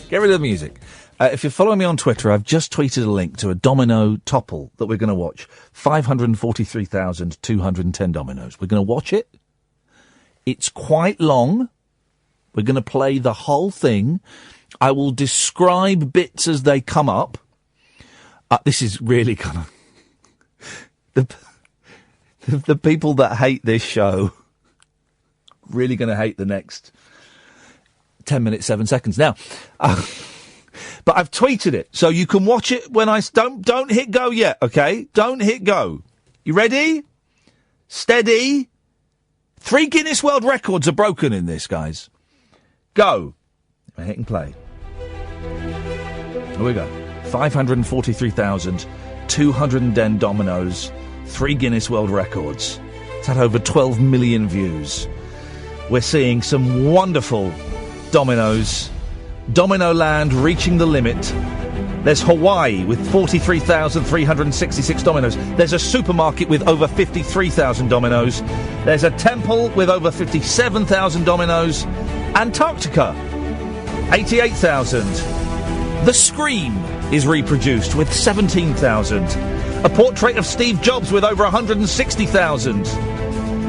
Get rid of the music. If you're following me on Twitter, I've just tweeted a link to a domino topple that we're going to watch. 543,210 dominoes. We're going to watch it. It's quite long. We're going to play the whole thing. I will describe bits as they come up. This is really kind of... The people that hate this show really going to hate the next 10 minutes, 7 seconds. Now... But I've tweeted it, so you can watch it when I... Don't hit go yet, OK? Don't hit go. You ready? Steady. 3 Guinness World Records are broken in this, guys. Go. I'm hitting play. Here we go. 543,210 dominoes. 3 Guinness World Records. It's had over 12 million views. We're seeing some wonderful dominoes... Domino Land reaching the limit. There's Hawaii with 43,366 dominoes. There's a supermarket with over 53,000 dominoes. There's a temple with over 57,000 dominoes. Antarctica, 88,000. The Scream is reproduced with 17,000. A portrait of Steve Jobs with over 160,000.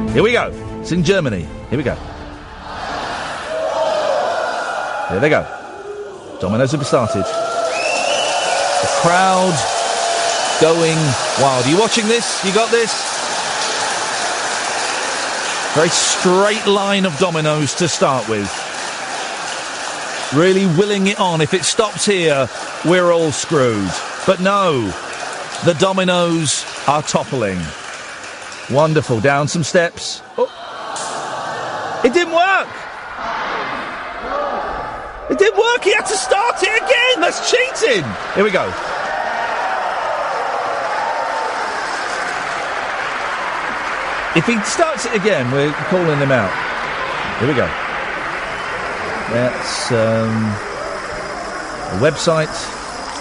Here we go. It's in Germany. Here we go. There they go. Dominoes have started. The crowd going wild. Are you watching this? You got this? Very straight line of dominoes to start with. Really willing it on. If it stops here, we're all screwed. But no, the dominoes are toppling. Wonderful. Down some steps. Oh. It didn't work. It didn't work. He had to start it again. That's cheating. Here we go. If he starts it again, we're calling him out. Here we go. That's the website.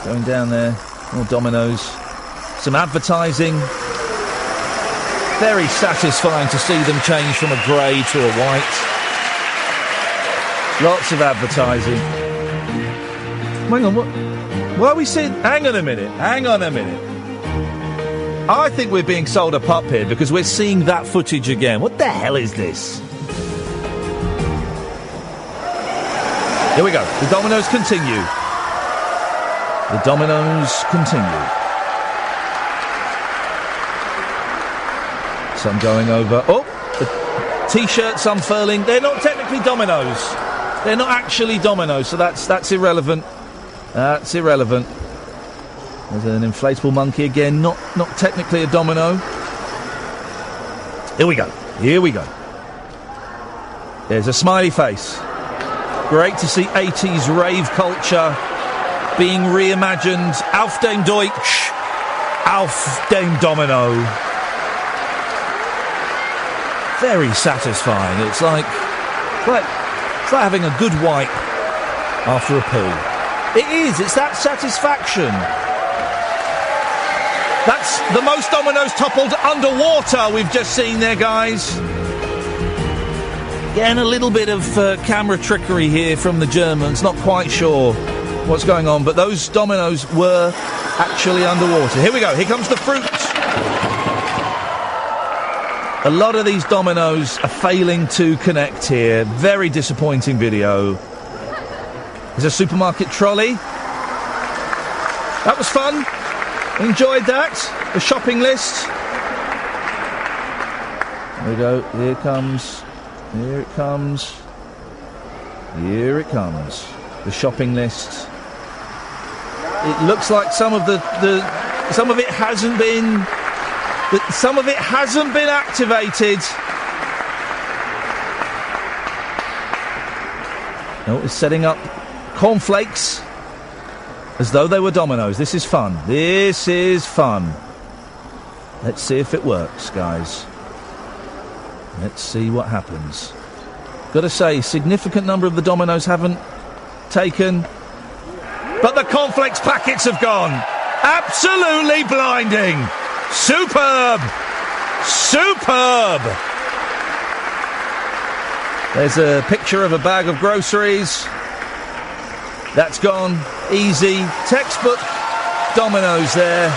Going down there. More dominoes. Some advertising. Very satisfying to see them change from a grey to a white. Lots of advertising. Hang on, what? Why are we seeing... Hang on a minute. I think we're being sold a pup here because we're seeing that footage again. What the hell is this? Here we go. The dominoes continue. The dominoes continue. Some going over. Oh, the T-shirts unfurling. They're not technically dominoes. They're not actually dominoes, so that's irrelevant. That's irrelevant. There's an inflatable monkey again. Not technically a domino. Here we go. Here we go. There's a smiley face. Great to see 80s rave culture being reimagined. Auf dem Deutsch. Auf dem Domino. Very satisfying. It's like having a good wipe after a poo. It is. It's that satisfaction. That's the most dominoes toppled underwater we've just seen there, guys. Again, a little bit of camera trickery here from the Germans. Not quite sure what's going on, but those dominoes were actually underwater. Here we go. Here comes the fruit. A lot of these dominoes are failing to connect here. Very disappointing video. There's a supermarket trolley. That was fun. Enjoyed that. The shopping list. There we go. Here it comes. Here it comes. Here it comes. The shopping list. It looks like some of it hasn't been. Some of it hasn't been activated. No, it's setting up cornflakes as though they were dominoes. This is fun. This is fun. Let's see if it works, guys. Let's see what happens. Got to say, significant number of the dominoes haven't taken, but the cornflakes packets have gone. Absolutely blinding. Superb! Superb! There's a picture of a bag of groceries. That's gone. Easy. Textbook dominoes there.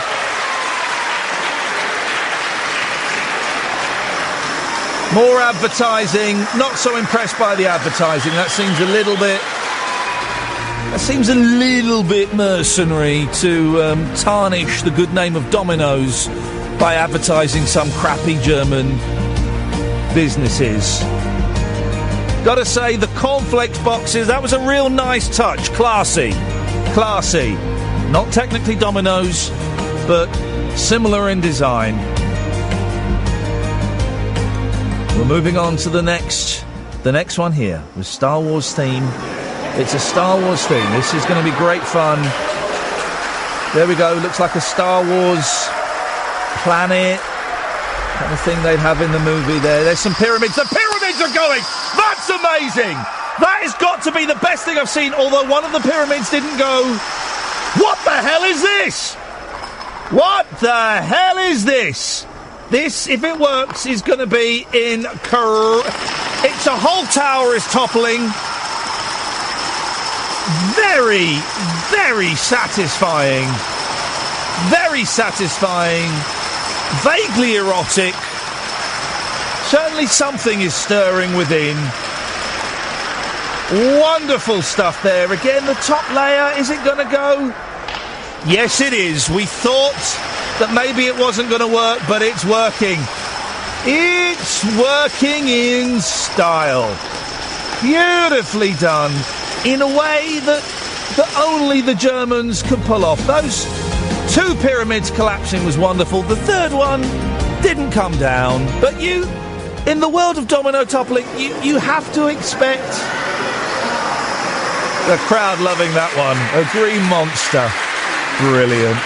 More advertising. Not so impressed by the advertising. That seems a little bit mercenary to tarnish the good name of Dominoes by advertising some crappy German businesses. Gotta say, the cornflakes boxes, that was a real nice touch. Classy. Classy. Not technically Dominoes, but similar in design. We're moving on to the next one here, with Star Wars theme. It's a Star Wars theme. This is going to be great fun. There we go. Looks like a Star Wars planet kind of thing they'd have in the movie there. There's some pyramids. The pyramids are going! That's amazing! That has got to be the best thing I've seen, although one of the pyramids didn't go. What the hell is this? What the hell is this? This, if it works, is going to be it's a whole tower is toppling. Very, very satisfying. Very satisfying. Vaguely erotic. Certainly something is stirring within. Wonderful stuff there. Again, the top layer, is it going to go? Yes, it is. We thought that maybe it wasn't going to work, but it's working. It's working in style. Beautifully done. In a way that only the Germans could pull off. Those two pyramids collapsing was wonderful. The third one didn't come down. But in the world of domino toppling, you have to expect the crowd loving that one. A green monster. Brilliant.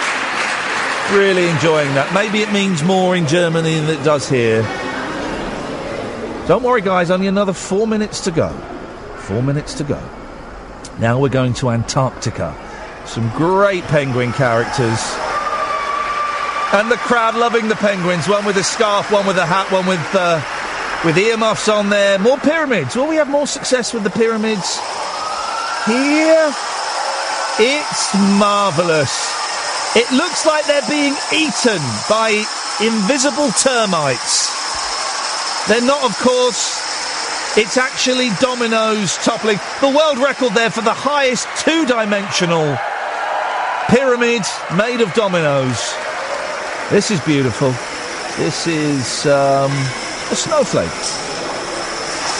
Really enjoying that. Maybe it means more in Germany than it does here. Don't worry, guys. Only another 4 minutes to go. 4 minutes to go. Now we're going to Antarctica. Some great penguin characters. And the crowd loving the penguins. One with a scarf, one with a hat, one with earmuffs on there. More pyramids. Will we have more success with the pyramids? Here, it's marvellous. It looks like they're being eaten by invisible termites. They're not, of course. It's actually dominoes toppling. The world record there for the highest two-dimensional pyramid made of dominoes. This is beautiful. This is a snowflake.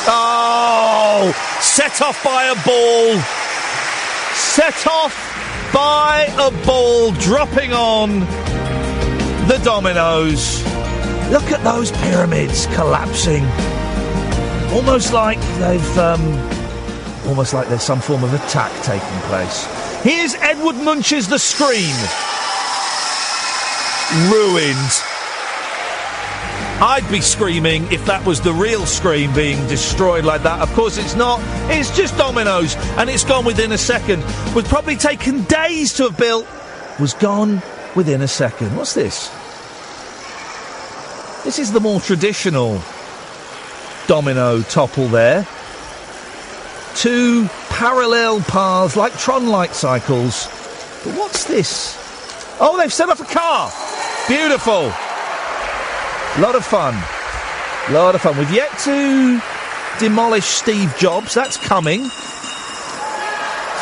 Oh! Set off by a ball. Set off by a ball dropping on the Dominoes. Look at those pyramids collapsing. Almost like there's some form of attack taking place. Here's Edward Munch's The Scream. Ruined. I'd be screaming if that was the real Scream being destroyed like that. Of course it's not. It's just Dominoes, and it's gone within a second. Was probably taken days to have built. Was gone within a second. What's this? This is the more traditional domino topple there. Two parallel paths, like Tron light cycles. But what's this? Oh, they've set off a car. Beautiful. Lot of fun. Lot of fun. We've yet to demolish Steve Jobs. That's coming.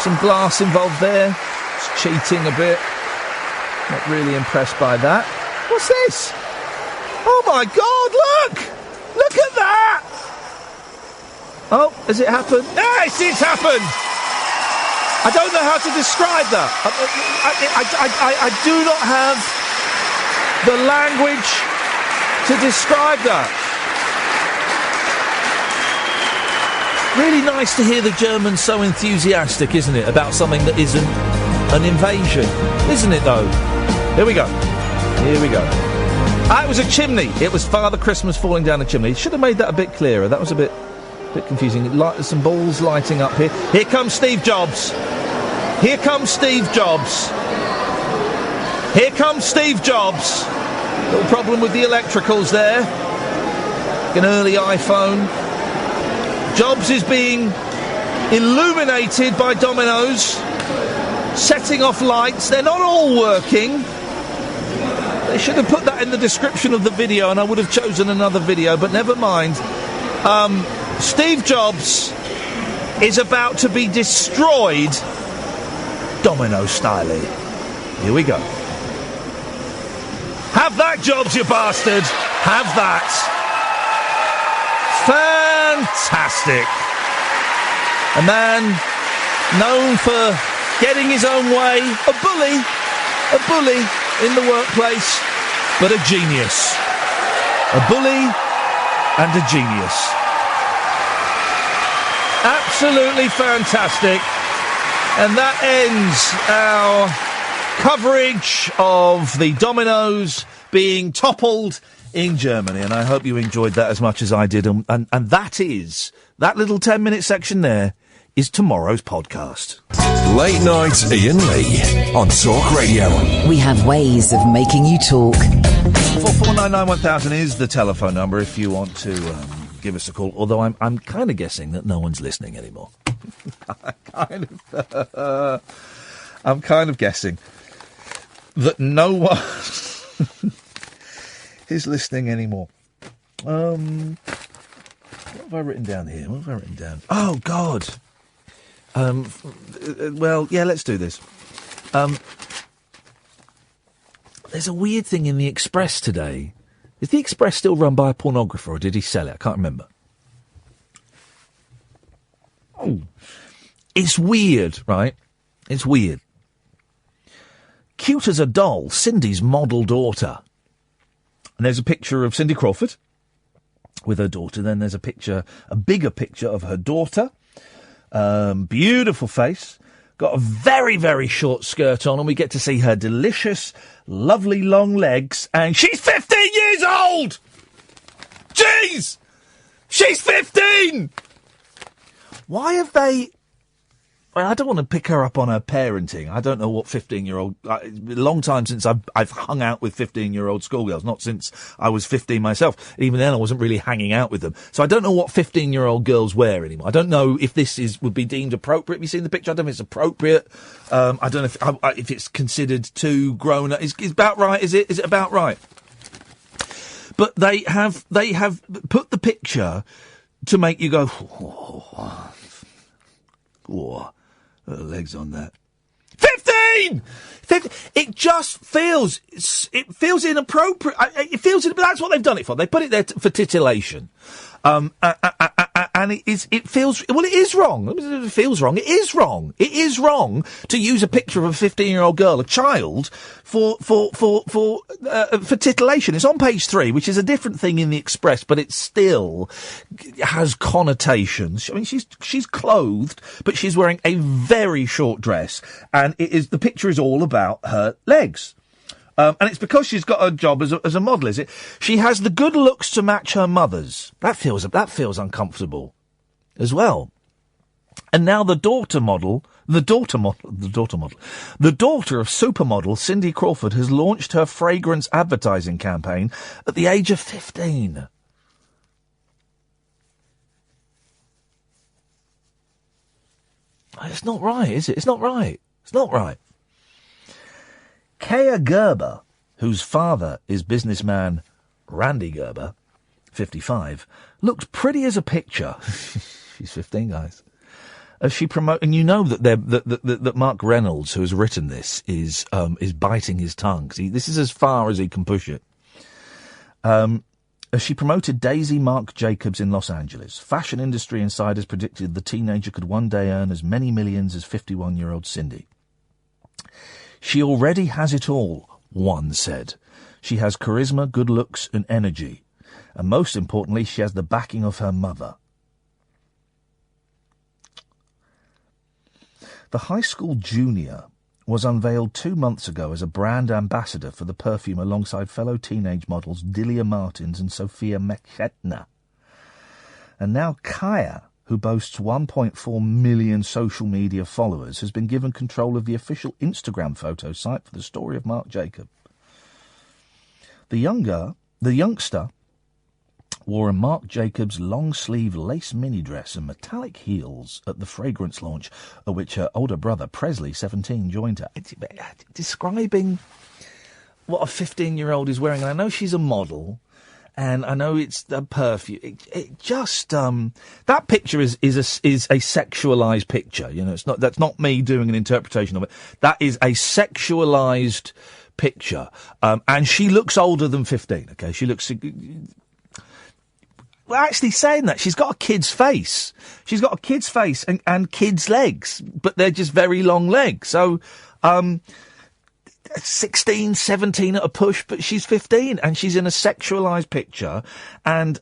Some glass involved there. It's cheating a bit. Not really impressed by that. What's this? Oh my God, look! Look at that! Oh, has it happened? Yes, it's happened! I don't know how to describe that. I do not have the language to describe that. Really nice to hear the Germans so enthusiastic, isn't it, about something that isn't an invasion. Isn't it, though? Here we go. Here we go. Ah, it was a chimney. It was Father Christmas falling down a chimney. Should have made that a bit clearer. That was a bit confusing. There's some balls lighting up here. Here comes Steve Jobs. Here comes Steve Jobs. Here comes Steve Jobs. Little problem with the electricals there. An early iPhone. Jobs is being illuminated by Dominoes, setting off lights. They're not all working. They should have put that in the description of the video, and I would have chosen another video, but never mind. Steve Jobs is about to be destroyed Domino style. Here we go. Have that, Jobs, you bastard! Have that! Fantastic! A man known for getting his own way, a bully in the workplace, but a genius. A bully and a genius. Absolutely fantastic. And that ends our coverage of the Dominoes being toppled in Germany, and I hope you enjoyed that as much as I did. And that little 10-minute section there is tomorrow's podcast. Late Night Iain Lee on Talk Radio. We have ways of making you talk. 44991,000 is the telephone number if you want to give us a call, although I'm kind of guessing that no one's listening anymore. I'm kind of guessing that no one is listening anymore. What have I written down here? Oh, God. Well, yeah, let's do this. There's a weird thing in the Express today. Is the Express still run by a pornographer, or did he sell it? I can't remember. Oh. It's weird, right? It's weird. Cute as a doll, Cindy's model daughter. And there's a picture of Cindy Crawford with her daughter. Then there's a bigger picture of her daughter. Beautiful face. Got a very, very short skirt on, and we get to see her delicious, lovely long legs. And she's 15 years old! Jeez! She's 15! Why have they... Well, I don't want to pick her up on her parenting. I don't know what 15-year-old... It's been a long time since I've hung out with 15-year-old schoolgirls, not since I was 15 myself. Even then, I wasn't really hanging out with them. So I don't know what 15-year-old girls wear anymore. I don't know if this would be deemed appropriate. Have you seen the picture? I don't know if it's appropriate. I don't know if it's considered too grown up. Is about right, is it? Is it about right? But they have put the picture to make you go... Whoa. Legs on that. 15! 15! It just feels inappropriate. That's what they've done it for. They put it there for titillation. And it feels, well, it is wrong. It feels wrong. It is wrong. It is wrong to use a picture of a 15-year-old girl, a child, for titillation. It's on page 3, which is a different thing in the Express, but it still has connotations. I mean, she's clothed, but she's wearing a very short dress, and the picture is all about her legs. And it's because she's got a job as a model, is it? She has the good looks to match her mother's. That feels uncomfortable as well. And now the daughter of supermodel Cindy Crawford has launched her fragrance advertising campaign at the age of 15. It's not right, is it? It's not right. It's not right. Kaya Gerber, whose father is businessman Randy Gerber, 55, looked pretty as a picture. She's 15, guys. As she and you know that Mark Reynolds, who has written this, is biting his tongue. See, this is as far as he can push it. As she promoted Daisy Marc Jacobs in Los Angeles, fashion industry insiders predicted the teenager could one day earn as many millions as 51-year-old Cindy. She already has it all, one said. She has charisma, good looks, and energy. And most importantly, she has the backing of her mother. The high school junior was unveiled 2 months ago as a brand ambassador for the perfume alongside fellow teenage models Dilia Martins and Sophia Mecheta. And now Kaya, who boasts 1.4 million social media followers, has been given control of the official Instagram photo site for the story of Marc Jacob. The youngster wore a Marc Jacobs long-sleeve lace mini-dress and metallic heels at the fragrance launch, at which her older brother, Presley, 17, joined her. Describing what a 15-year-old is wearing, and I know she's a model, and I know it's the perfume. It just that picture is a sexualized picture. You know, that's not me doing an interpretation of it. That is a sexualized picture, and she looks older than 15. Okay, she looks. Well, actually, saying that, she's got a kid's face. She's got a kid's face and kids' legs, but they're just very long legs. So, 16, 17 at a push, but she's 15 and she's in a sexualised picture, and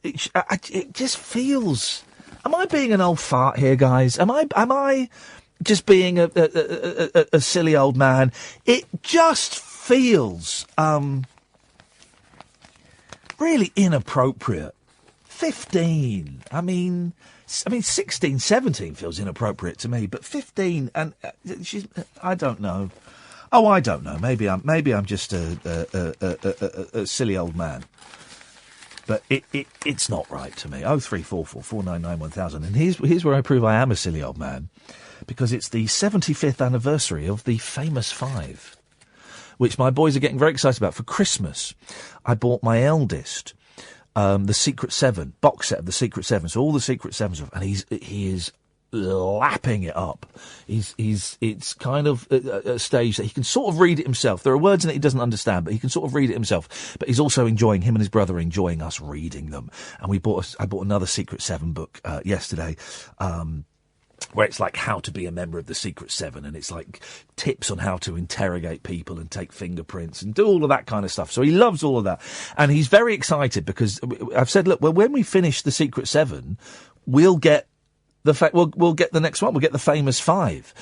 it just feels. Am I being an old fart here, guys? Am I just being a silly old man? It just feels really inappropriate. 15. I mean 16, 17 feels inappropriate to me, but 15 and she's. I don't know. Oh, I don't know. Maybe I'm just a silly old man. But it's not right to me. 0344 499 1000. And here's where I prove I am a silly old man, because it's the 75th anniversary of the Famous Five, which my boys are getting very excited about. For Christmas, I bought my eldest the Secret Seven box set of the Secret Seven. So all the Secret Sevens, and he is lapping it up. It's kind of a stage that he can sort of read it himself. There are words in it he doesn't understand, but he can sort of read it himself. But he's also enjoying, him and his brother are enjoying us reading them. And I bought another Secret Seven book yesterday, where it's like how to be a member of the Secret Seven, and it's like tips on how to interrogate people and take fingerprints and do all of that kind of stuff. So he loves all of that. And he's very excited because I've said, look, well, when we finish the Secret Seven, we'll get we'll get the next one. We'll get the Famous Five,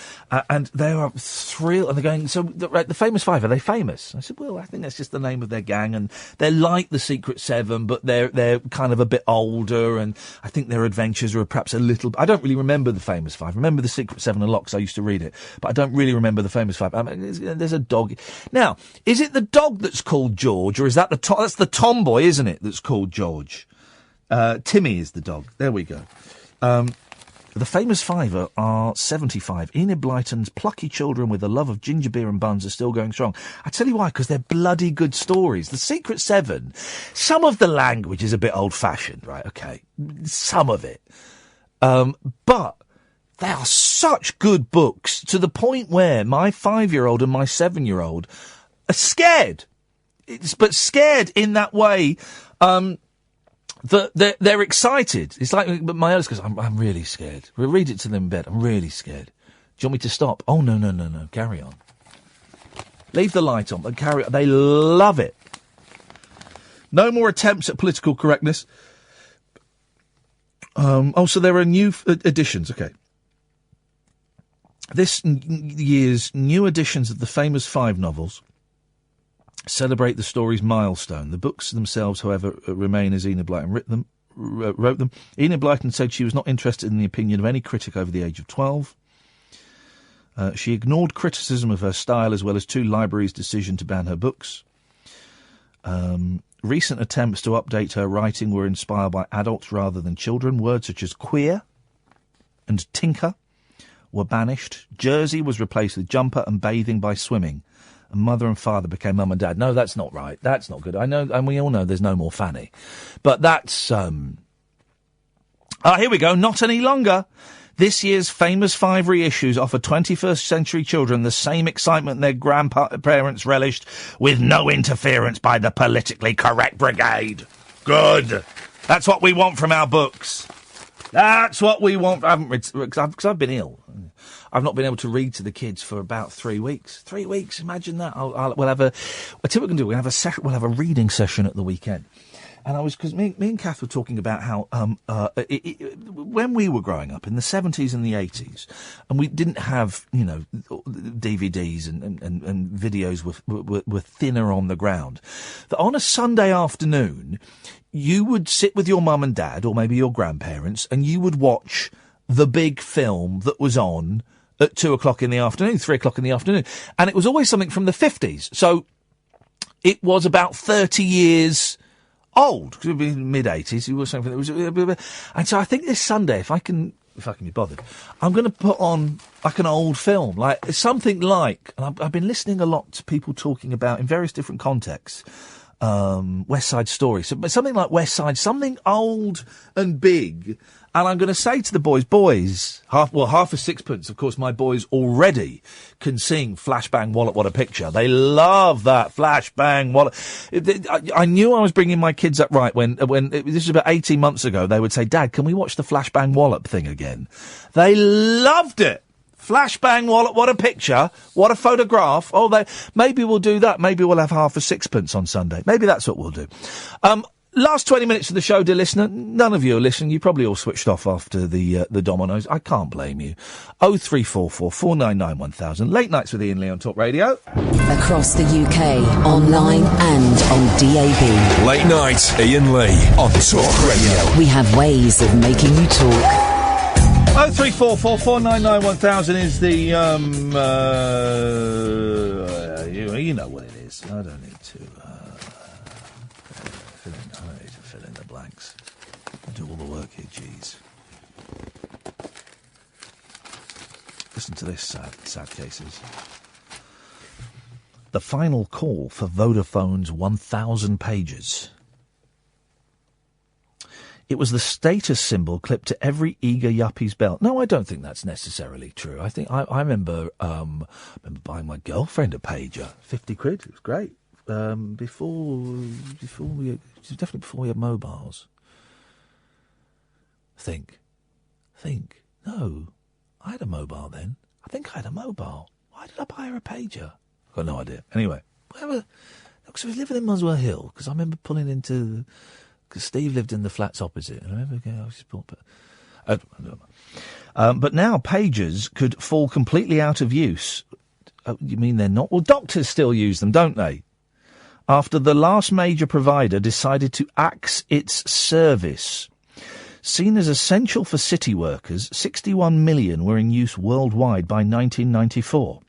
and they are thrilled. And they're going, so the Famous Five, are they famous? I said, well, I think that's just the name of their gang, and they're like the Secret Seven, but they're kind of a bit older, and I think their adventures are perhaps a little. I don't really remember the Famous Five. I remember the Secret Seven a lot because I used to read it, but I don't really remember the Famous Five. I mean, there's a dog. Now, is it the dog that's called George, or is that that's the tomboy, isn't it? That's called George. Timmy is the dog. There we go. The Famous Five are 75. Enid Blyton's plucky children with a love of ginger beer and buns are still going strong. I tell you why, because they're bloody good stories. The Secret Seven, some of the language is a bit old-fashioned, right? Okay, some of it. But They are such good books, to the point where my 5-year-old and my 7-year-old are scared. But scared in that way that they're excited. It's like, but my eldest goes, I'm really scared. We'll read it to them in bed. I'm really scared. Do you want me to stop? Oh, no. Carry on. Leave the light on, but carry on. They love it. No more attempts at political correctness. So there are new editions. Okay. This year's new editions of the famous 5 novels celebrate the story's milestone. The books themselves, however, remain as Enid Blyton wrote them. Enid Blyton said she was not interested in the opinion of any critic over the age of 12. She ignored criticism of her style as well as 2 libraries' decision to ban her books. Recent attempts to update her writing were inspired by adults rather than children. Words such as queer and tinker were banished. Jersey was replaced with jumper and bathing by swimming. And mother and father became mum and dad. No, that's not right. That's not good. I know, and we all know there's no more Fanny. But that's, here we go. Not any longer. This year's famous 5 reissues offer 21st century children the same excitement their grandparents relished, with no interference by the politically correct brigade. Good. That's what we want from our books. That's what we want. I haven't read, because I've been ill. I've not been able to read to the kids for about 3 weeks. 3 weeks, imagine that. We'll have a. I tell you what we can do. We'll have a reading session at the weekend. And because me and Kath were talking about how when we were growing up in the 70s and the 80s, and we didn't have DVDs and videos were thinner on the ground, that on a Sunday afternoon you would sit with your mum and dad or maybe your grandparents and you would watch the big film that was on at 2 o'clock in the afternoon, 3 o'clock in the afternoon, and it was always something from the 50s. So it was about 30 years old, because it would be mid-80s. It was something that was, and so I think this Sunday, if I can be bothered, I'm going to put on like an old film, like something like. And I've been listening a lot to people talking about in various different contexts. West Side Story, so something like West Side, something old and big. And I'm going to say to the boys, half a sixpence. Of course, my boys already can sing Flashbang Wallop, What a Picture. They love that Flashbang Wallop. I knew I was bringing my kids up right when this was about 18 months ago. They would say, Dad, can we watch the Flashbang Wallop thing again? They loved it. Flashbang Wallop, What a Picture, what a photograph. Maybe we'll do that. Maybe we'll have half a sixpence on Sunday. Maybe that's what we'll do. Last 20 minutes of the show, dear listener. None of you are listening. You probably all switched off after the Dominoes. I can't blame you. 0344 499 1000. Late nights with Iain Lee on Talk Radio. Across the UK, online and on DAB. Late night, Iain Lee on Talk Radio. We have ways of making you talk. 0344 499 1000 is the, you know what it is. I don't need to, fill in the blanks. I do all the work here, geez. Listen to this, sad cases. The final call for Vodafone's 1,000 pages. It was the status symbol clipped to every eager yuppie's belt. No, I don't think that's necessarily true. I think I remember buying my girlfriend a pager, 50 quid. It was great. Before we had mobiles. Think. No, I had a mobile then. I think I had a mobile. Why did I buy her a pager? I've got no idea. Anyway, because I was living in Muswell Hill. Because I remember pulling into. Because Steve lived in the flats opposite, and I remember going, but now pagers could fall completely out of use. You mean they're not? Well, doctors still use them, don't they? After the last major provider decided to axe its service. Seen as essential for city workers, 61 million were in use worldwide by 1994.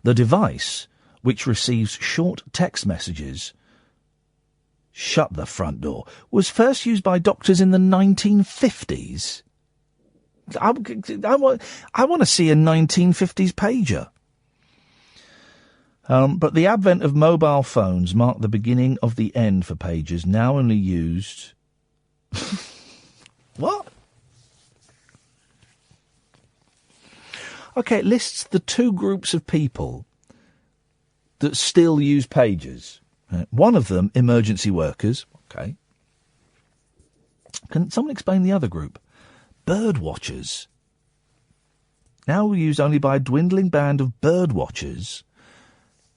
The device, which receives short text messages, shut the front door, was first used by doctors in the 1950s. I want to see a 1950s pager. But the advent of mobile phones marked the beginning of the end for pagers, now only used... What? OK, it lists the two groups of people that still use pagers. One of them, emergency workers. OK. Can someone explain the other group? Bird watchers. Now used only by a dwindling band of bird watchers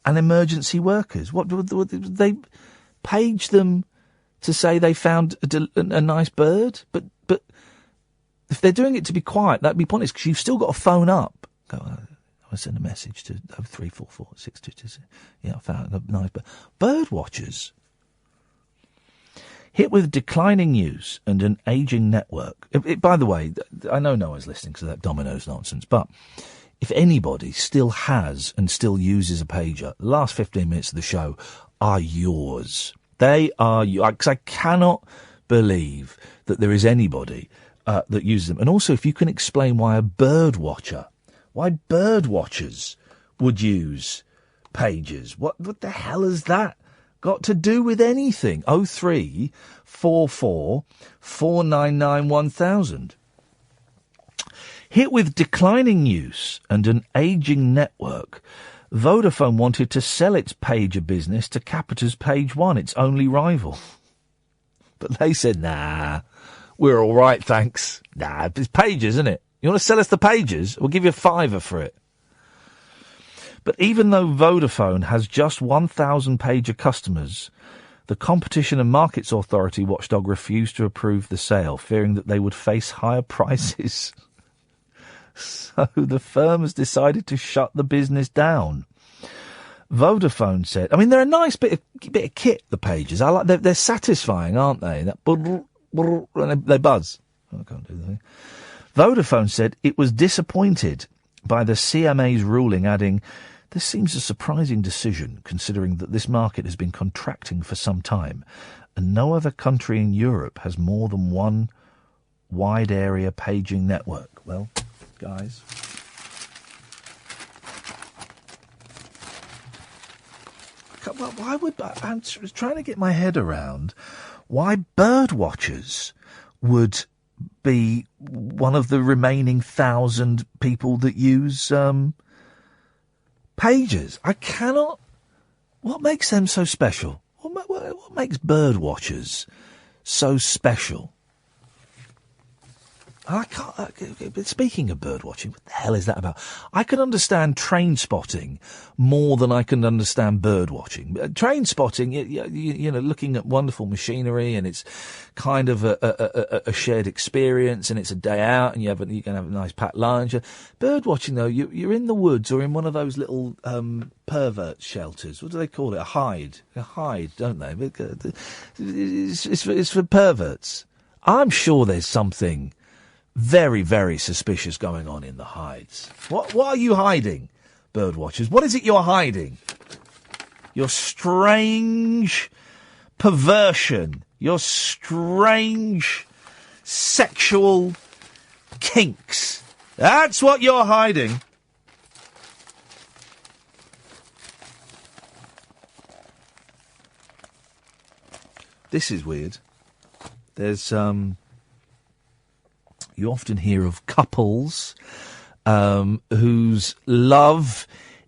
and emergency workers. What do they page them to say they found a nice bird? But if they're doing it to be quiet, that'd be pointless because you've still got to phone up. Go, I send a message to 0344 622. Yeah, I found a nice bird. Bird watchers. Hit with declining use and an ageing network. By the way, I know no one's listening to that Dominoes nonsense, but if anybody still has and still uses a pager, the last 15 minutes of the show are yours. They are yours. Because I cannot believe that there is anybody that uses them. And also, if you can explain why bird watchers would use pagers. What the hell has that got to do with anything? 0344 499 1000. Hit with declining use and an ageing network, Vodafone wanted to sell its pager business to Capita's Page One, its only rival. But they said, nah, we're all right, thanks. Nah, it's pagers, isn't it? You want to sell us the pagers? We'll give you $5 for it. But even though Vodafone has just 1,000 pager customers, the Competition and Markets Authority watchdog refused to approve the sale, fearing that they would face higher prices. So the firm has decided to shut the business down. Vodafone said, I mean, they're a nice bit of kit, the pages. I like they're satisfying, aren't they? That and they buzz. I can't do that. Vodafone said it was disappointed by the CMA's ruling, adding, this seems a surprising decision, considering that this market has been contracting for some time, and no other country in Europe has more than one wide area paging network. Well, guys, why would I'm trying to get my head around why bird watchers would be one of the remaining 1,000 people that use pagers. I cannot. What makes them so special? What makes bird watchers so special? I can't. Speaking of bird watching, what the hell is that about? I can understand train spotting more than I can understand bird watching. Train spotting, you know, looking at wonderful machinery, and it's kind of a shared experience, and it's a day out, and you can have a nice packed lunch. Bird watching, though, you're in the woods or in one of those little pervert shelters. What do they call it? A hide, don't they? It's for perverts. I'm sure there's something very, very suspicious going on in the hides. What are you hiding, bird watchers? What is it you're hiding? Your strange perversion, your strange sexual kinks. That's what you're hiding. This is weird. There's, you often hear of couples whose love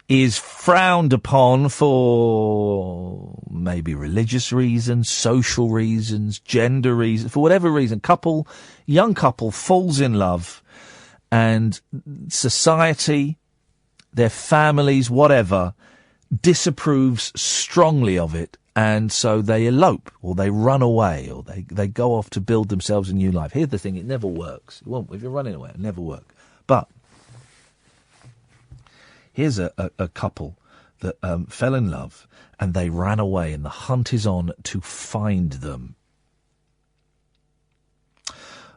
is frowned upon for maybe religious reasons, social reasons, gender reasons, for whatever reason. Young couple falls in love, and society, their families, whatever, disapproves strongly of it. And so they elope, or they run away, or they go off to build themselves a new life. Here's the thing, it never works. It won't. If you're running away, it'll never work. But here's a couple that fell in love, and they ran away, and the hunt is on to find them.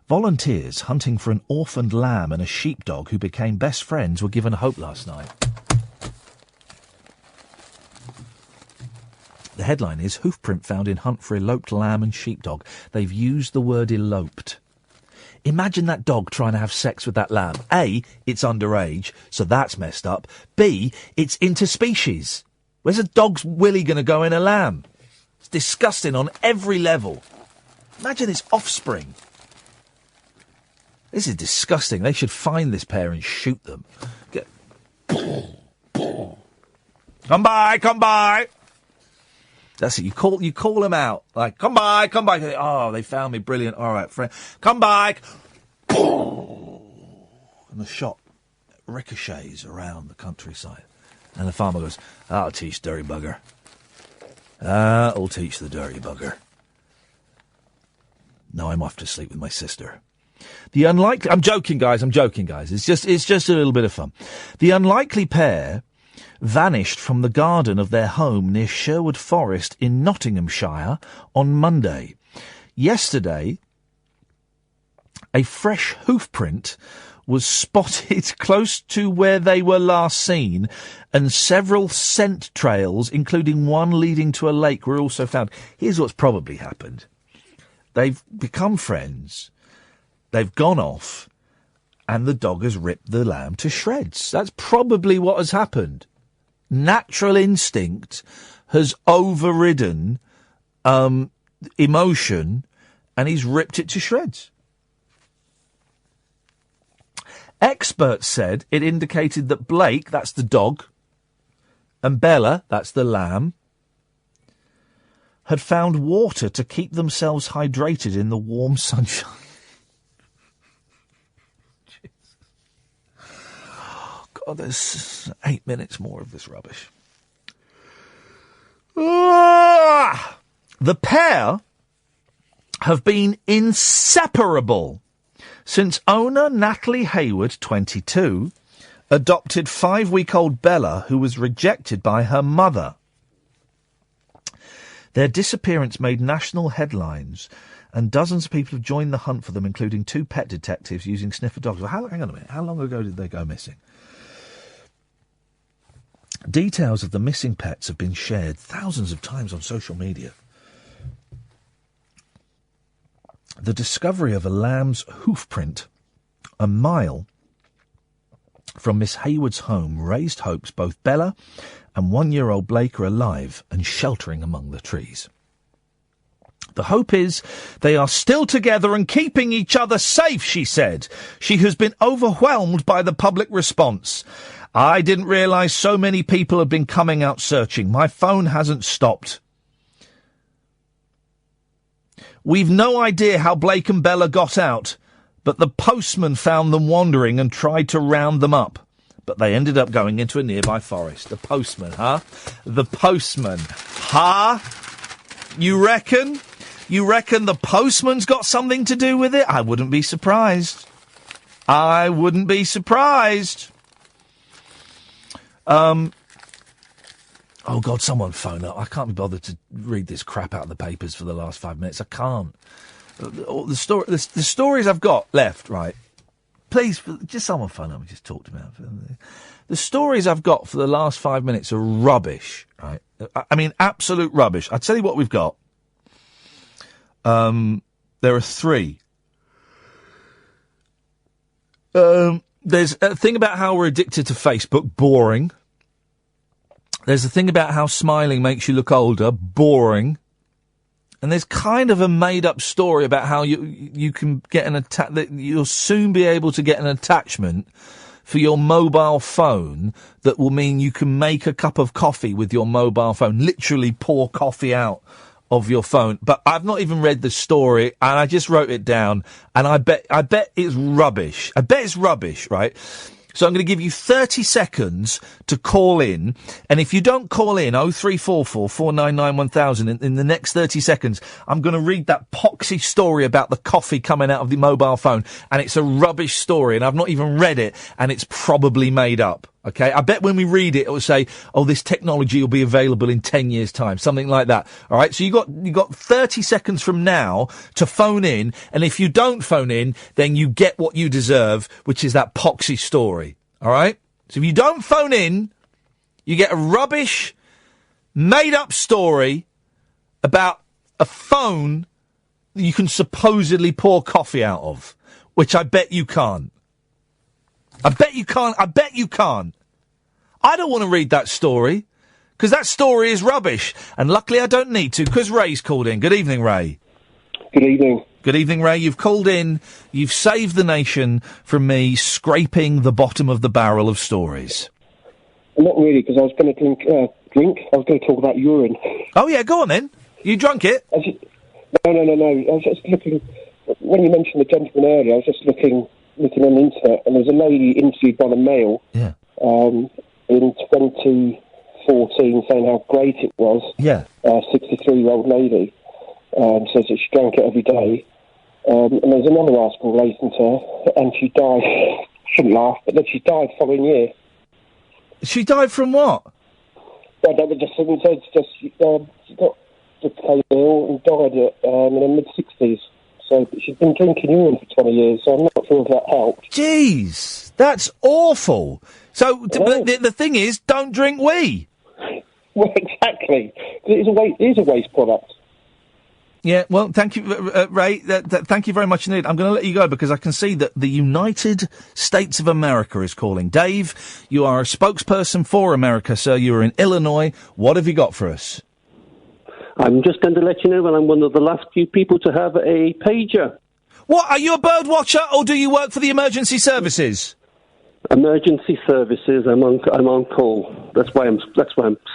Volunteers hunting for an orphaned lamb and a sheepdog who became best friends were given hope last night. The headline is, hoofprint found in hunt for eloped lamb and sheepdog. They've used the word eloped. Imagine that dog trying to have sex with that lamb. A, it's underage, so that's messed up. B, it's interspecies. Where's a dog's willy going to go in a lamb? It's disgusting on every level. Imagine its offspring. This is disgusting. They should find this pair and shoot them. Come by. That's it. You call them out. Like, come by. Oh, they found me. Brilliant. All right, friend. Come by. And the shot ricochets around the countryside. And the farmer goes, I'll teach dirty bugger. I'll teach the dirty bugger. No, I'm off to sleep with my sister. I'm joking, guys. It's just a little bit of fun. The unlikely pair vanished from the garden of their home near Sherwood Forest in Nottinghamshire on Monday. Yesterday, a fresh hoof print was spotted close to where they were last seen, and several scent trails, including one leading to a lake, were also found. Here's what's probably happened. They've become friends. They've gone off, and the dog has ripped the lamb to shreds. That's probably what has happened. Natural instinct has overridden emotion, and he's ripped it to shreds. Experts said it indicated that Blake, that's the dog, and Bella, that's the lamb, had found water to keep themselves hydrated in the warm sunshine. Oh, there's 8 minutes more of this rubbish. The pair have been inseparable since owner Natalie Hayward, 22, adopted 5-week-old Bella, who was rejected by her mother. Their disappearance made national headlines, and dozens of people have joined the hunt for them, including 2 pet detectives using sniffer dogs. Well, hang on a minute. How long ago did they go missing? Details of the missing pets have been shared thousands of times on social media. The discovery of a lamb's hoof print a mile from Miss Hayward's home raised hopes both Bella and 1-year-old Blake are alive and sheltering among the trees. The hope is they are still together and keeping each other safe, she said. She has been overwhelmed by the public response. I didn't realise so many people had been coming out searching. My phone hasn't stopped. We've no idea how Blake and Bella got out, but the postman found them wandering and tried to round them up. But they ended up going into a nearby forest. The postman, huh? The postman. Huh? You reckon? You reckon the postman's got something to do with it? I wouldn't be surprised. I wouldn't be surprised. Oh, God, someone phone up. I can't be bothered to read this crap out of the papers for the last 5 minutes. I can't. The stories I've got left, right? Please, just someone phone up and just talk to me. The stories I've got for the last 5 minutes are rubbish, right? I mean, absolute rubbish. I'll tell you what we've got. There are 3. There's a thing about how we're addicted to Facebook. Boring. There's a thing about how smiling makes you look older. Boring. And there's kind of a made-up story about how you can get that you'll soon be able to get an attachment for your mobile phone that will mean you can make a cup of coffee with your mobile phone. Literally pour coffee out of your phone. But I've not even read the story, and I just wrote it down, and I bet it's rubbish. I bet it's rubbish, right? So I'm going to give you 30 seconds to call in, and if you don't call in, 0344 499 1000, in the next 30 seconds, I'm going to read that poxy story about the coffee coming out of the mobile phone, and it's a rubbish story, and I've not even read it, and it's probably made up. Okay, I bet when we read it, it will say, "Oh, this technology will be available in 10 years' time," something like that. All right, so you got 30 seconds from now to phone in, and if you don't phone in, then you get what you deserve, which is that poxy story. All right, so if you don't phone in, you get a rubbish, made-up story about a phone that you can supposedly pour coffee out of, which I bet you can't. I bet you can't. I don't want to read that story, because that story is rubbish. And luckily I don't need to, because Ray's called in. Good evening, Ray. Good evening. Good evening, Ray. You've called in. You've saved the nation from me scraping the bottom of the barrel of stories. Not really, because I was going to drink. I was going to talk about urine. Oh, yeah, go on then. You drunk it? No. I was just looking... When you mentioned the gentleman earlier, I was just looking on the internet, and there was a lady interviewed by the Mail in 2014 saying how great it was. Yeah. A 63-year-old lady says that she drank it every day. And there's another article relating to her, and she died... shouldn't laugh, but then she died the following year. She died from what? Well, that was just she got became ill and died in her mid-60s. So she'd been drinking urine for 20 years, so I'm not sure if that helped. Jeez, that's awful. So the thing is, don't drink wee. Well, exactly. It is a waste product. Yeah, well, thank you, Ray. Thank you very much indeed. I'm going to let you go because I can see that the United States of America is calling. Dave, you are a spokesperson for America, sir. You are in Illinois. What have you got for us? I'm just going to let you know that I'm one of the last few people to have a pager. What, are you a bird watcher or do you work for the emergency services? Emergency services. I'm on call. That's why I'm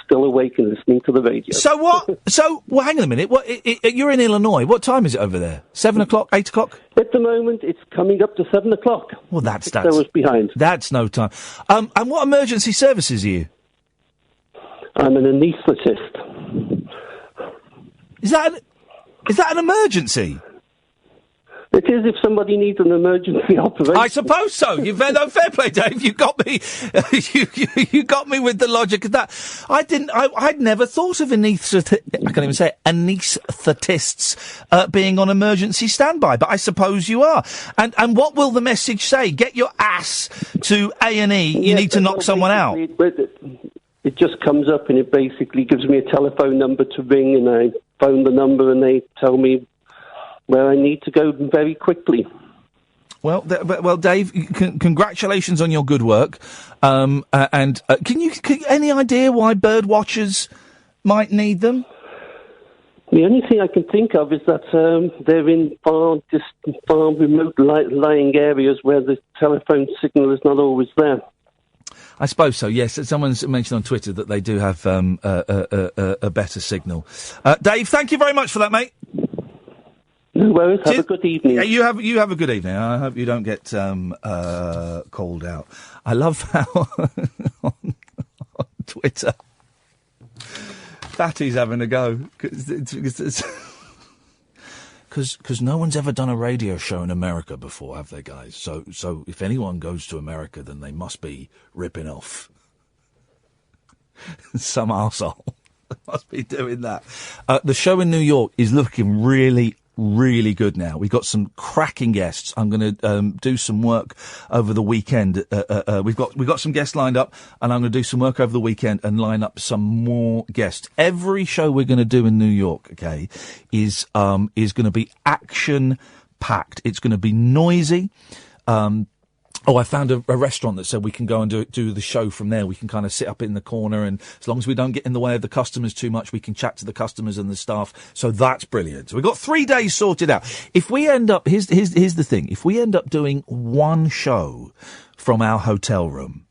still awake and listening to the radio. So what? Well, hang on a minute. What? You're in Illinois. What time is it over there? 7 o'clock? 8 o'clock? At the moment, it's coming up to 7 o'clock. Well, that's 6 hours behind. That's no time. And what emergency services are you? I'm an anaesthetist. Is that an emergency? It is if somebody needs an emergency operation. I suppose so. Fair play, Dave. You got me. You got me with the logic of that. I'd never thought of anaesthetists being on emergency standby, but I suppose you are. And what will the message say? Get your ass to A&E. You need to knock someone out. It just comes up and it basically gives me a telephone number to ring, and I phone the number and they tell me where I need to go very quickly. Well, Dave, congratulations on your good work. Can you any idea why bird watchers might need them? The only thing I can think of is that they're in far remote lying areas where the telephone signal is not always there. I suppose so, yes. Someone's mentioned on Twitter that they do have a better signal. Dave, thank you very much for that, mate. No worries. Have a good evening. Yeah, you have a good evening. I hope you don't get called out. I love how on Twitter Fatty's having a go because no one's ever done a radio show in America before, have they, guys? So if anyone goes to America, then they must be ripping off some arsehole. They must be doing that. The show in New York is looking really, really good now. We've got some cracking guests. I'm going to do some work over the weekend. We've got some guests lined up, and I'm going to do some work over the weekend and line up some more guests. Every show we're going to do in New York, okay, is going to be action packed. It's going to be noisy. I found a restaurant that said we can go and do the show from there. We can kind of sit up in the corner, and as long as we don't get in the way of the customers too much, we can chat to the customers and the staff. So that's brilliant. So we've got 3 days sorted out. If we end up, here's the thing. If we end up doing one show from our hotel room,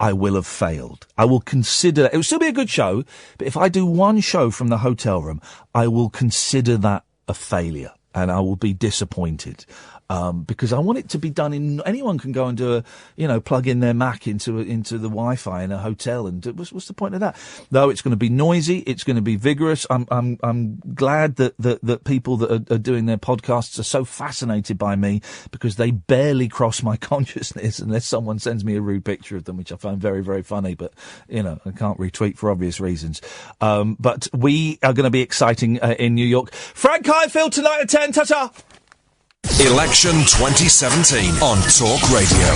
I will have failed. I will consider that. It will still be a good show, but if I do one show from the hotel room, I will consider that a failure, and I will be disappointed. Because I want it to be done in. Anyone can go and do plug in their Mac into the Wi-Fi in a hotel, and what's the point of that? No, it's going to be noisy. It's going to be vigorous. I'm glad that people that are doing their podcasts are so fascinated by me, because they barely cross my consciousness unless someone sends me a rude picture of them, which I find very, very funny. But I can't retweet for obvious reasons. But we are going to be exciting in New York. Frank Highfield tonight at 10. Ta-ta. Election 2017 on Talk Radio.